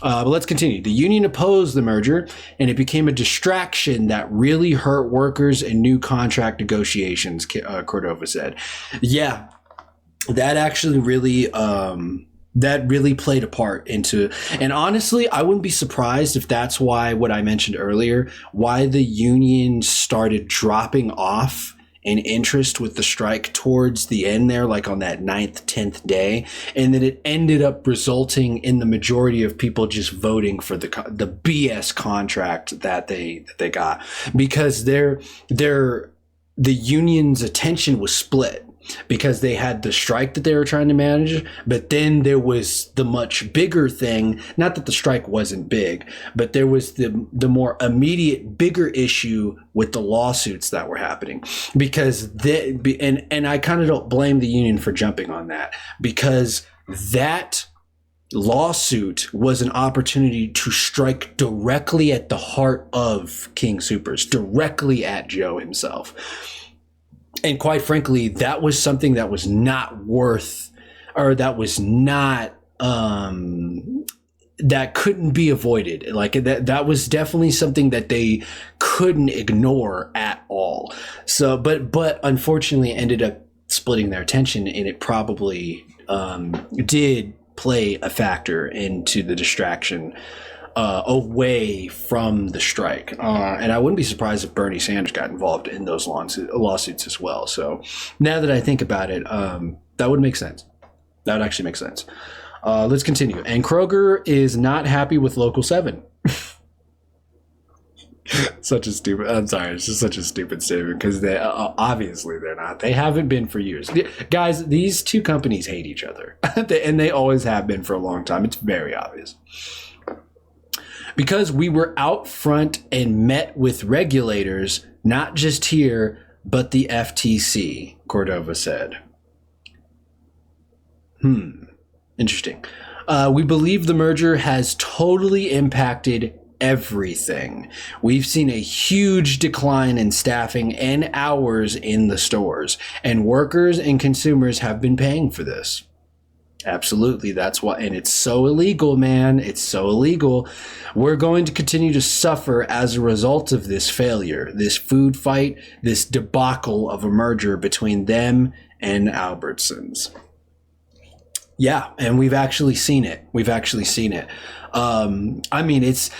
But let's continue. The union opposed the merger, and it became a distraction that really hurt workers in new contract negotiations, Cordova said. Yeah, that actually really... that really played a part into, and honestly, I wouldn't be surprised if that's why what I mentioned earlier, why the union started dropping off in interest with the strike towards the end there, like on that 9th, 10th day, and that it ended up resulting in the majority of people just voting for the BS contract that they got, because the union's attention was split. Because they had the strike that they were trying to manage, but then there was the much bigger thing. Not that the strike wasn't big, but there was the more immediate, bigger issue with the lawsuits that were happening. Because and I kind of don't blame the union for jumping on that, because that lawsuit was an opportunity to strike directly at the heart of King Soopers, directly at Joe himself. And quite frankly, that was something that was not worth, or that was not, that couldn't be avoided. Like that was definitely something that they couldn't ignore at all. So, but unfortunately ended up splitting their attention, and it probably did play a factor into the distraction away from the strike. And I wouldn't be surprised if Bernie Sanders got involved in those lawsuits as well. So now that I think about it, that would make sense. That would actually make sense. Let's continue. And Kroger is not happy with Local 7. I'm sorry, it's just such a stupid statement, because they obviously they're not. They haven't been for years. Guys, these two companies hate each other, and they always have been for a long time. It's very obvious. Because we were out front and met with regulators, not just here, but the FTC, Cordova said. Interesting. We believe the merger has totally impacted everything. We've seen a huge decline in staffing and hours in the stores, and workers and consumers have been paying for this. Absolutely. That's why. And it's so illegal, man. It's so illegal. We're going to continue to suffer as a result of this failure, this food fight, this debacle of a merger between them and Albertsons. Yeah. And we've actually seen it. I mean, it's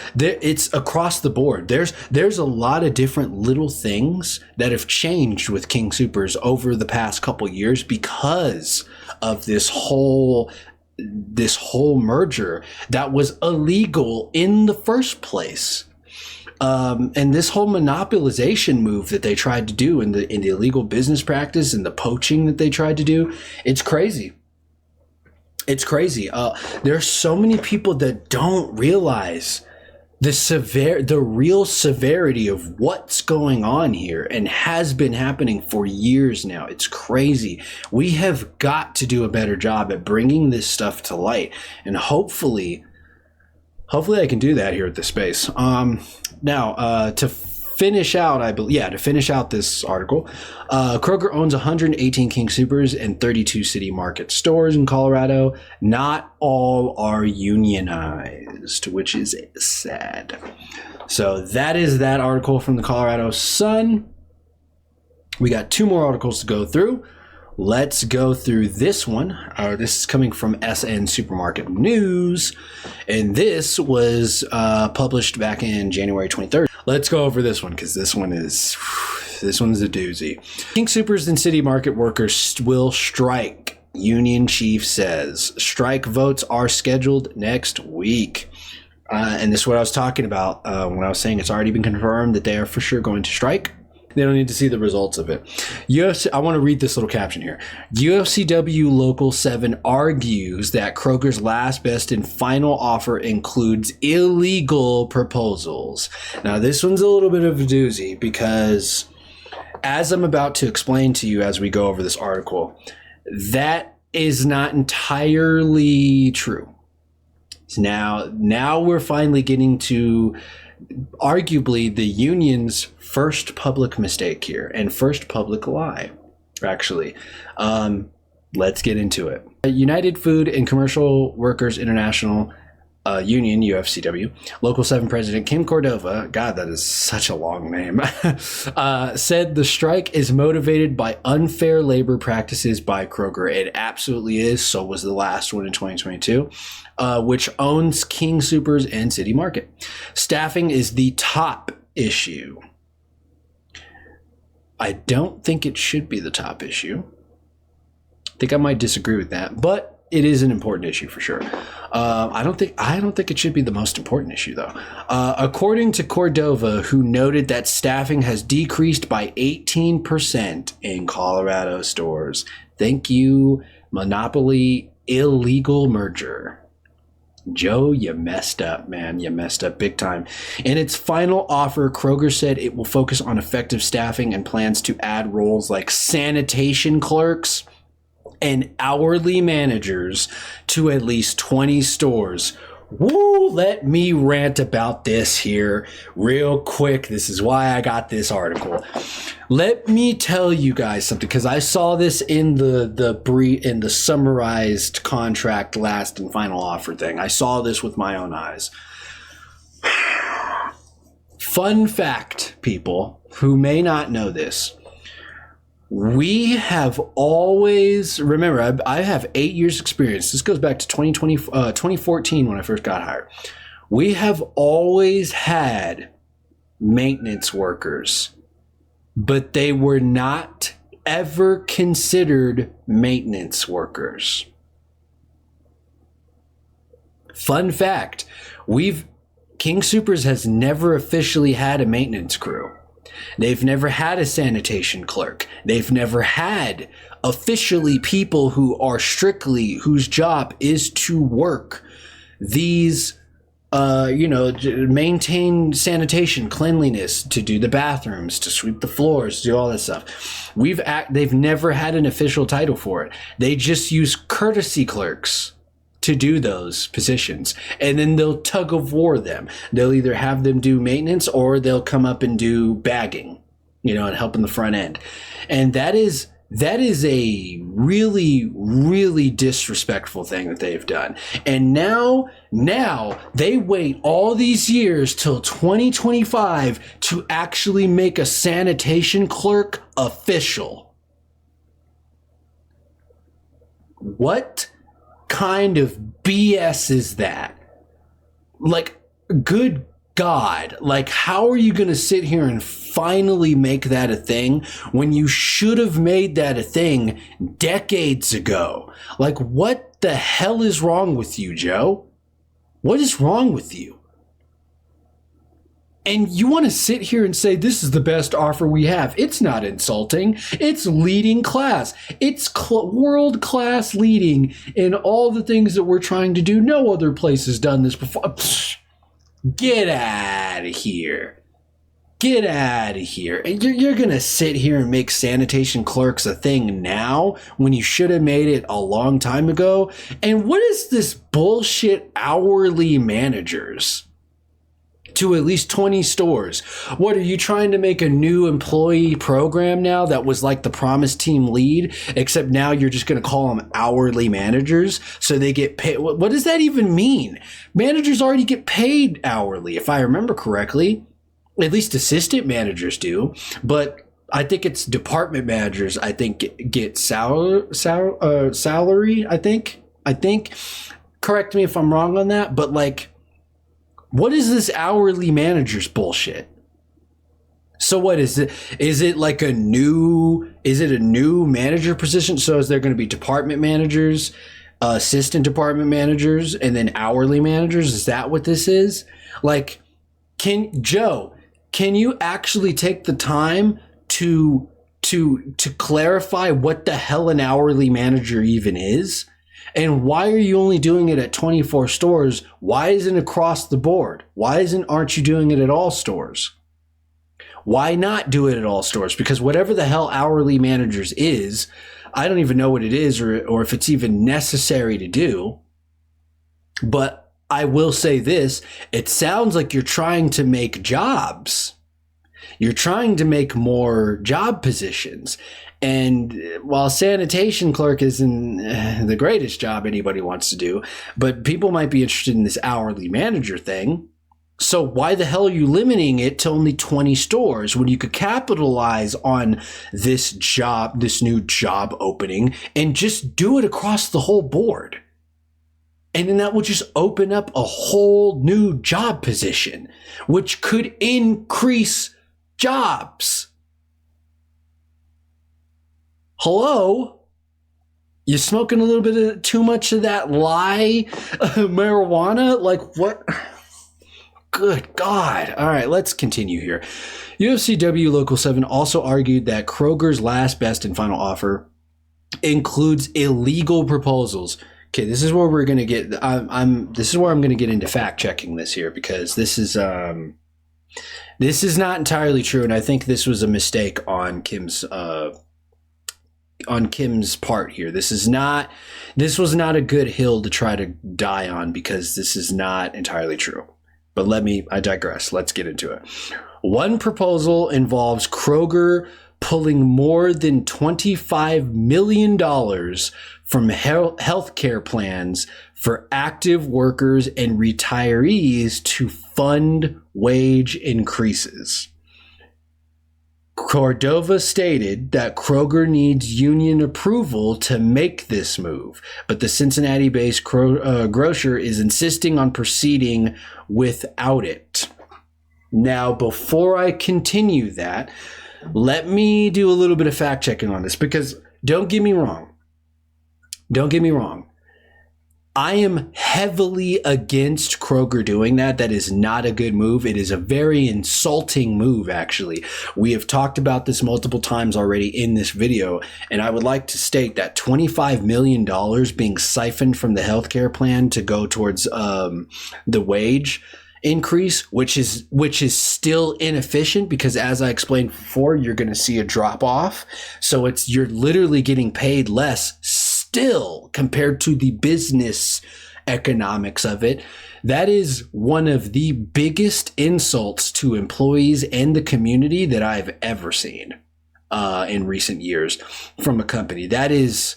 across the board. There's a lot of different little things that have changed with King Soopers over the past couple years because of this whole merger that was illegal in the first place. And this whole monopolization move that they tried to do in the illegal business practice and the poaching that they tried to do, it's crazy. It's crazy. There's so many people that don't realize the real severity of what's going on here, and has been happening for years now. It's crazy. We have got to do a better job at bringing this stuff to light, and hopefully I can do that here at the space. Now, to finish out, to finish out this article, Kroger owns 118 King Soopers and 32 City Market stores in Colorado. Not all are unionized, which is sad. So that is that article from the Colorado Sun. We got 2 more articles to go through. Let's go through this one. This is coming from SN Supermarket News, and this was published back in January 23rd. Let's go over this one because this one's a doozy. King Soopers and City Market workers will strike. Union chief says strike votes are scheduled next week. And this is what I was talking about when I was saying it's already been confirmed that they are for sure going to strike. They don't need to see the results of it. I want to read this little caption here. UFCW Local 7 argues that Kroger's last, best, and final offer includes illegal proposals. Now, this one's a little bit of a doozy because, as I'm about to explain to you as we go over this article, that is not entirely true. Now we're finally getting to arguably the union's first public mistake here and first public lie, actually. Let's get into it. United Food and Commercial Workers International Union, UFCW, Local 7 President Kim Cordova, God, that is such a long name, said the strike is motivated by unfair labor practices by Kroger. It absolutely is. So was the last one in 2022. Which owns King Soopers and City Market. Staffing is the top issue. I don't think it should be the top issue. I think I might disagree with that, but it is an important issue for sure. I don't think it should be the most important issue though. According to Cordova, who noted that staffing has decreased by 18% in Colorado stores. Thank you, monopoly illegal merger. Joe, you messed up, man. You messed up big time. In its final offer, Kroger said it will focus on effective staffing and plans to add roles like sanitation clerks and hourly managers to at least 20 stores. Woo, let me rant about this here real quick. This is why I got this article. Let me tell you guys something, because I saw this in the summarized contract last and final offer thing. I saw this with my own eyes. Fun fact, people who may not know this. We have always, remember, I have 8 years experience. This goes back to 2014 when I first got hired. We have always had maintenance workers, but they were not ever considered maintenance workers. Fun fact, King Soopers has never officially had a maintenance crew. They've never had a sanitation clerk. They've never had officially people whose job is to work these, maintain sanitation, cleanliness, to do the bathrooms, to sweep the floors, to do all that stuff. They've never had an official title for it. They just use courtesy clerks to do those positions, and then they'll tug of war them. They'll either have them do maintenance or they'll come up and do bagging, and help in the front end. And that is a really, really disrespectful thing that they've done. And now they wait all these years till 2025 to actually make a sanitation clerk official. What kind of BS is that? Like, good God, like, how are you going to sit here and finally make that a thing when you should have made that a thing decades ago? Like, what the hell is wrong with you, Joe? What is wrong with you? And you want to sit here and say, this is the best offer we have. It's not insulting. It's leading class. It's world-class leading in all the things that we're trying to do. No other place has done this before. Psh, get out of here. Get out of here. And you're going to sit here and make sanitation clerks a thing now when you should have made it a long time ago? And what is this bullshit hourly managers? to at least 20 stores. What are you trying to make a new employee program now that was like the Promise Team lead, except now you're just going to call them hourly managers so they get paid? What does that even mean? Managers already get paid hourly, if I remember correctly. At least assistant managers do, but I think it's department managers. I think get salary. I think. Correct me if I'm wrong on that, but like, what is this hourly managers bullshit? So what is it? Is it like a new manager position? So is there going to be department managers, assistant department managers, and then hourly managers? Is that what this is? Like, can you actually take the time to clarify what the hell an hourly manager even is? And why are you only doing it at 24 stores? Why isn't it across the board? Aren't you doing it at all stores? Why not do it at all stores? Because whatever the hell hourly managers is, I don't even know what it is or if it's even necessary to do. But I will say this, it sounds like you're trying to make jobs. You're trying to make more job positions. And while sanitation clerk isn't the greatest job anybody wants to do, but people might be interested in this hourly manager thing. So why the hell are you limiting it to only 20 stores when you could capitalize on this new job opening and just do it across the whole board? And then that will just open up a whole new job position, which could increase jobs. Hello? You smoking a little bit of too much of that marijuana? Like what? Good God. All right, let's continue here. UFCW Local 7 also argued that Kroger's last, best, and final offer includes illegal proposals. Okay, this is where we're going to get this is where I'm going to get into fact checking this here, because this is not entirely true, and I think this was a mistake on Kim's part here. This was not a good hill to try to die on, because this is not entirely true. But I digress. Let's get into it. One proposal involves Kroger pulling more than $25 million from healthcare plans for active workers and retirees to fund wage increases. Cordova stated that Kroger needs union approval to make this move, but the Cincinnati-based grocer is insisting on proceeding without it. Now, before I continue that, let me do a little bit of fact checking on this, because don't get me wrong. I am heavily against Kroger doing that. That is not a good move. It is a very insulting move, actually. We have talked about this multiple times already in this video, and I would like to state that $25 million being siphoned from the healthcare plan to go towards the wage increase, which is still inefficient, because as I explained before, you're going to see a drop off. So you're literally getting paid less still compared to the business economics of it. That is one of the biggest insults to employees and the community that I've ever seen in recent years from a company. That is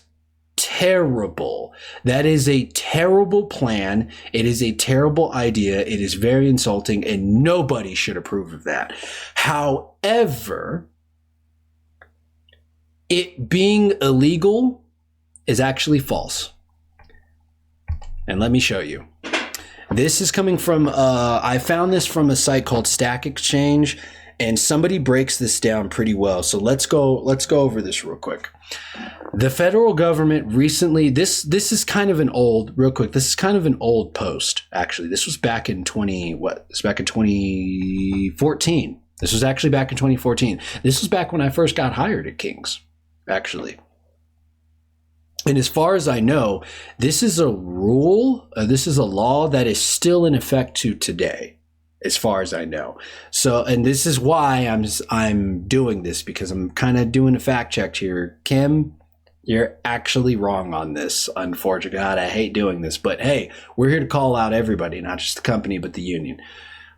terrible. That is a terrible plan. It is a terrible idea. It is very insulting, and nobody should approve of that. However, it being illegal is actually false. And let me show you. This is coming from, I found this from a site called Stack Exchange, and somebody breaks this down pretty well. So let's go over this real quick. The federal government recently, this is kind of an old post, actually. This was back in 2014. This was actually back in 2014. This was back when I first got hired at King's, actually. And as far as I know, this is a rule, this is a law that is still in effect to today, as far as I know. So, and this is why I'm doing this, because I'm kind of doing a fact check here. Kim, you're actually wrong on this, unfortunately. God, I hate doing this, but hey, we're here to call out everybody, not just the company, but the union.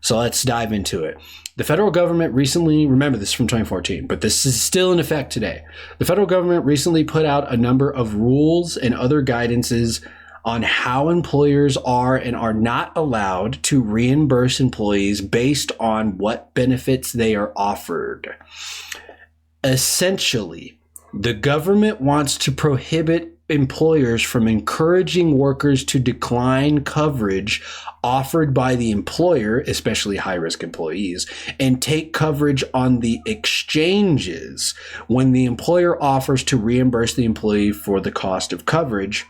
So let's dive into it. The federal government recently, remember this is from 2014, but this is still in effect today. The federal government recently put out a number of rules and other guidances on how employers are and are not allowed to reimburse employees based on what benefits they are offered. Essentially, the government wants to prohibit employers from encouraging workers to decline coverage offered by the employer, especially high-risk employees, and take coverage on the exchanges when the employer offers to reimburse the employee for the cost of coverage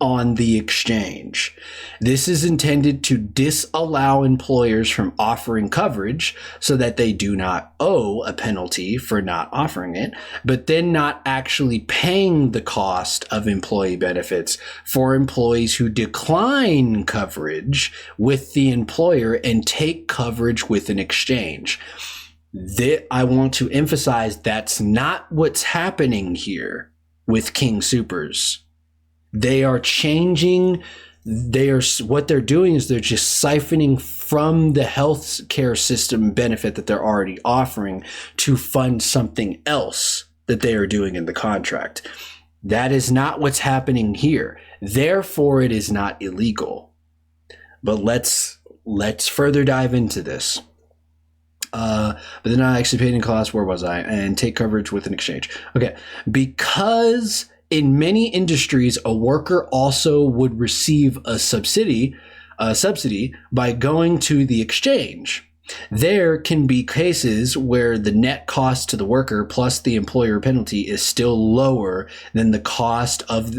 on the exchange. This is intended to disallow employers from offering coverage so that they do not owe a penalty for not offering it, but then not actually paying the cost of employee benefits for employees who decline coverage with the employer and take coverage with an exchange. I want to emphasize that's not what's happening here with King Soopers. They are changing. What they're doing is they're just siphoning from the health care system benefit that they're already offering to fund something else that they are doing in the contract. That is not what's happening here. Therefore, it is not illegal. But let's further dive into this. But they're not actually paid in cost. Where was I? And take coverage with an exchange. Okay, because in many industries, a worker also would receive a subsidy by going to the exchange. There can be cases where the net cost to the worker plus the employer penalty is still lower than the cost of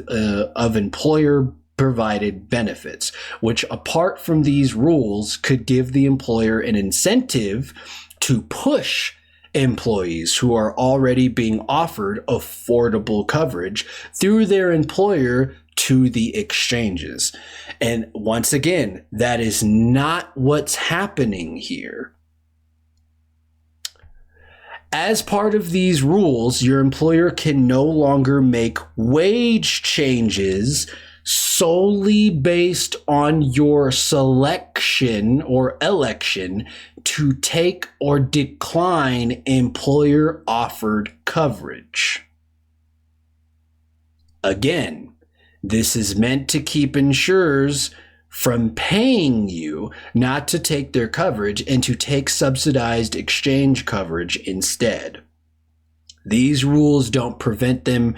employer provided benefits, which apart from these rules could give the employer an incentive to push employees who are already being offered affordable coverage through their employer to the exchanges. And once again, that is not what's happening here. As part of these rules, your employer can no longer make wage changes solely based on your selection or election to take or decline employer offered coverage. Again, this is meant to keep insurers from paying you not to take their coverage and to take subsidized exchange coverage instead. These rules don't prevent them.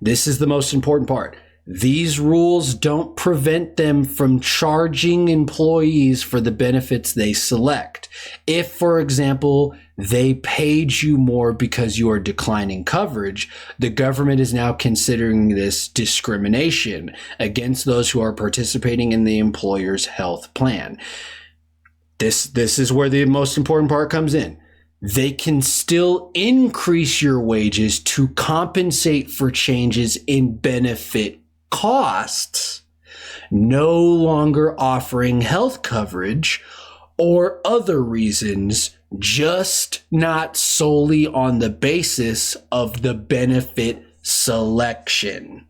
This is the most important part. These rules don't prevent them from charging employees for the benefits they select. If, for example, they paid you more because you are declining coverage, the government is now considering this discrimination against those who are participating in the employer's health plan. This is where the most important part comes in. They can still increase your wages to compensate for changes in benefit costs, no longer offering health coverage or other reasons, just not solely on the basis of the benefit selection.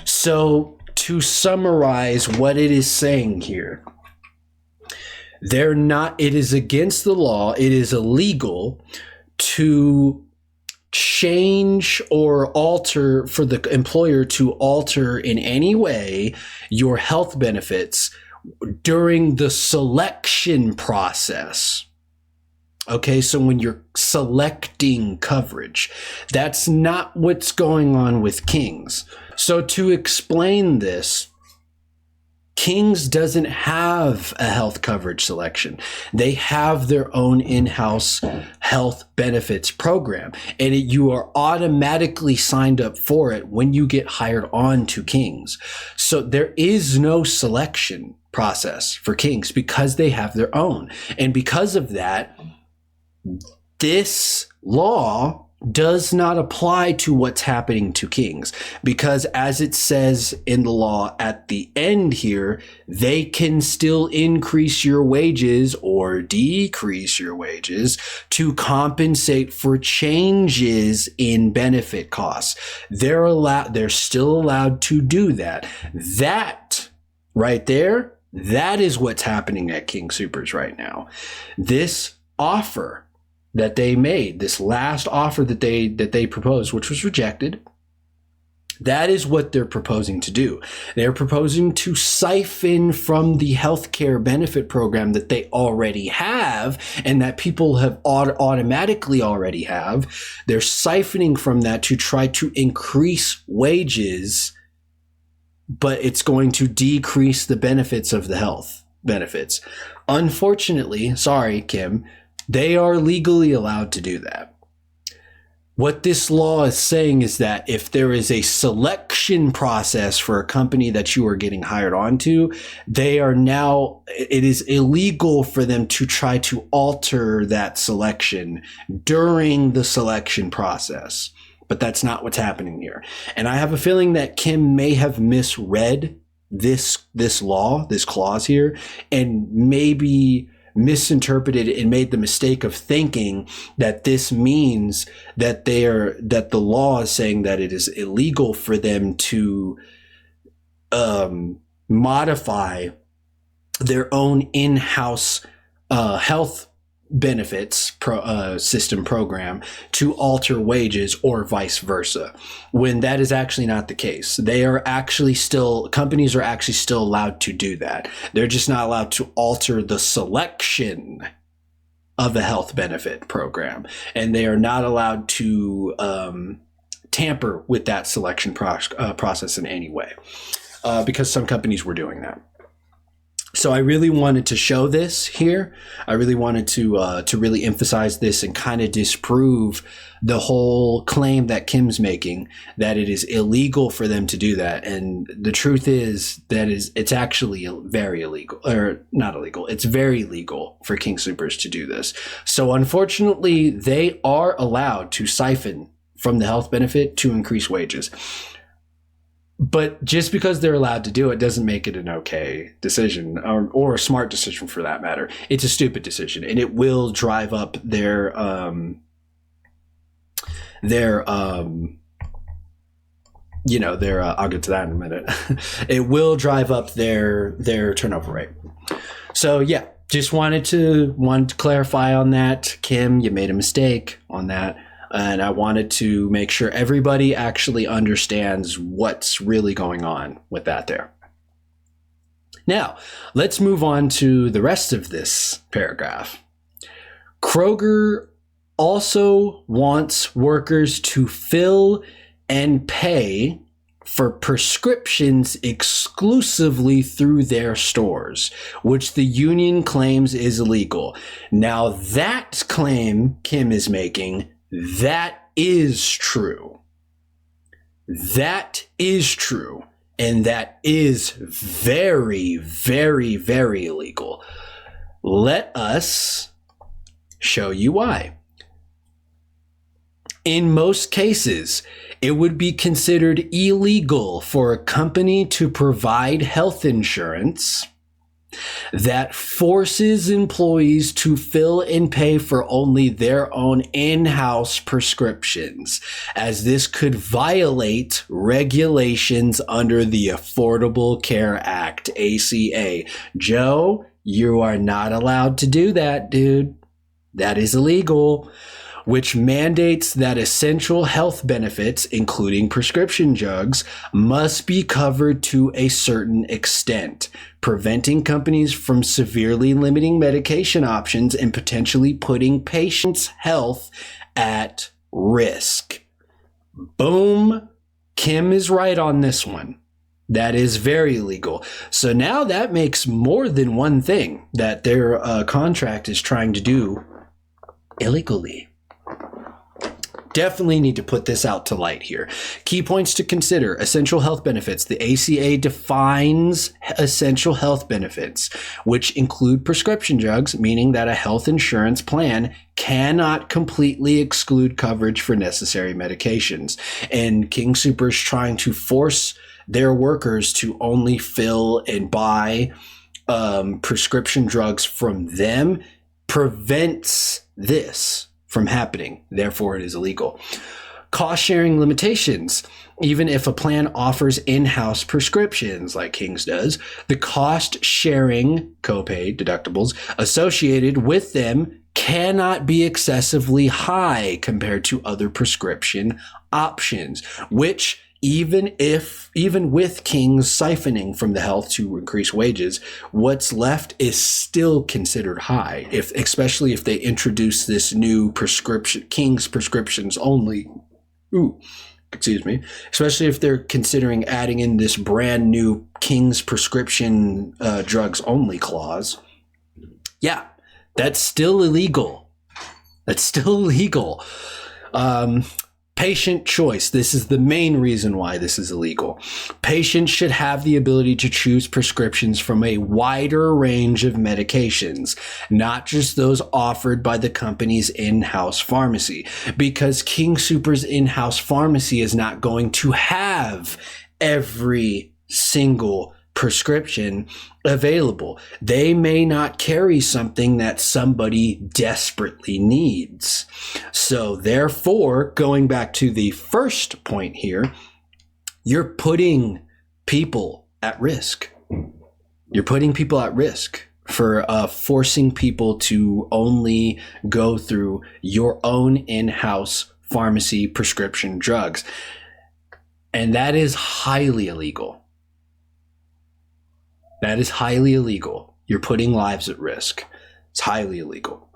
So to summarize what it is saying here, it is against the law, it is illegal to change or alter for the employer to alter in any way your health benefits during the selection process. Okay, so when you're selecting coverage, that's not what's going on with Kings. So to explain this, Kings doesn't have a health coverage selection. They have their own in-house health benefits program, and you are automatically signed up for it when you get hired on to Kings. So there is no selection process for Kings because they have their own. And because of that, this law does not apply to what's happening to Kings, because as it says in the law at the end here, they can still increase your wages or decrease your wages to compensate for changes in benefit costs. They're still allowed to do that. That right there That is what's happening at King Soopers right now. This offer that they made, this last offer that they proposed, which was rejected, that is what they're proposing to do. They're proposing to siphon from the healthcare benefit program that they already have and that people have automatically already have. They're siphoning from that to try to increase wages, but it's going to decrease the benefits of the health benefits. Unfortunately, sorry, Kim, they are legally allowed to do that. What this law is saying is that if there is a selection process for a company that you are getting hired onto, it is illegal for them to try to alter that selection during the selection process. But that's not what's happening here. And I have a feeling that Kim may have misread this law, this clause here, and maybe misinterpreted and made the mistake of thinking that this means that the law is saying that it is illegal for them to modify their own in-house health benefits system program to alter wages or vice versa, when that is actually not the case. Companies are actually still allowed to do that. They're just not allowed to alter the selection of a health benefit program, and they are not allowed to tamper with that selection process in any way, because some companies were doing that. So I really wanted to show this here. I really wanted to really emphasize this and kind of disprove the whole claim that Kim's making, that it is illegal for them to do that. And the truth is that it's actually very illegal, or not illegal. It's very legal for King Soopers to do this. So unfortunately, they are allowed to siphon from the health benefit to increase wages. But just because they're allowed to do it doesn't make it an okay decision, or a smart decision for that matter. It's a stupid decision, and it will drive up their I'll get to that in a minute. It will drive up their turnover rate. So yeah, just wanted to clarify on that. Kim, you made a mistake on that. And I wanted to make sure everybody actually understands what's really going on with that there. Now, let's move on to the rest of this paragraph. Kroger also wants workers to fill and pay for prescriptions exclusively through their stores, which the union claims is illegal. Now, that claim Kim is making, that is true. That is true. And that is very, very, very illegal. Let us show you why. In most cases, it would be considered illegal for a company to provide health insurance that forces employees to fill and pay for only their own in-house prescriptions, as this could violate regulations under the Affordable Care Act, ACA. Joe, you are not allowed to do that, dude. That is illegal, which mandates that essential health benefits, including prescription drugs, must be covered to a certain extent, preventing companies from severely limiting medication options and potentially putting patients' health at risk. Boom. Kim is right on this one. That is very illegal. So now that makes more than one thing that their contract is trying to do illegally. Definitely need to put this out to light here. Key points to consider: essential health benefits. The ACA defines essential health benefits, which include prescription drugs, meaning that a health insurance plan cannot completely exclude coverage for necessary medications. And King Soopers trying to force their workers to only fill and buy prescription drugs from them prevents this from happening. Therefore, it is illegal. Cost sharing limitations. Even if a plan offers in-house prescriptions like King's does, the cost sharing copay deductibles associated with them cannot be excessively high compared to other prescription options, which even with King's siphoning from the health to increase wages, what's left is still considered high, especially if they introduce this new prescription, King's prescriptions only. Especially if they're considering adding in this brand new King's prescription drugs only clause. Yeah, that's still illegal. Patient choice. This is the main reason why this is illegal. Patients should have the ability to choose prescriptions from a wider range of medications, not just those offered by the company's in-house pharmacy, because King Soopers' in-house pharmacy is not going to have every single prescription available. They may not carry something that somebody desperately needs. So therefore, going back to the first point here, you're putting people at risk. You're putting people at risk for forcing people to only go through your own in-house pharmacy prescription drugs. And that is highly illegal. That is highly illegal. You're putting lives at risk. It's highly illegal.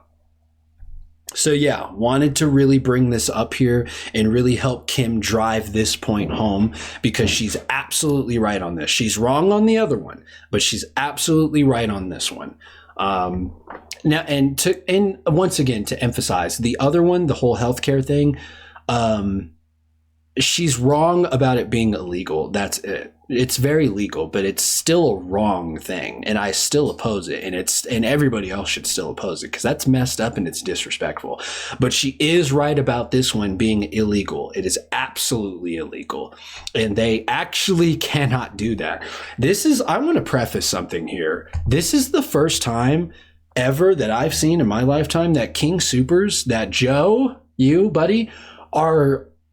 So yeah, wanted to really bring this up here and really help Kim drive this point home, because she's absolutely right on this. She's wrong on the other one, but she's absolutely right on this one. Now, and once again, to emphasize the other one, the whole healthcare thing, she's wrong about it being illegal. That's it. It's very legal, but it's still a wrong thing, and I still oppose it, and everybody else should still oppose it, because that's messed up and it's disrespectful. But she is right about this one being illegal. It is absolutely illegal, and they actually cannot do that. I want to preface something here. This is the first time ever that I've seen in my lifetime that King Soopers, that Joe, you buddy,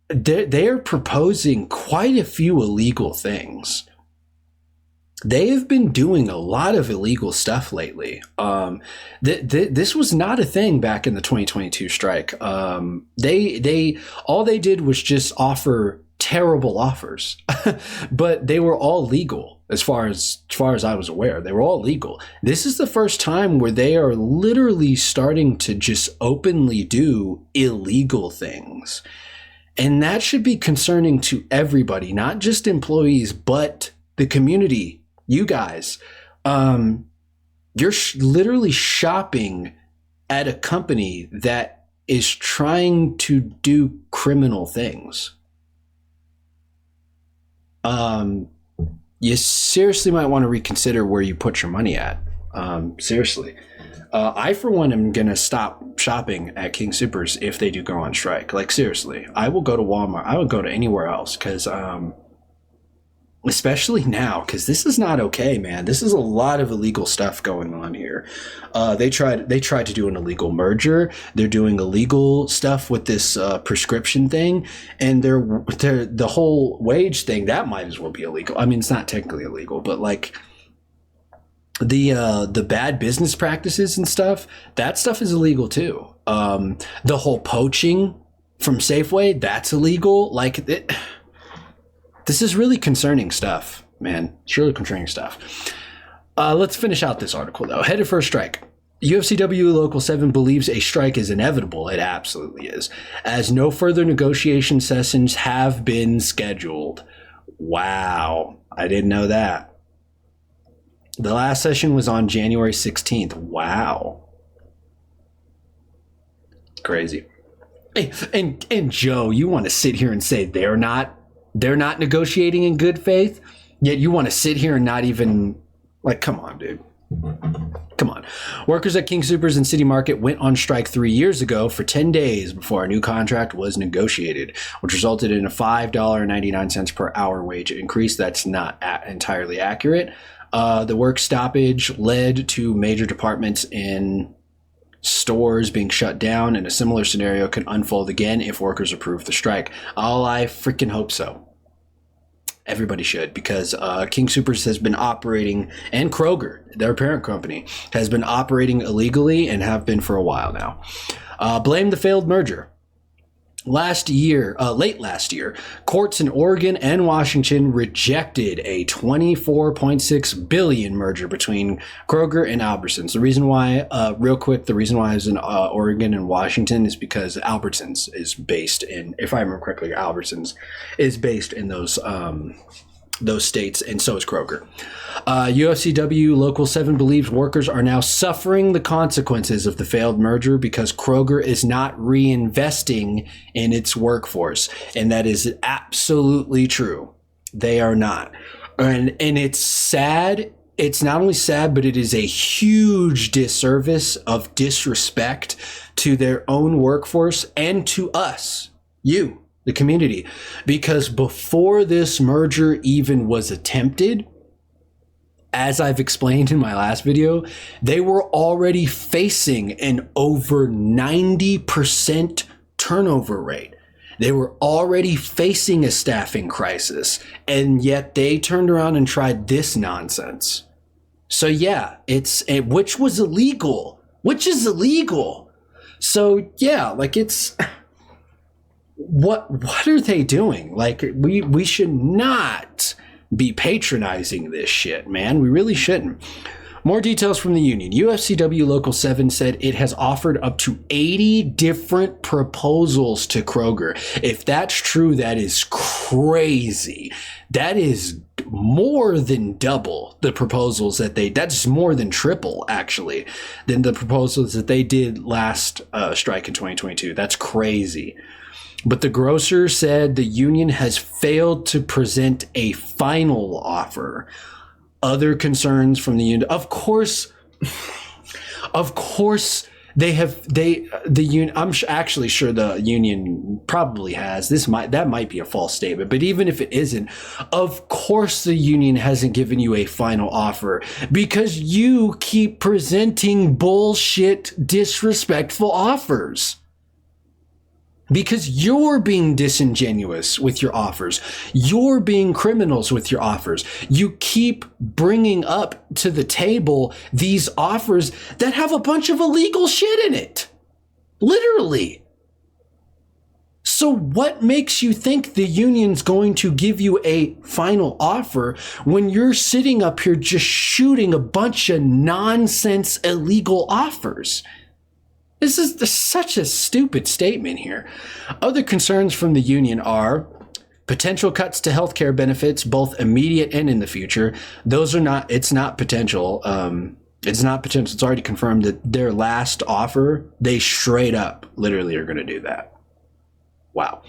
they're proposing quite a few illegal things. They have been doing a lot of illegal stuff lately. This was not a thing back in the 2022 strike. They all they did was just offer terrible offers, but they were all legal as far as I was aware. They were all legal. This is the first time where they are literally starting to just openly do illegal things. And that should be concerning to everybody, not just employees, but the community. You guys, you're literally shopping at a company that is trying to do criminal things. You seriously might want to reconsider where you put your money at. Seriously. I, for one, am going to stop shopping at King Soopers if they do go on strike. Like, seriously, I will go to Walmart. I would go to anywhere else, because especially now, because this is not okay, man. This is a lot of illegal stuff going on here. They tried to do an illegal merger. They're doing illegal stuff with this prescription thing, and they're the whole wage thing, that might as well be illegal. I mean, it's not technically illegal, but like the bad business practices and stuff, that stuff is illegal too. The whole poaching from Safeway, that's illegal. Like, this is really concerning stuff, man. It's really concerning stuff. Let's finish out this article though. Headed for a strike. UFCW Local 7 believes a strike is inevitable. It absolutely is, as no further negotiation sessions have been scheduled. Wow, I didn't know that. The last session was on January 16th. Wow. Crazy. Hey, and Joe, you want to sit here and say they're not negotiating in good faith, yet you want to sit here and not even, like, come on, dude. Come on. Workers at King Soopers and City Market went on strike 3 years ago for 10 days before a new contract was negotiated, which resulted in a $5.99 per hour wage increase. That's not entirely accurate. The work stoppage led to major departments in stores being shut down, and a similar scenario can unfold again if workers approve the strike. Oh, I freaking hope so. Everybody should, because King Soopers has been operating, and Kroger, their parent company, has been operating illegally and have been for a while now. Blame the failed merger. Late last year, courts in Oregon and Washington rejected a $24.6 billion merger between Kroger and Albertsons. The reason why, real quick, the reason why it's in Oregon and Washington is because Albertsons is based in, if I remember correctly, Albertsons is based in those states, and so is Kroger. UFCW Local 7 believes workers are now suffering the consequences of the failed merger because Kroger is not reinvesting in its workforce. And that is absolutely true. They are not. And it's sad. It's not only sad, but it is a huge disservice of disrespect to their own workforce and to us, you, the community, because before this merger even was attempted, as I've explained in my last video, they were already facing an over 90% turnover rate. They were already facing a staffing crisis, and yet they turned around and tried this nonsense. So yeah, which was illegal, which is illegal. So yeah, like it's... What are they doing? Like, we should not be patronizing this shit, man. We really shouldn't. More details from the union. UFCW Local 7 said it has offered up to 80 different proposals to Kroger. If that's true, that is crazy. That is more than double the proposals that's more than triple, actually, than the proposals that they did last strike in 2022. That's crazy. But the grocer said the union has failed to present a final offer. Other concerns from the union, of course, the union. I'm actually sure the union probably has. That might be a false statement, but even if it isn't, of course the union hasn't given you a final offer because you keep presenting bullshit, disrespectful offers. Because you're being disingenuous with your offers. You're being criminals with your offers. You keep bringing up to the table these offers that have a bunch of illegal shit in it. Literally. So what makes you think the union's going to give you a final offer when you're sitting up here just shooting a bunch of nonsense illegal offers? This is such a stupid statement here. Other concerns from the union are potential cuts to healthcare benefits, both immediate and in the future. It's not potential. It's not potential. It's already confirmed that their last offer, they straight up literally are going to do that. Wow.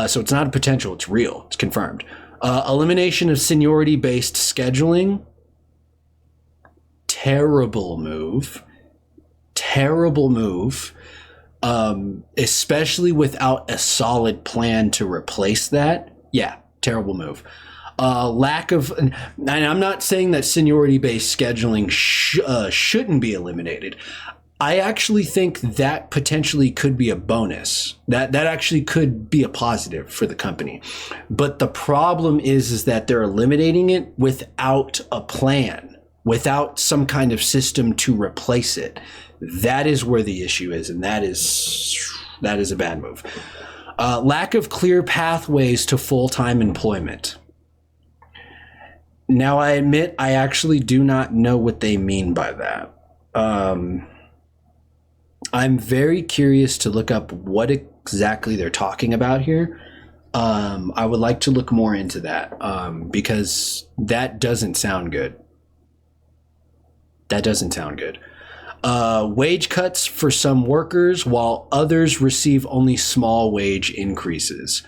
So it's not a potential. It's real. It's confirmed. Elimination of seniority-based scheduling. Terrible move. Especially without a solid plan to replace that. Yeah, terrible move. Lack of, and I'm not saying that seniority-based scheduling shouldn't be eliminated. I actually think that potentially could be a bonus. That actually could be a positive for the company. But the problem is that they're eliminating it without a plan, without some kind of system to replace it. That is where the issue is, and that is a bad move. Lack of clear pathways to full-time employment. Now, I admit I actually do not know what they mean by that. I'm very curious to look up what exactly they're talking about here. I would like to look more into that because that doesn't sound good. That doesn't sound good. Wage cuts for some workers while others receive only small wage increases.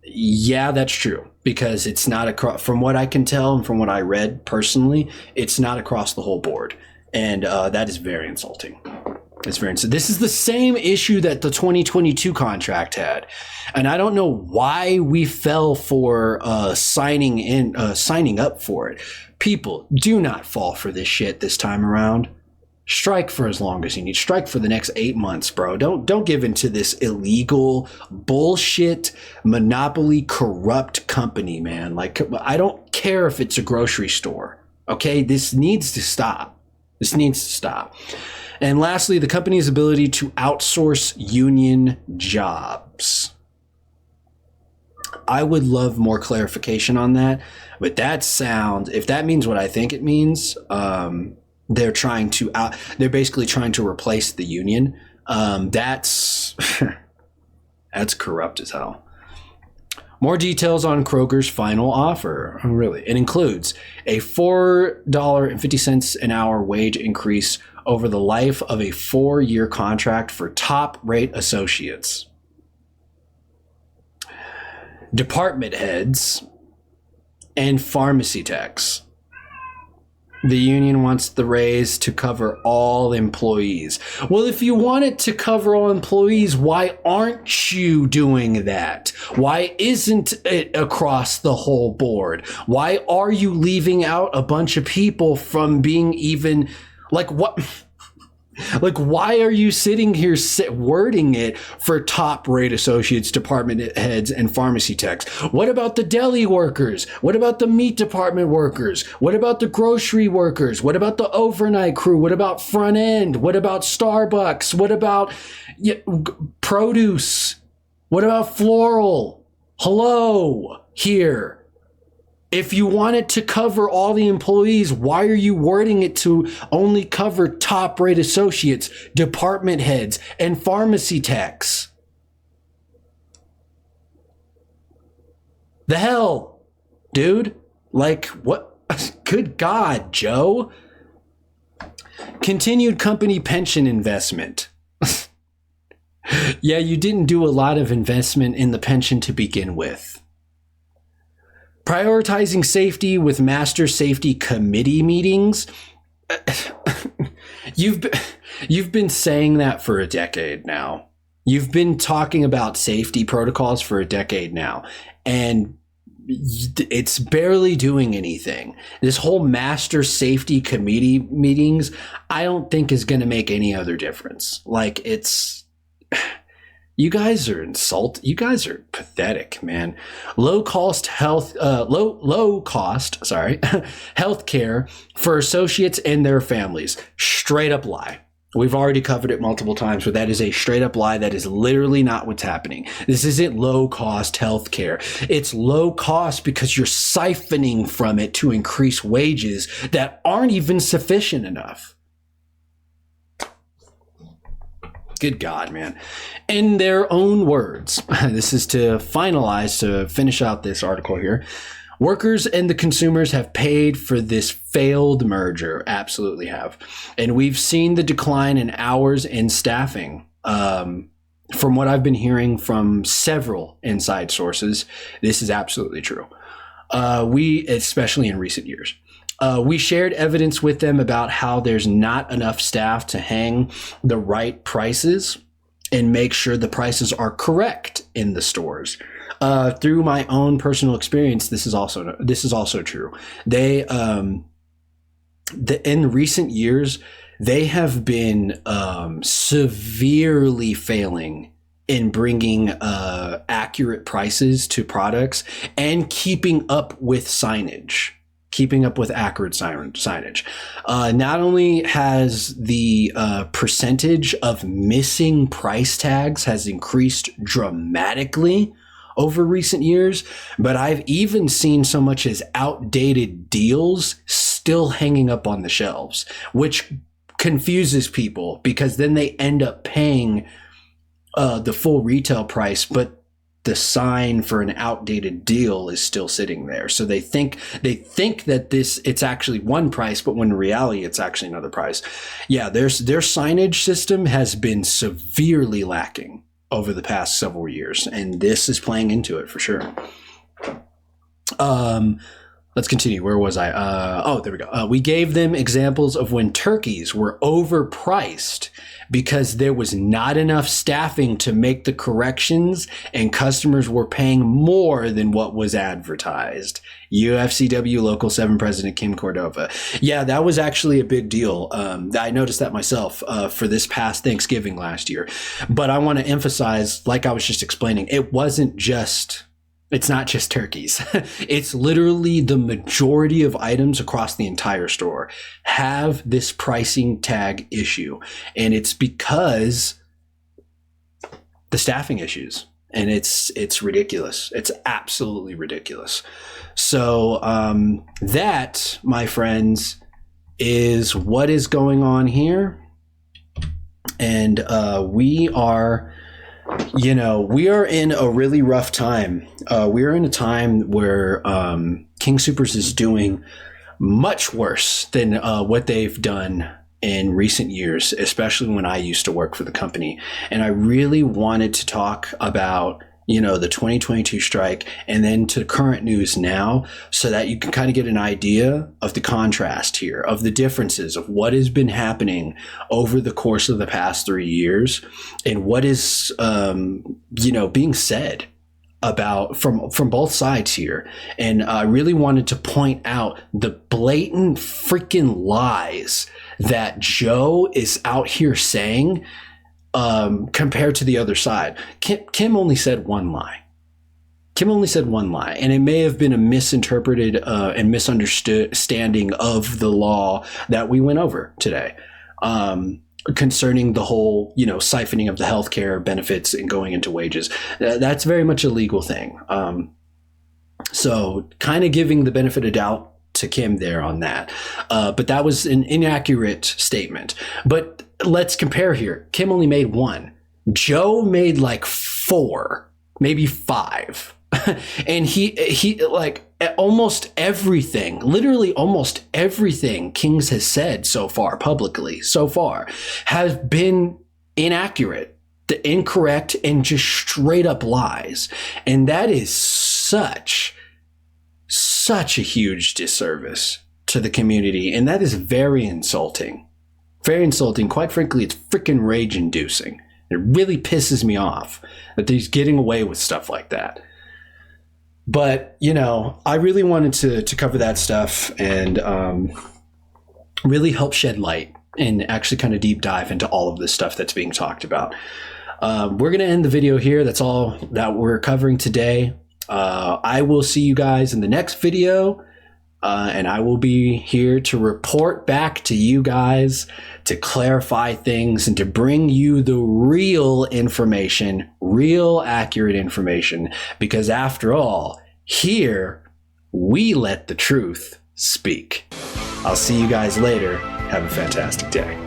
Yeah, that's true, because it's not across, from what I can tell and from what I read personally, it's not across the whole board. And that is very insulting. It's very insulting. This is the same issue that the 2022 contract had. And I don't know why we fell for signing up for it. People, do not fall for this shit this time around. Strike for as long as you need. Strike for the next 8 months, bro. Don't give into this illegal bullshit monopoly corrupt company, man. Like, I don't care if it's a grocery store. Okay, this needs to stop. This needs to stop. And lastly, the company's ability to outsource union jobs. I would love more clarification on that, but that sounds, if that means what I think it means, they're basically trying to replace the union. That's that's corrupt as hell. More details on Kroger's final offer. Oh, really? It includes a $4.50 an hour wage increase over the life of a 4-year contract for top-rate associates. Department heads and pharmacy techs. The union wants the raise to cover all employees. Well, if you want it to cover all employees, why aren't you doing that? Why isn't it across the whole board? Why are you leaving out a bunch of people from being even, like, what? Like, why are you sitting here wording it for top rate associates, department heads, and pharmacy techs? What about the deli workers? What about the meat department workers? What about the grocery workers? What about the overnight crew? What about front end? What about Starbucks? What about produce? What about floral? Hello, here. If you want it to cover all the employees, why are you wording it to only cover top rate associates, department heads, and pharmacy techs? The hell, dude? Like, what? Good God, Joe. Continued company pension investment. Yeah, you didn't do a lot of investment in the pension to begin with. Prioritizing safety with master safety committee meetings. You've been saying that for a decade now. You've been talking about safety protocols for a decade now, and it's barely doing anything. This whole master safety committee meetings, I don't think is going to make any other difference. Like, it's... You guys are pathetic, man. Low cost healthcare for associates and their families. Straight up lie. We've already covered it multiple times, but that is a straight up lie. That is literally not what's happening. This isn't low cost healthcare. It's low cost because you're siphoning from it to increase wages that aren't even sufficient enough. Good God, man. In their own words, this is to finish out this article here. Workers and the consumers have paid for this failed merger. Absolutely have. And we've seen the decline in hours and staffing. From what I've been hearing from several inside sources, this is absolutely true. Especially in recent years. We shared evidence with them about how there's not enough staff to hang the right prices and make sure the prices are correct in the stores. Through my own personal experience, this is also true. They, in recent years, they have been severely failing in bringing accurate prices to products and keeping up with signage. Keeping up with accurate signage. Not only has the percentage of missing price tags has increased dramatically over recent years, but I've even seen so much as outdated deals still hanging up on the shelves, which confuses people because then they end up paying the full retail price, but the sign for an outdated deal is still sitting there. So they think that it's actually one price, but when in reality it's actually another price. Yeah, their signage system has been severely lacking over the past several years, and this is playing into it for sure. let's continue. Where was I? Oh, there we go. We gave them examples of when turkeys were overpriced because there was not enough staffing to make the corrections and customers were paying more than what was advertised. UFCW Local 7 President Kim Cordova. Yeah, that was actually a big deal. I noticed that myself for this past Thanksgiving last year. But I want to emphasize, like I was just explaining, it's not just turkeys. It's literally the majority of items across the entire store have this pricing tag issue. And it's because the staffing issues. And it's ridiculous. It's absolutely ridiculous. So that, my friends, is what is going on here. And we are in a really rough time. We are in a time where King Soopers is doing much worse than what they've done in recent years, especially when I used to work for the company. And I really wanted to talk about, the 2022 strike and then to current news now, so that you can kind of get an idea of the contrast here, of the differences of what has been happening over the course of the past 3 years and what is, being said about from both sides here. And I really wanted to point out the blatant freaking lies that Joe is out here saying compared to the other side. Kim only said one lie. And it may have been a misinterpreted and misunderstanding of the law that we went over today, concerning the whole, siphoning of the healthcare benefits and going into wages. That's very much a legal thing. So kind of giving the benefit of doubt to Kim there on that. But that was an inaccurate statement. But let's compare here. Kim only made one. Joe made like 4, maybe 5. And he like almost everything, literally almost everything Kings has said so far publicly has been inaccurate, incorrect, and just straight up lies. And that is such a huge disservice to the community. And that is very insulting. Very insulting. Quite frankly, it's freaking rage inducing. It really pisses me off that he's getting away with stuff like that. But, I really wanted to cover that stuff and really help shed light and actually kind of deep dive into all of this stuff that's being talked about. We're going to end the video here. That's all that we're covering today. I will see you guys in the next video. And I will be here to report back to you guys, to clarify things and to bring you the real information, real accurate information, because after all, here we let the truth speak. I'll see you guys later. Have a fantastic day.